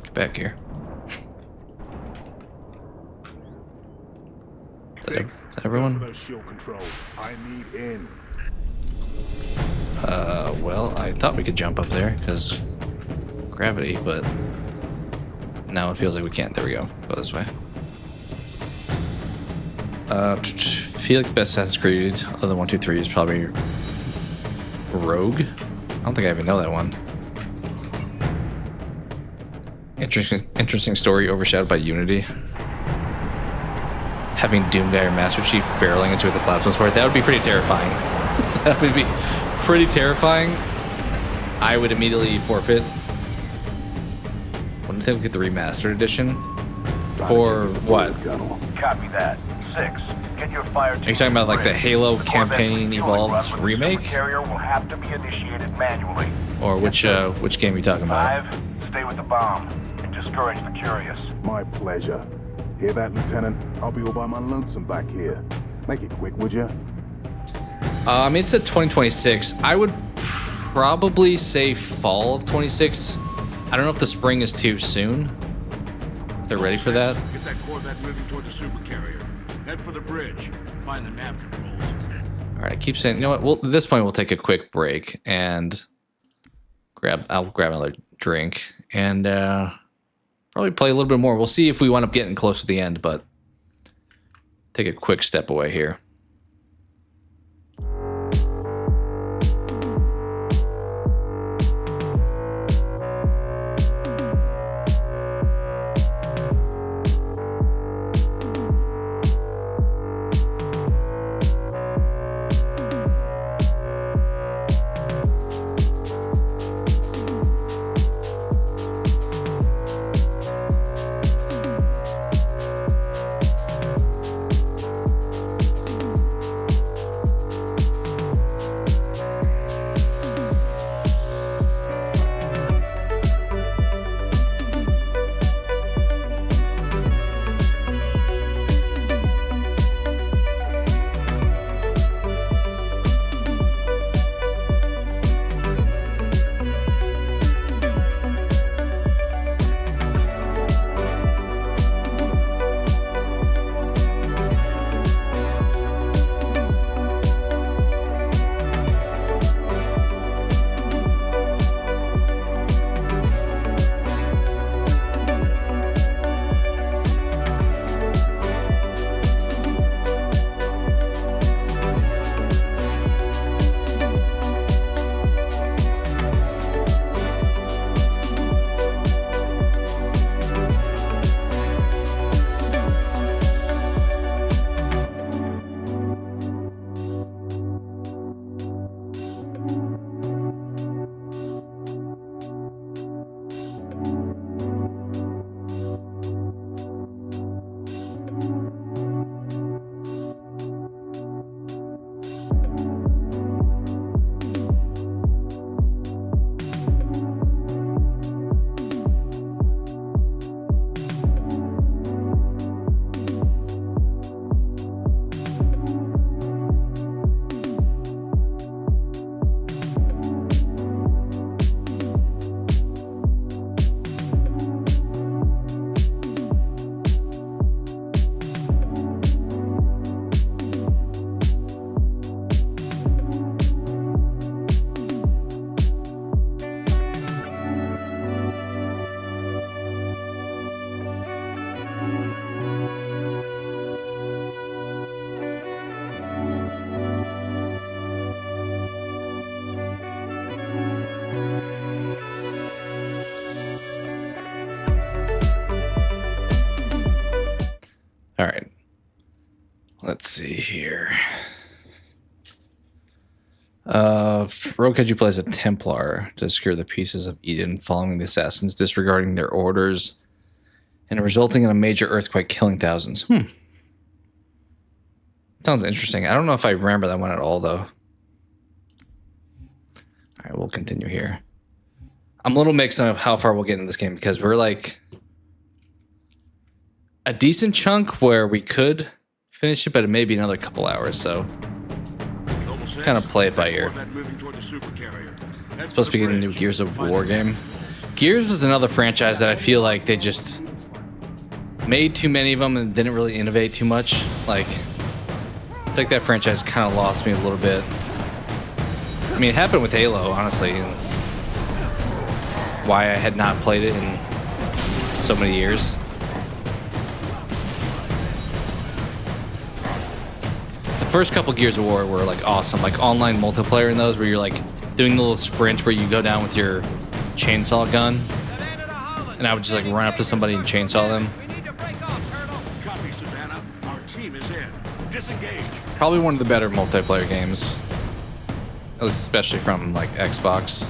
Get back here. Is that everyone? I need in. Well, I thought we could jump up there because gravity, but now it feels like we can't. There we go. Go this way. Feel like the best Assassin's Creed other than 1, 2, 3 is probably Rogue. I don't think I even know that one. Interesting story overshadowed by Unity. Having Doomguy or Master Chief barreling into it with the plasma sword, that would be pretty terrifying. That would be pretty terrifying. I would immediately forfeit. When do you think we get the remastered edition? For what? Copy that. 6. Get your fire team. Are you talking about like the Halo Campaign Evolved remake? Carrier will have to be initiated manually. Or which game are you talking about? 5. Stay with the bomb and discourage the curious. My pleasure. Hear that, Lieutenant? I'll be all by my lonesome back here. Make it quick, would ya? I mean, it's at 2026. I would probably say fall of 26. I don't know if the spring is too soon. If they're ready for that. Get that Corvette moving toward the supercarrier. Head for the bridge. Find the nav controls. All right, I keep saying, you know what? Well, at this point, we'll take a quick break and I'll grab another drink and probably play a little bit more. We'll see if we wind up getting close to the end, but take a quick step away here. see here. Rogue had you play as a Templar to secure the pieces of Eden, following the assassins, disregarding their orders, and resulting in a major earthquake, killing thousands. Sounds interesting. I don't know if I remember that one at all, though. All right, we'll continue here. I'm a little mixed on how far we'll get in this game, because we're like a decent chunk where we could finish it, but it may be another couple hours, so kind of play it by ear. It's supposed to be a new Gears of War game. Gears was another franchise that I feel like they just made too many of them and didn't really innovate too much. Like, I feel like that franchise kind of lost me a little bit. I mean, it happened with Halo, honestly, and why I had not played it in so many years. The first couple Gears of War were like awesome, like online multiplayer in those where you're like doing the little sprint where you go down with your chainsaw gun, and I would just like run up to somebody and chainsaw them. Copy, Savannah. Our team is in. Disengage. Probably one of the better multiplayer games, at least especially from like Xbox.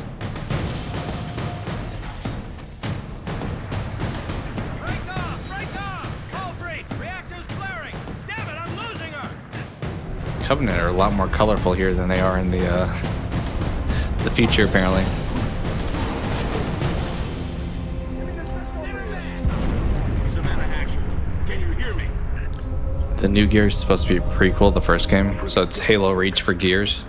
Covenant are a lot more colorful here than they are in the future, apparently. Savannah, action. Can you hear me? The new Gears is supposed to be a prequel, the first game, so it's Halo Reach for Gears.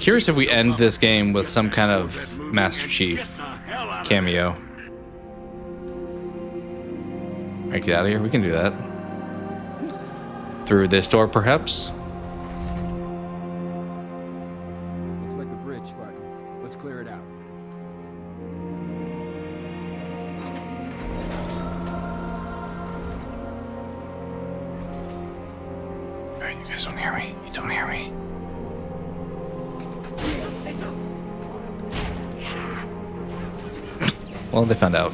Curious if we end this game with some kind of Master Chief cameo. Alright, get out of here. We can do that. Through this door, perhaps? Looks like the bridge, Sparky. Let's clear it out. Alright, you guys don't hear me. You don't hear me. Well, they found out.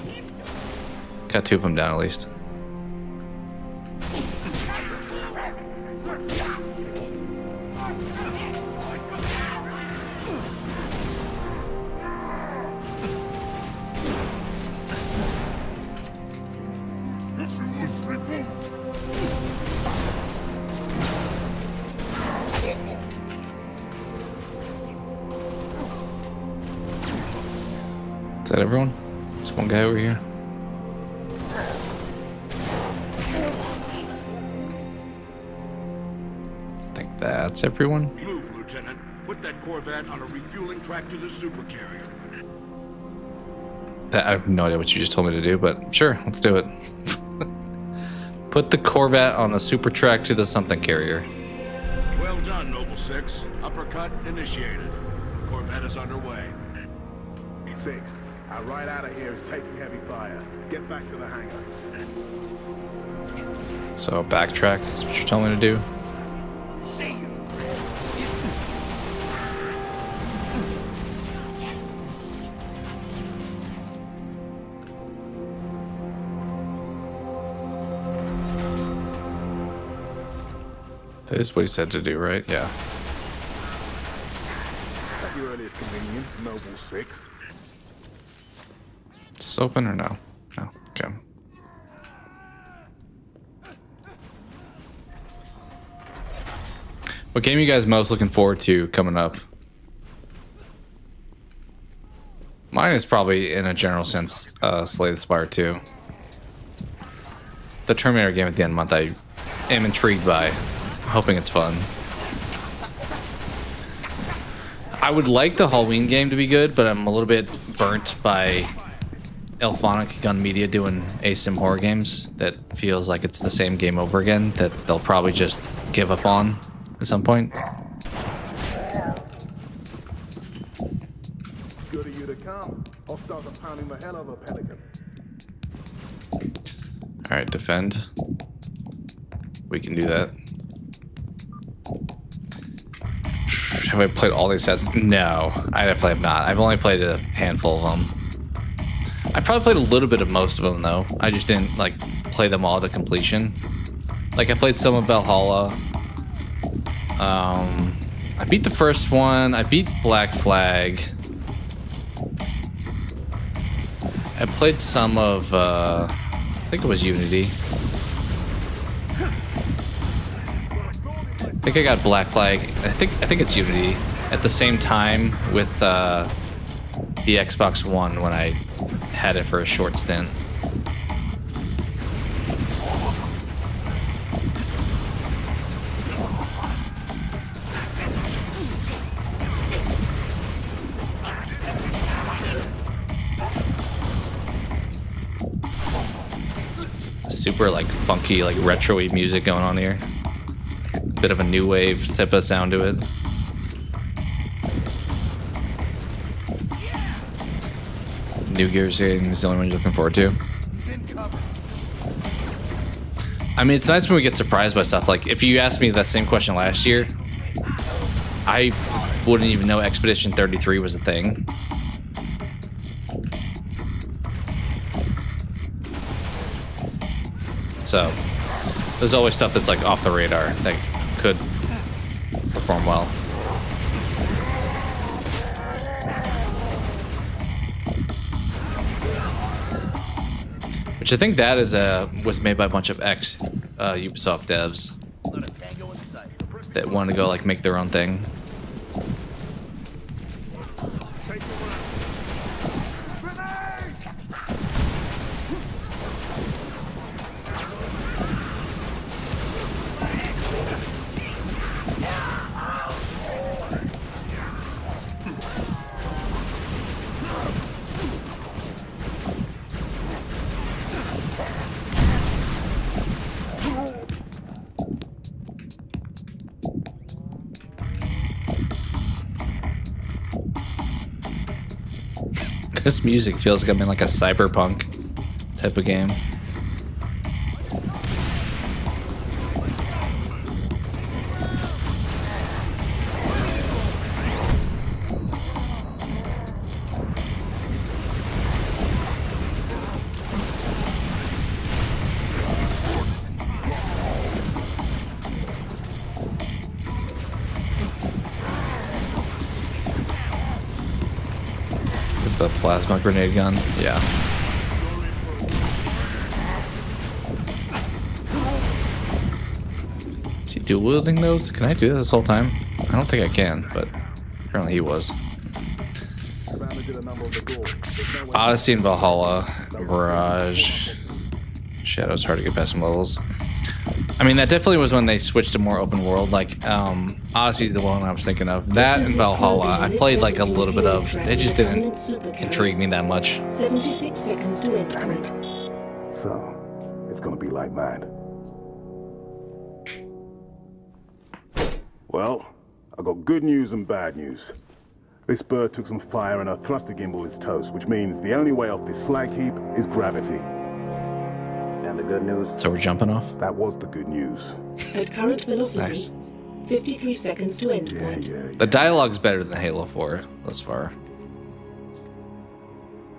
Got two of them down, at least. Is that everyone? There's one guy over here. I think that's everyone. Move, Lieutenant. Put that Corvette on a refueling track to the supercarrier. I have no idea what you just told me to do, but sure, let's do it. Put the Corvette on the super track to the something carrier. Well done, Noble 6. Uppercut initiated. Corvette is underway. 6. Our right out of here is taking heavy fire. Get back to the hangar. So backtrack is what you're telling me to do. See you. That is what he said to do, right? Yeah. At your earliest convenience, Noble 6. Is this open or no? No. Okay. What game are you guys most looking forward to coming up? Mine is probably, in a general sense, Slay the Spire 2. The Terminator game at the end of the month I am intrigued by. Hoping it's fun. I would like the Halloween game to be good, but I'm a little bit burnt by Elphonic Gun Media doing ASIM horror games that feels like it's the same game over again that they'll probably just give up on at some point. Good of you to come. Hostiles are pounding the hell out of a pelican. Alright, defend. We can do that. Have I played all these sets? No, I definitely have not. I've only played a handful of them. I probably played a little bit of most of them, though. I just didn't, like, play them all to completion. Like I played some of Valhalla. I beat the first one. I beat Black Flag. I played some of, I think it was Unity. I think I got Black Flag. I think it's Unity at the same time with the Xbox One when I had it for a short stint. Super like funky, like retro-y music going on here. Bit of a new wave type of sound to it. New Gears game is the only one you're looking forward to. I mean, it's nice when we get surprised by stuff. Like, if you asked me that same question last year, I wouldn't even know Expedition 33 was a thing. So, there's always stuff that's like off the radar that could perform well. Which I think that is was made by a bunch of ex-Ubisoft devs that want to go like make their own thing. This music feels like I'm in like a cyberpunk type of game. The plasma grenade gun, yeah. Is he dual wielding those? Can I do this whole time? I don't think I can, but apparently he was. Odyssey and Valhalla, Mirage, Shadow's hard to get past some levels. I mean, that definitely was when they switched to more open world. Like, Odyssey's the one I was thinking of. That and Valhalla, I played like a little bit of. It just didn't intrigue me that much. 76 seconds to enter. So, it's gonna be like that. Well, I got good news and bad news. This bird took some fire and our thruster gimbal is toast, which means the only way off this slag heap is gravity. And the good news? So we're jumping off? That was the good news. At current velocity, Nice. 53 seconds to end point. The dialogue's better than Halo 4 thus far.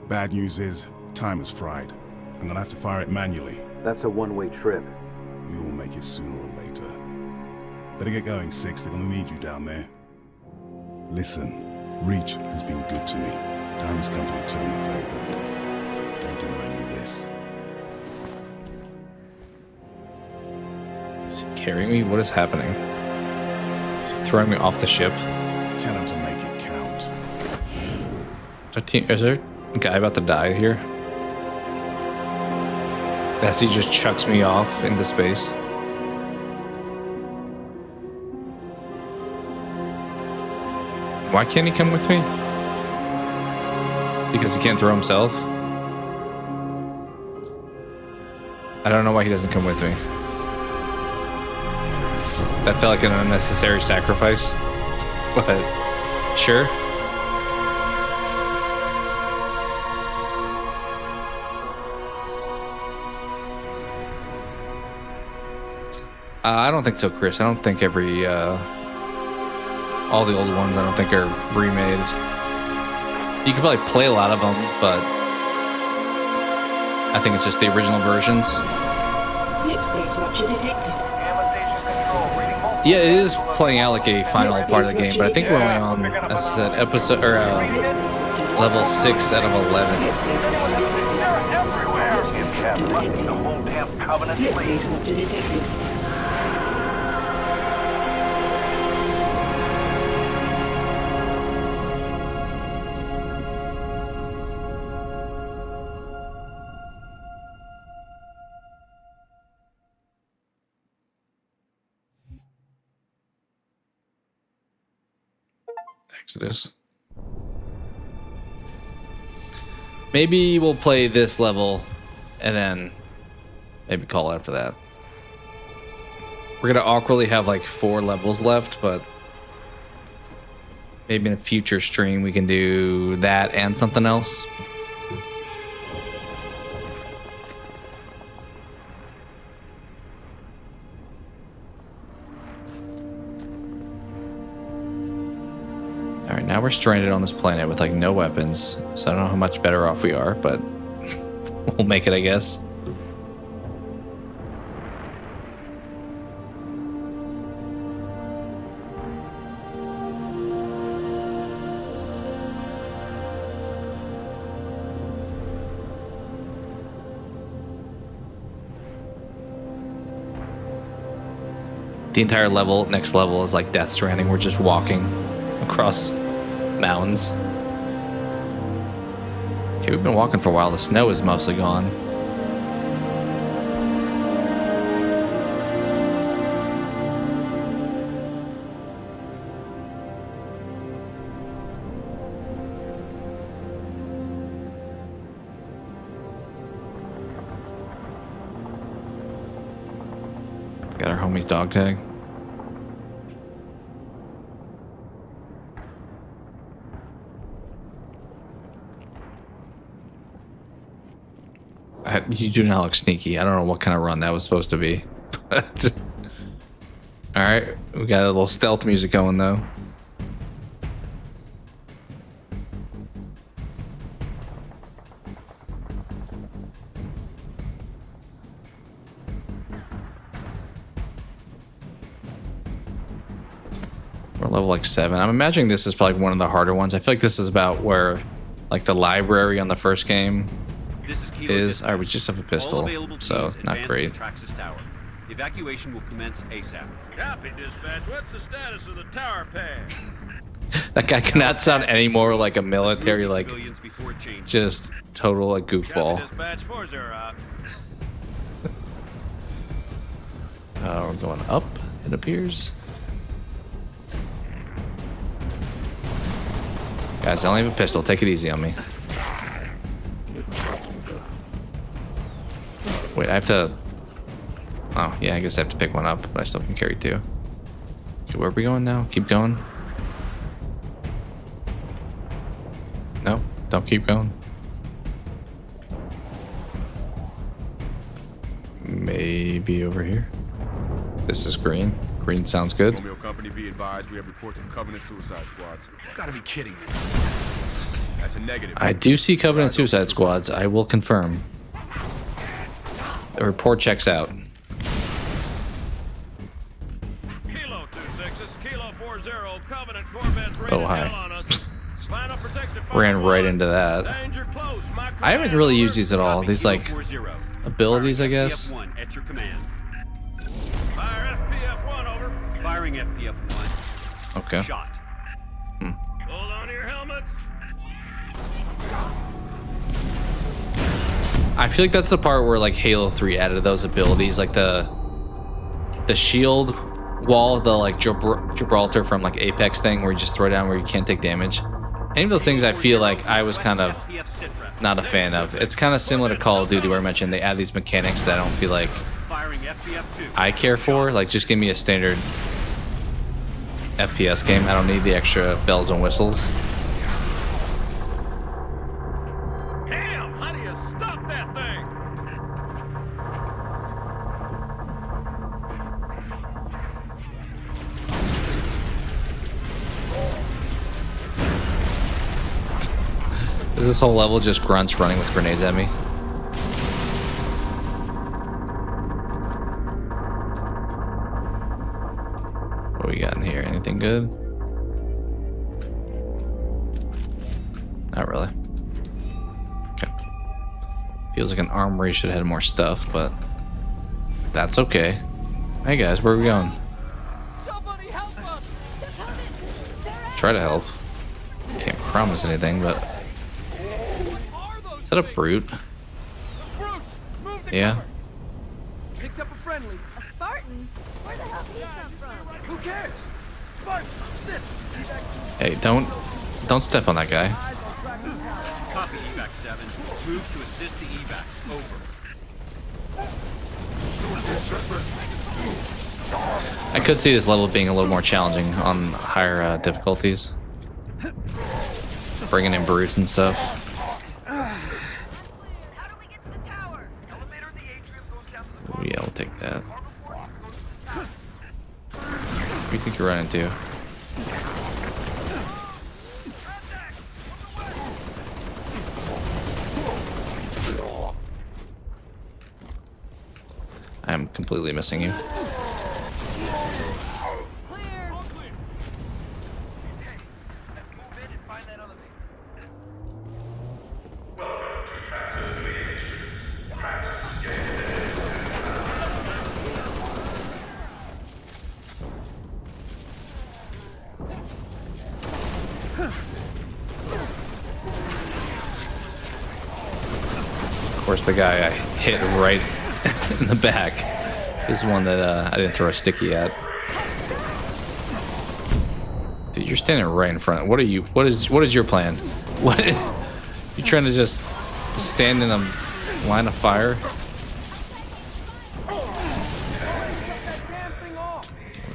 Bad news is, time is fried. I'm gonna have to fire it manually. That's a one-way trip. We will make it sooner or later. Better get going, Six. They're gonna need you down there. Listen, Reach has been good to me. Time has come to return the favor. Don't deny me this. Is he carrying me? What is happening? Is he throwing me off the ship? Tell him to make it count. Is there a guy about to die here? As he just chucks me off into space. Why can't he come with me? Because he can't throw himself? I don't know why he doesn't come with me. That felt like an unnecessary sacrifice, but sure. I don't think so, Chris. I don't think all the old ones I don't think are remade. You could probably play a lot of them, but I think it's just the original versions. Slip space rupture detected. Yeah, it is playing out like a final part of the game, but I think we're only on, as I said, episode or level 6 out of 11. The whole damn covenant, Slip space rupture detected. Exodus. Maybe we'll play this level and then maybe call after that. We're gonna awkwardly have like 4 levels left, but maybe in a future stream we can do that and something else. Alright, now we're stranded on this planet with like no weapons, so I don't know how much better off we are, but we'll make it, I guess. The entire level, next level, is like Death Stranding. We're just walking across mountains. Okay, we've been walking for a while. The snow is mostly gone. Got our homie's dog tag. You do not look sneaky. I don't know what kind of run that was supposed to be. Alright, we got a little stealth music going though. We're level like 7. I'm imagining this is probably one of the harder ones. I feel like this is about where like the library on the first game is. Alright, we just have a pistol, so not great. The evacuation will commence ASAP. Copy, dispatch. What's the status of the tower pad? That guy cannot sound any more like a military, like just total like goofball. Dispatch 40 out. We're going up, it appears. Guys, I only have a pistol. Take it easy on me. Wait, I have to... Oh, yeah, I guess I have to pick one up, but I still can carry 2. Okay, where are we going now? Keep going? No, don't keep going. Maybe over here. This is green. Green sounds good. Romeo Company, be advised, we have reports of Covenant suicide squads. You gotta be kidding me. That's a negative. I do see Covenant suicide squads. I will confirm. The report checks out. Kilo 26, Kilo 40, Covenant Corvettes Oh, hi. Ran right into that. I haven't really used these at all. These like abilities, I guess. At your command. Fire FPF-1 over. Firing FPF-1. Okay. Shot. Hold on to your helmets. I feel like that's the part where like Halo 3 added those abilities, like the shield wall, the like Gibraltar from like Apex thing where you just throw down where you can't take damage. Any of those things I feel like I was kind of not a fan of. It's kind of similar to Call of Duty where I mentioned they add these mechanics that I don't feel like I care for. Like just give me a standard FPS game. I don't need the extra bells and whistles. Damn, how do you stop that thing? Is this whole level just grunts running with grenades at me? Not really. Okay. Feels like an armory should have had more stuff, but that's okay. Hey guys, where are we going? Somebody help us! Try to help. Can't promise anything, but is that a brute? Yeah. Picked up a friendly. A Spartan? Where the hell did he come from? Who cares? Spartan, assist. Hey, don't step on that guy. Copy evac 7. Move to assist the evac. Over. I could see this level being a little more challenging on higher difficulties. Bringing in brutes and stuff. Oh, yeah, we'll take that. What do you think you're running to? I'm completely missing you. Of course, the guy I hit right in the back is one that I didn't throw a sticky at. Dude, you're standing right in front. What are you? What is your plan? What? You trying to just stand in a line of fire?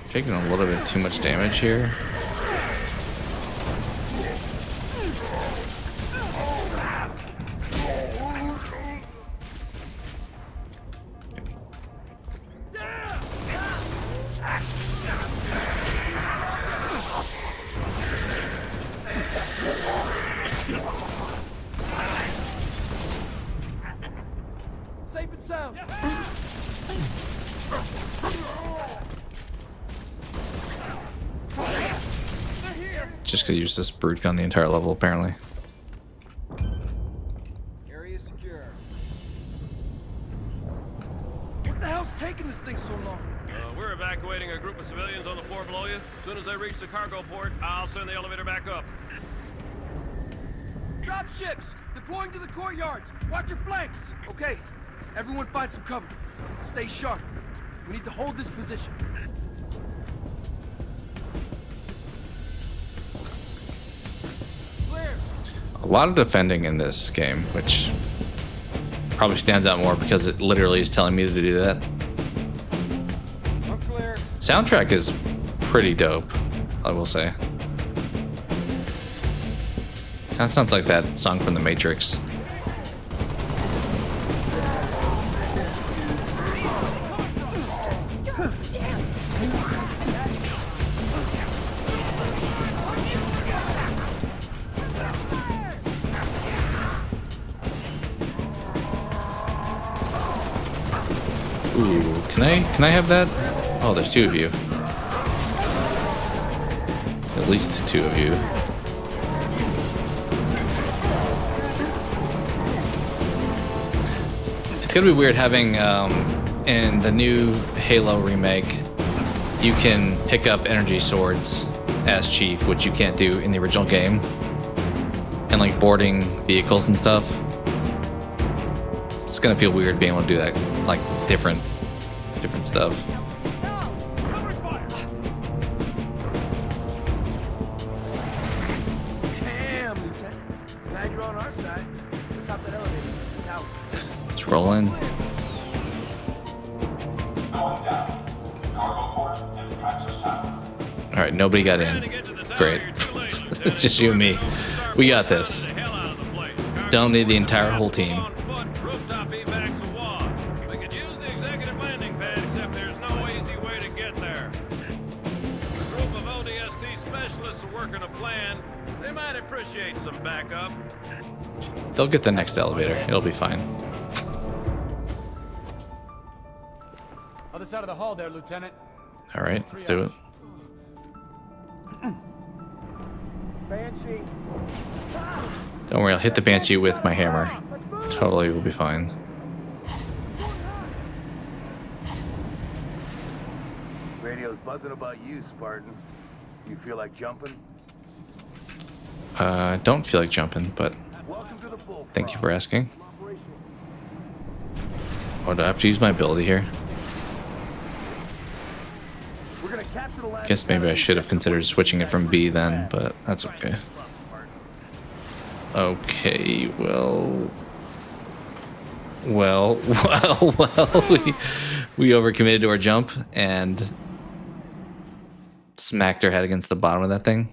Taking a little bit too much damage here. Safe and sound. Just gonna use this brute gun the entire level, apparently. Area secure. What the hell's taking this thing so long? We're evacuating a group of civilians on the floor below you. As soon as they reach the cargo port, I'll send the elevator back up. Drop ships! Deploying to the courtyards! Watch your flanks! Okay, everyone find some cover. Stay sharp. We need to hold this position. Clear! A lot of defending in this game, which probably stands out more because it literally is telling me to do that. I'm clear. Soundtrack is pretty dope, I will say. Kind of sounds like that song from The Matrix. Ooh, can I have that? Oh, there's two of you. At least two of you. It's gonna be weird having in the new Halo remake, you can pick up energy swords as Chief, which you can't do in the original game, and like boarding vehicles and stuff. It's gonna feel weird being able to do that, like different stuff. Damn, Lieutenant. Glad you're on our side. Let's hop that elevator to the tower. It's rolling. All right, nobody got in. Great. It's just you and me. We got this. Don't need the entire whole team. We could use the executive landing pad, except there's no easy way to get there. A group of ODST specialists are working a plan. They might appreciate some backup. They'll get the next elevator. It'll be fine. Other side of the hall there, Lieutenant. All right, let's do it. Banshee. Don't worry, I'll hit the Banshee with my hammer. Totally will be fine. Radio's buzzing about you, Spartan. You feel like jumping? Don't feel like jumping, but thank you for asking. Oh, do I have to use my ability here? Guess maybe I should have considered switching it from B then, but that's okay. Okay, well, we overcommitted to our jump and smacked our head against the bottom of that thing.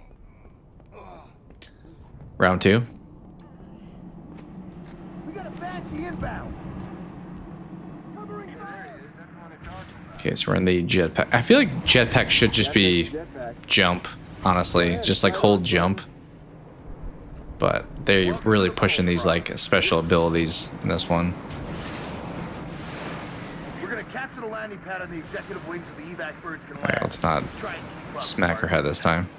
Round 2. We got a fancy inbound. Okay, so we're in the jetpack. I feel like jetpack should just be jump, honestly. Just like hold jump. But they're really pushing these like special abilities in this one. We're gonna capture the landing pad on the executive wing so the evac birds can land. Alright, let's not smack her head this time.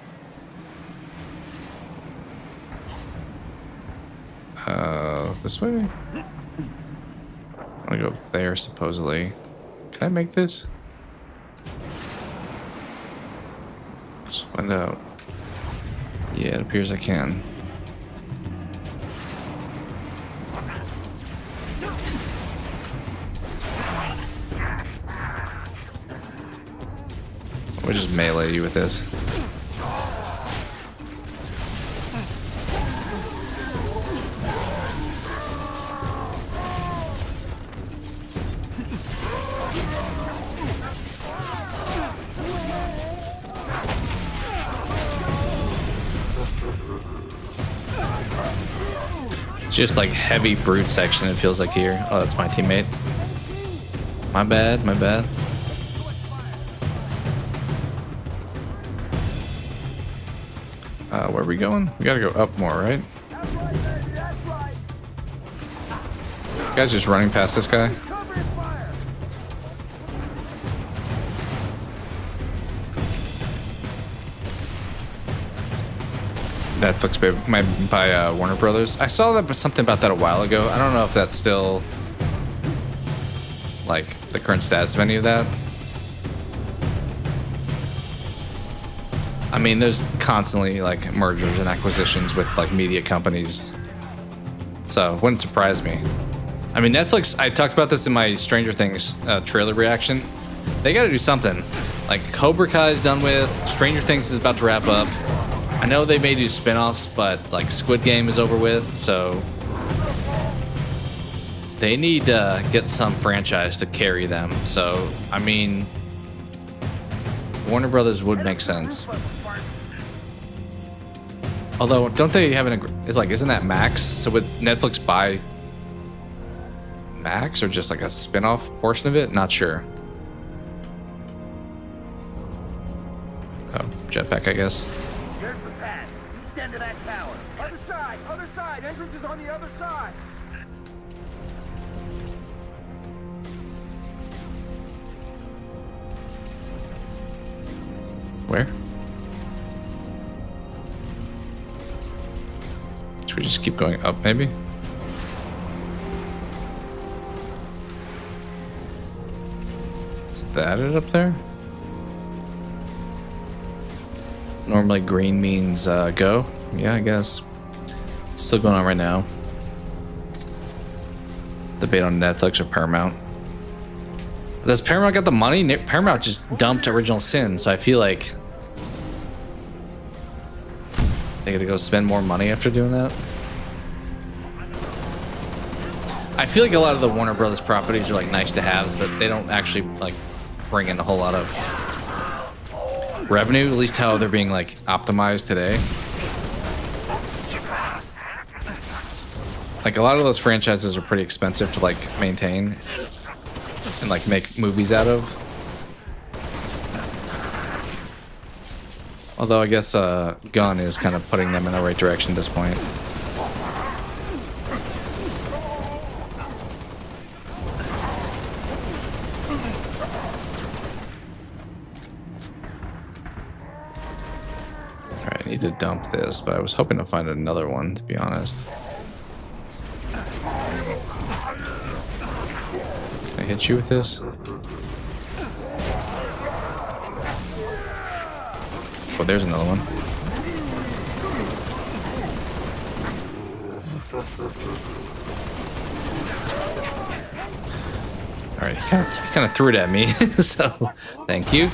This way? I'm gonna go there, supposedly. Can I make this? Just find out. Yeah, it appears I can. We'll just melee you with this. Just like heavy brute section, it feels like here. Oh, that's my teammate. My bad, my bad. Where are we going? We gotta go up more, right? You guys just running past this guy? Netflix by Warner Brothers. I saw that, but something about that a while ago. I don't know if that's still like the current status of any of that. I mean, there's constantly like mergers and acquisitions with like media companies, so it wouldn't surprise me. I mean, Netflix. I talked about this in my Stranger Things trailer reaction. They got to do something. Like Cobra Kai is done with. Stranger Things is about to wrap up. I know they may do spin-offs, but like Squid Game is over with, so they need to get some franchise to carry them. So, I mean, Warner Brothers would make sense. Although, don't they have isn't that Max? So would Netflix buy Max or just like a spin-off portion of it? Not sure. Oh, jetpack, I guess. End of that tower. Other side. Entrance is on the other side. Where? Should we just keep going up, maybe? Is that it up there? Normally green means go. Yeah, I guess. Still going on right now. Debate on Netflix or Paramount. Does Paramount got the money? Paramount just dumped Original Sin, so I feel like they gotta go spend more money after doing that. I feel like a lot of the Warner Brothers properties are like nice to haves, but they don't actually like bring in a whole lot of revenue, at least how they're being like optimized today. Like a lot of those franchises are pretty expensive to like maintain and like make movies out of. Although I guess Gunn is kind of putting them in the right direction at this point. Alright, I need to dump this, but I was hoping to find another one, to be honest. Can I hit you with this? Oh, there's another one. All right, he kind of threw it at me, so thank you.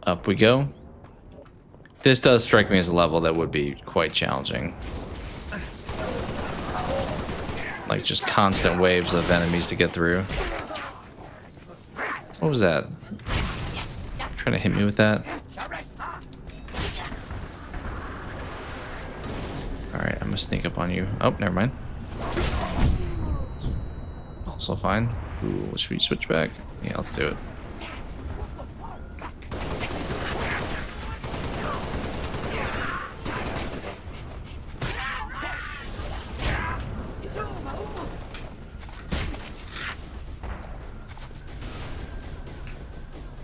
Up we go. This does strike me as a level that would be quite challenging. Like just constant waves of enemies to get through. What was that? Trying to hit me with that? Alright, I'm gonna sneak up on you. Oh, never mind. Also fine. Ooh, should we switch back? Yeah, let's do it.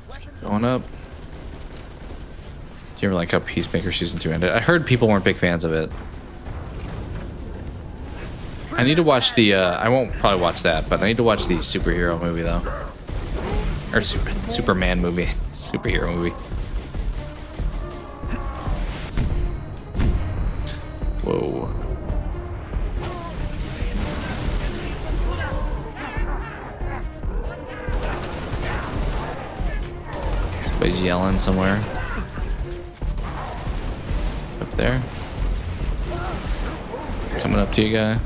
Let's keep going up. Do you ever like how Peacemaker Season 2 ended? I heard people weren't big fans of it. I need to watch the, I won't probably watch that, but I need to watch the superhero movie, though. Or Superman movie. Superhero movie. Whoa. Somebody's yelling somewhere. Up there. Coming up to you, guy.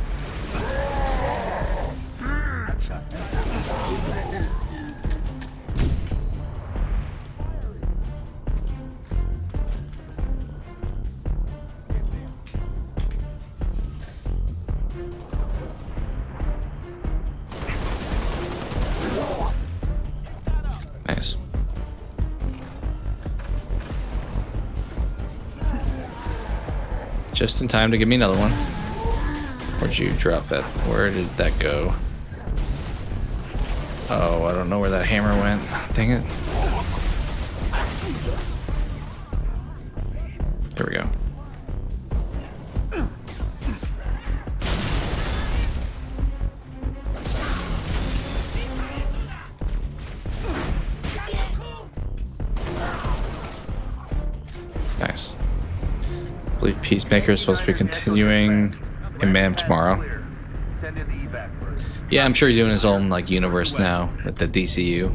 Nice. Just in time to give me another one. Where'd you drop that? Where did that go? Oh, I don't know where that hammer went. Dang it. There we go. Nice. I believe Peacemaker is supposed to be continuing in Man of Tomorrow. Yeah, I'm sure he's doing his own like universe now with the DCU,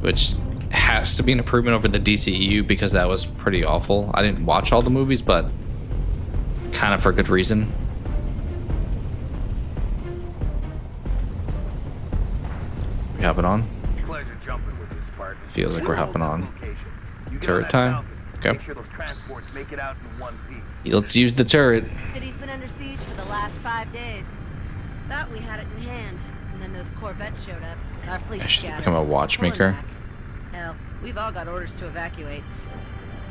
which has to be an improvement over the DCEU because that was pretty awful. I didn't watch all the movies, but kind of for good reason. We hopping on? Feels like we're hopping on. Turret time. Okay. Let's use the turret. City's been under siege for the last 5 days. Thought we had it in hand, and then those corvettes showed up. Our fleet I should scattered. become a watchmaker. Hell, we've all got orders to evacuate.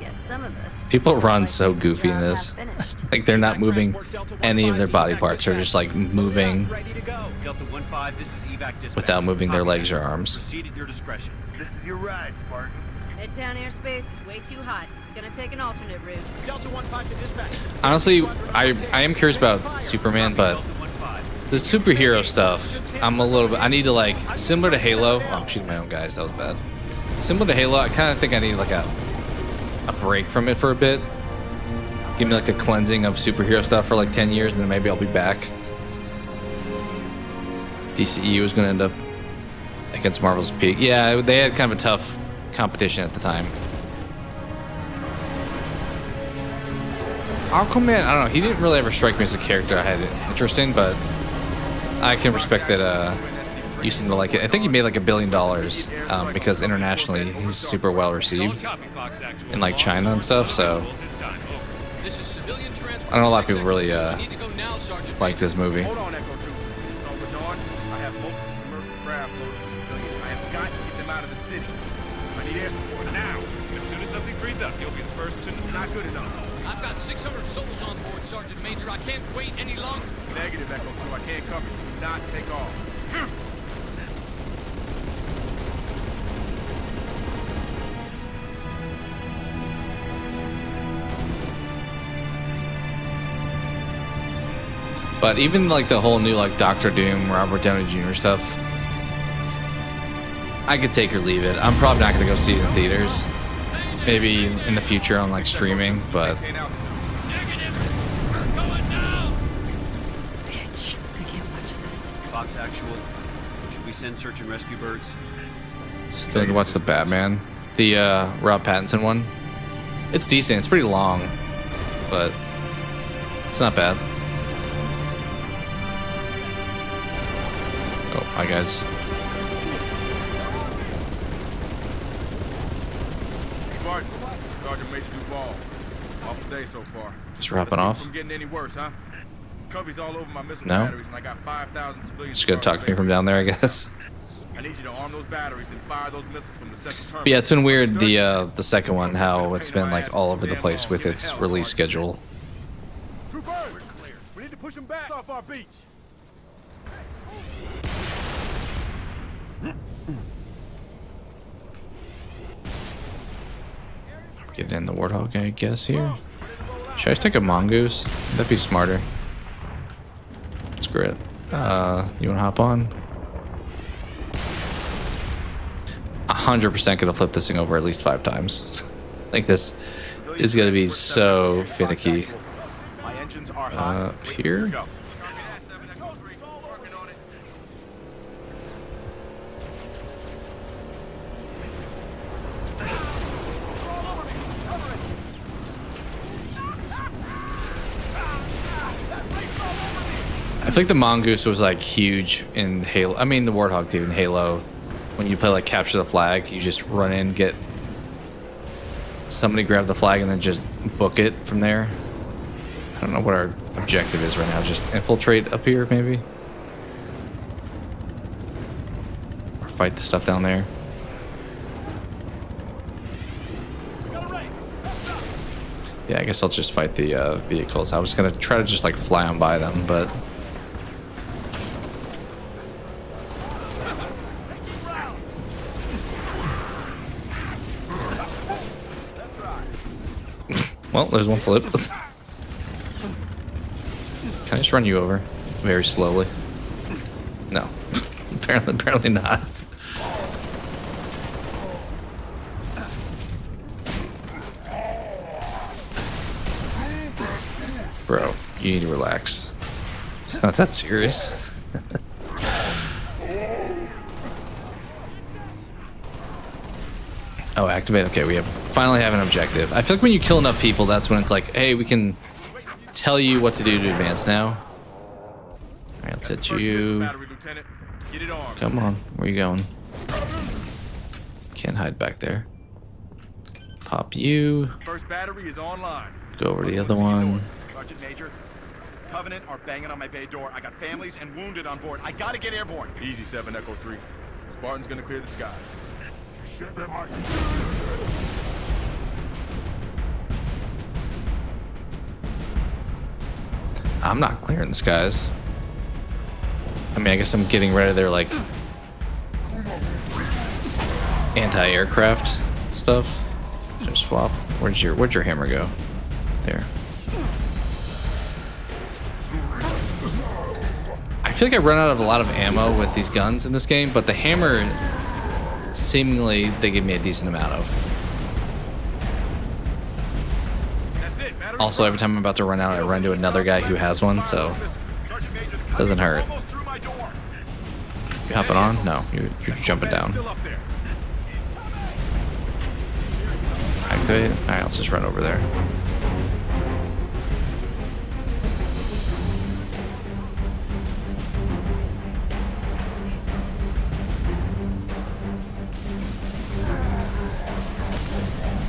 Yes, some of us. People run so goofy in this. Like they're not moving any of their body parts. They're just like moving without moving their legs or arms. This is your ride, Spartan. Midtown airspace is way too hot. Gonna take an alternate route. Delta 1-5 to dispatch. Honestly, I am curious about Superman, but the superhero stuff, I'm a little bit. I need to like similar to Halo. Oh, I'm shooting my own guys. That was bad. Similar to Halo, I kind of think I need like a break from it for a bit. Give me like a cleansing of superhero stuff for like 10 years, and then maybe I'll be back. DCEU is gonna end up against Marvel's peak. Yeah, they had kind of a tough competition at the time. Aquaman, I don't know, he didn't really ever strike me as a character I had interest in, but I can respect that you seem to like it. I think he made like $1 billion because internationally he's super well received in like China and stuff, so I know a lot of people really like this movie. Hold on, Echo 2. Dawn, I have multiple commercial craft loaded with civilians. I have got to get them out of the city. I need air support now. As soon as something frees up, you'll be the first to... Not good enough. I've got 600 souls on board, Sergeant Major. I can't wait any longer. Negative, Echo 2. I can't cover you. Do not take off. But even like the whole new like Doctor Doom, Robert Downey Jr. stuff, I could take or leave it. I'm probably not gonna go see it in theaters. Maybe in the future on like streaming, but Bitch. I can't watch this. Fox Actual. Should we send search and rescue birds? still need to watch the Batman, the Rob Pattinson one. It's decent. It's pretty long, but it's not bad. Oh, hi guys. Martin, Sergeant Major Duval. Off the day so far. Just wrapping off. From getting any worse, huh? Covy's all over my missile No. batteries, and I got 5,000 civilians. Just gonna talk to me from down there, I guess. I need you to arm those batteries and fire those missiles from the central terminal. But yeah, it's been weird the second one, how it's been like all over the place with its release schedule. True bird, we're clear. We need to push them back off our beach. Getting in the Warthog, I guess, here. Should I just take a Mongoose? That'd be smarter. Screw it. You wanna hop on? 100% gonna flip this thing over at least 5 times. Like this is gonna be so finicky. Here? I think the Mongoose was like huge in Halo. I mean, the Warthog too in Halo. When you play like capture the flag, you just run in, get somebody grab the flag, and then just book it from there. I don't know what our objective is right now. Just infiltrate up here, maybe, or fight the stuff down there. Yeah, I guess I'll just fight the vehicles. I was gonna try to just like fly on by them, but. Well, there's one flip. Can I just run you over very slowly? No, apparently not. Bro, you need to relax. It's not that serious. Oh, activate. Okay, we finally have an objective. I feel like when you kill enough people, that's when it's like, hey, we can tell you what to do to advance now. Alright, let's hit you. Come on, where you going? Can't hide back there. Pop you. First battery is online. Go over to the other one. Sergeant Major, Covenant are banging on my bay door. I got families and wounded on board. I gotta get airborne. Easy, 7 Echo 3. Spartan's gonna clear the skies. I'm not clearing the skies. I mean, I guess I'm getting rid of their like anti-aircraft stuff. Just swap. Where'd your hammer go? There. I feel like I run out of a lot of ammo with these guns in this game, but the hammer, seemingly, they give me a decent amount of. Also, every time I'm about to run out, I run to another guy who has one, so it doesn't hurt. You hopping on? No, you're jumping down. Activate. Alright, let's just run over there.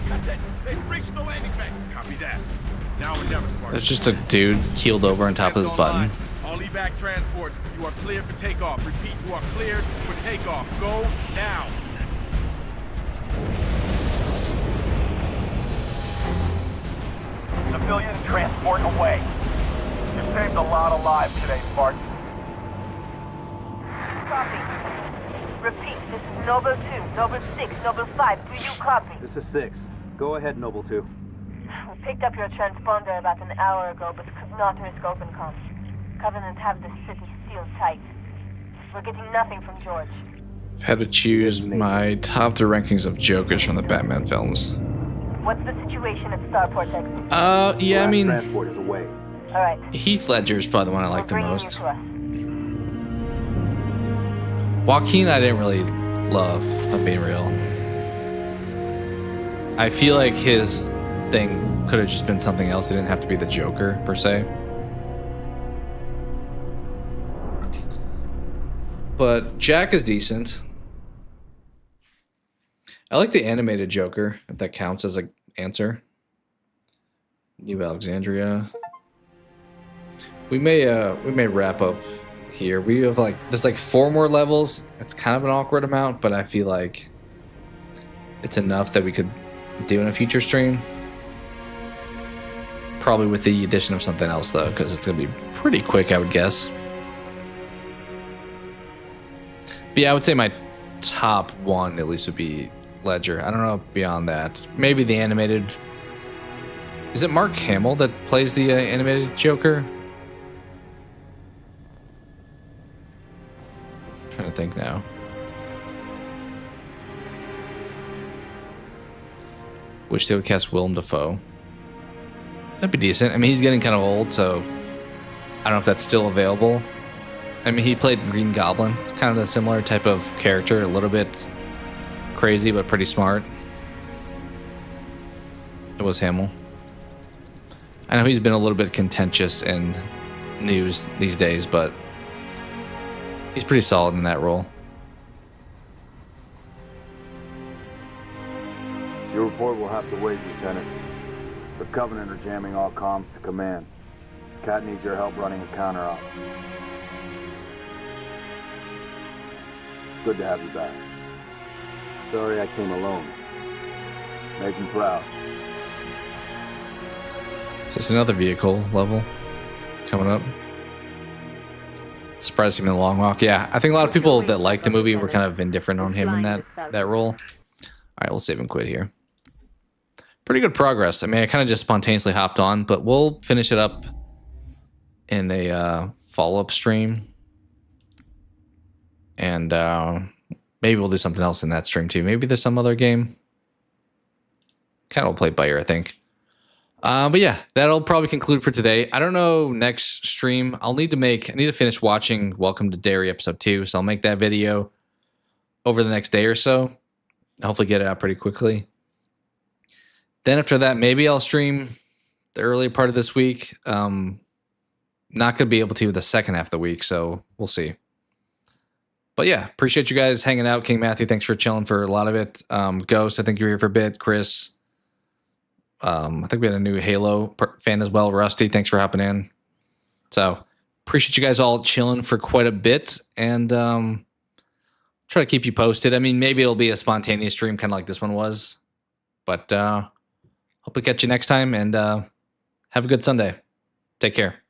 That's it. They've reached the landing bank. Copy that. Now or never, Spartan. There's just a dude keeled over on top of this button. All evac transports, you are cleared for takeoff. Repeat, you are cleared for takeoff. Go now. Civilian transport away. You saved a lot of lives today, Spartan. Copy. Repeat, this is Noble 2, Noble 6, Noble 5. Do you copy? This is 6. Go ahead, Noble 2. We picked up your transponder about an hour ago, but could not risk open comms. Covenant have the city sealed tight. We're getting nothing from George. I've had to choose my top 3 rankings of Jokers from the Batman films. What's the situation at Starport exit? Yeah, I mean, transport is away. All right. Heath Ledger's probably the one I like the Bringing most. you to us. Joaquin, I didn't really love, if I'm being real. I feel like his thing could have just been something else. It didn't have to be the Joker, per se. But Jack is decent. I like the animated Joker, if that counts as an answer. New Alexandria. We may wrap up here. We have there's 4 more levels. It's kind of an awkward amount, but I feel like it's enough that we could do in a future stream. Probably with the addition of something else though, because it's gonna be pretty quick, I would guess. But yeah, I would say my top 1 at least would be Ledger. I don't know beyond that. Maybe the animated. Is it Mark Hamill that plays the animated Joker? I'm trying to think now. Wish they would cast Willem Dafoe. That'd be decent. I mean, he's getting kind of old, so I don't know if that's still available. I mean, he played Green Goblin, kind of a similar type of character, a little bit crazy, but pretty smart. It was Hamill. I know he's been a little bit contentious in news these days, but he's pretty solid in that role. Your report will have to wait, Lieutenant. The Covenant are jamming all comms to command. Cat needs your help running a counter-op. It's good to have you back. Sorry I came alone. Make him proud. Is this another vehicle level coming up? Surprised him in the long walk. Yeah, I think a lot of people that like the movie were kind of indifferent on him in that role. All right, we'll save and quit here. Pretty good progress. I mean, I kind of just spontaneously hopped on, but we'll finish it up in a follow-up stream. And maybe we'll do something else in that stream too. Maybe there's some other game. Kind of will play by ear, I think. But yeah, that'll probably conclude for today. I don't know next stream. I need to finish watching Welcome to Derry episode 2, so I'll make that video over the next day or so. Hopefully get it out pretty quickly. Then after that, maybe I'll stream the earlier part of this week. Not going to be able to the second half of the week, so we'll see. But yeah, appreciate you guys hanging out. King Matthew, thanks for chilling for a lot of it. Ghost, I think you were here for a bit. Chris, I think we had a new Halo fan as well. Rusty, thanks for hopping in. So appreciate you guys all chilling for quite a bit, and try to keep you posted. I mean, maybe it'll be a spontaneous stream, kind of like this one was. But hope to catch you next time, and have a good Sunday. Take care.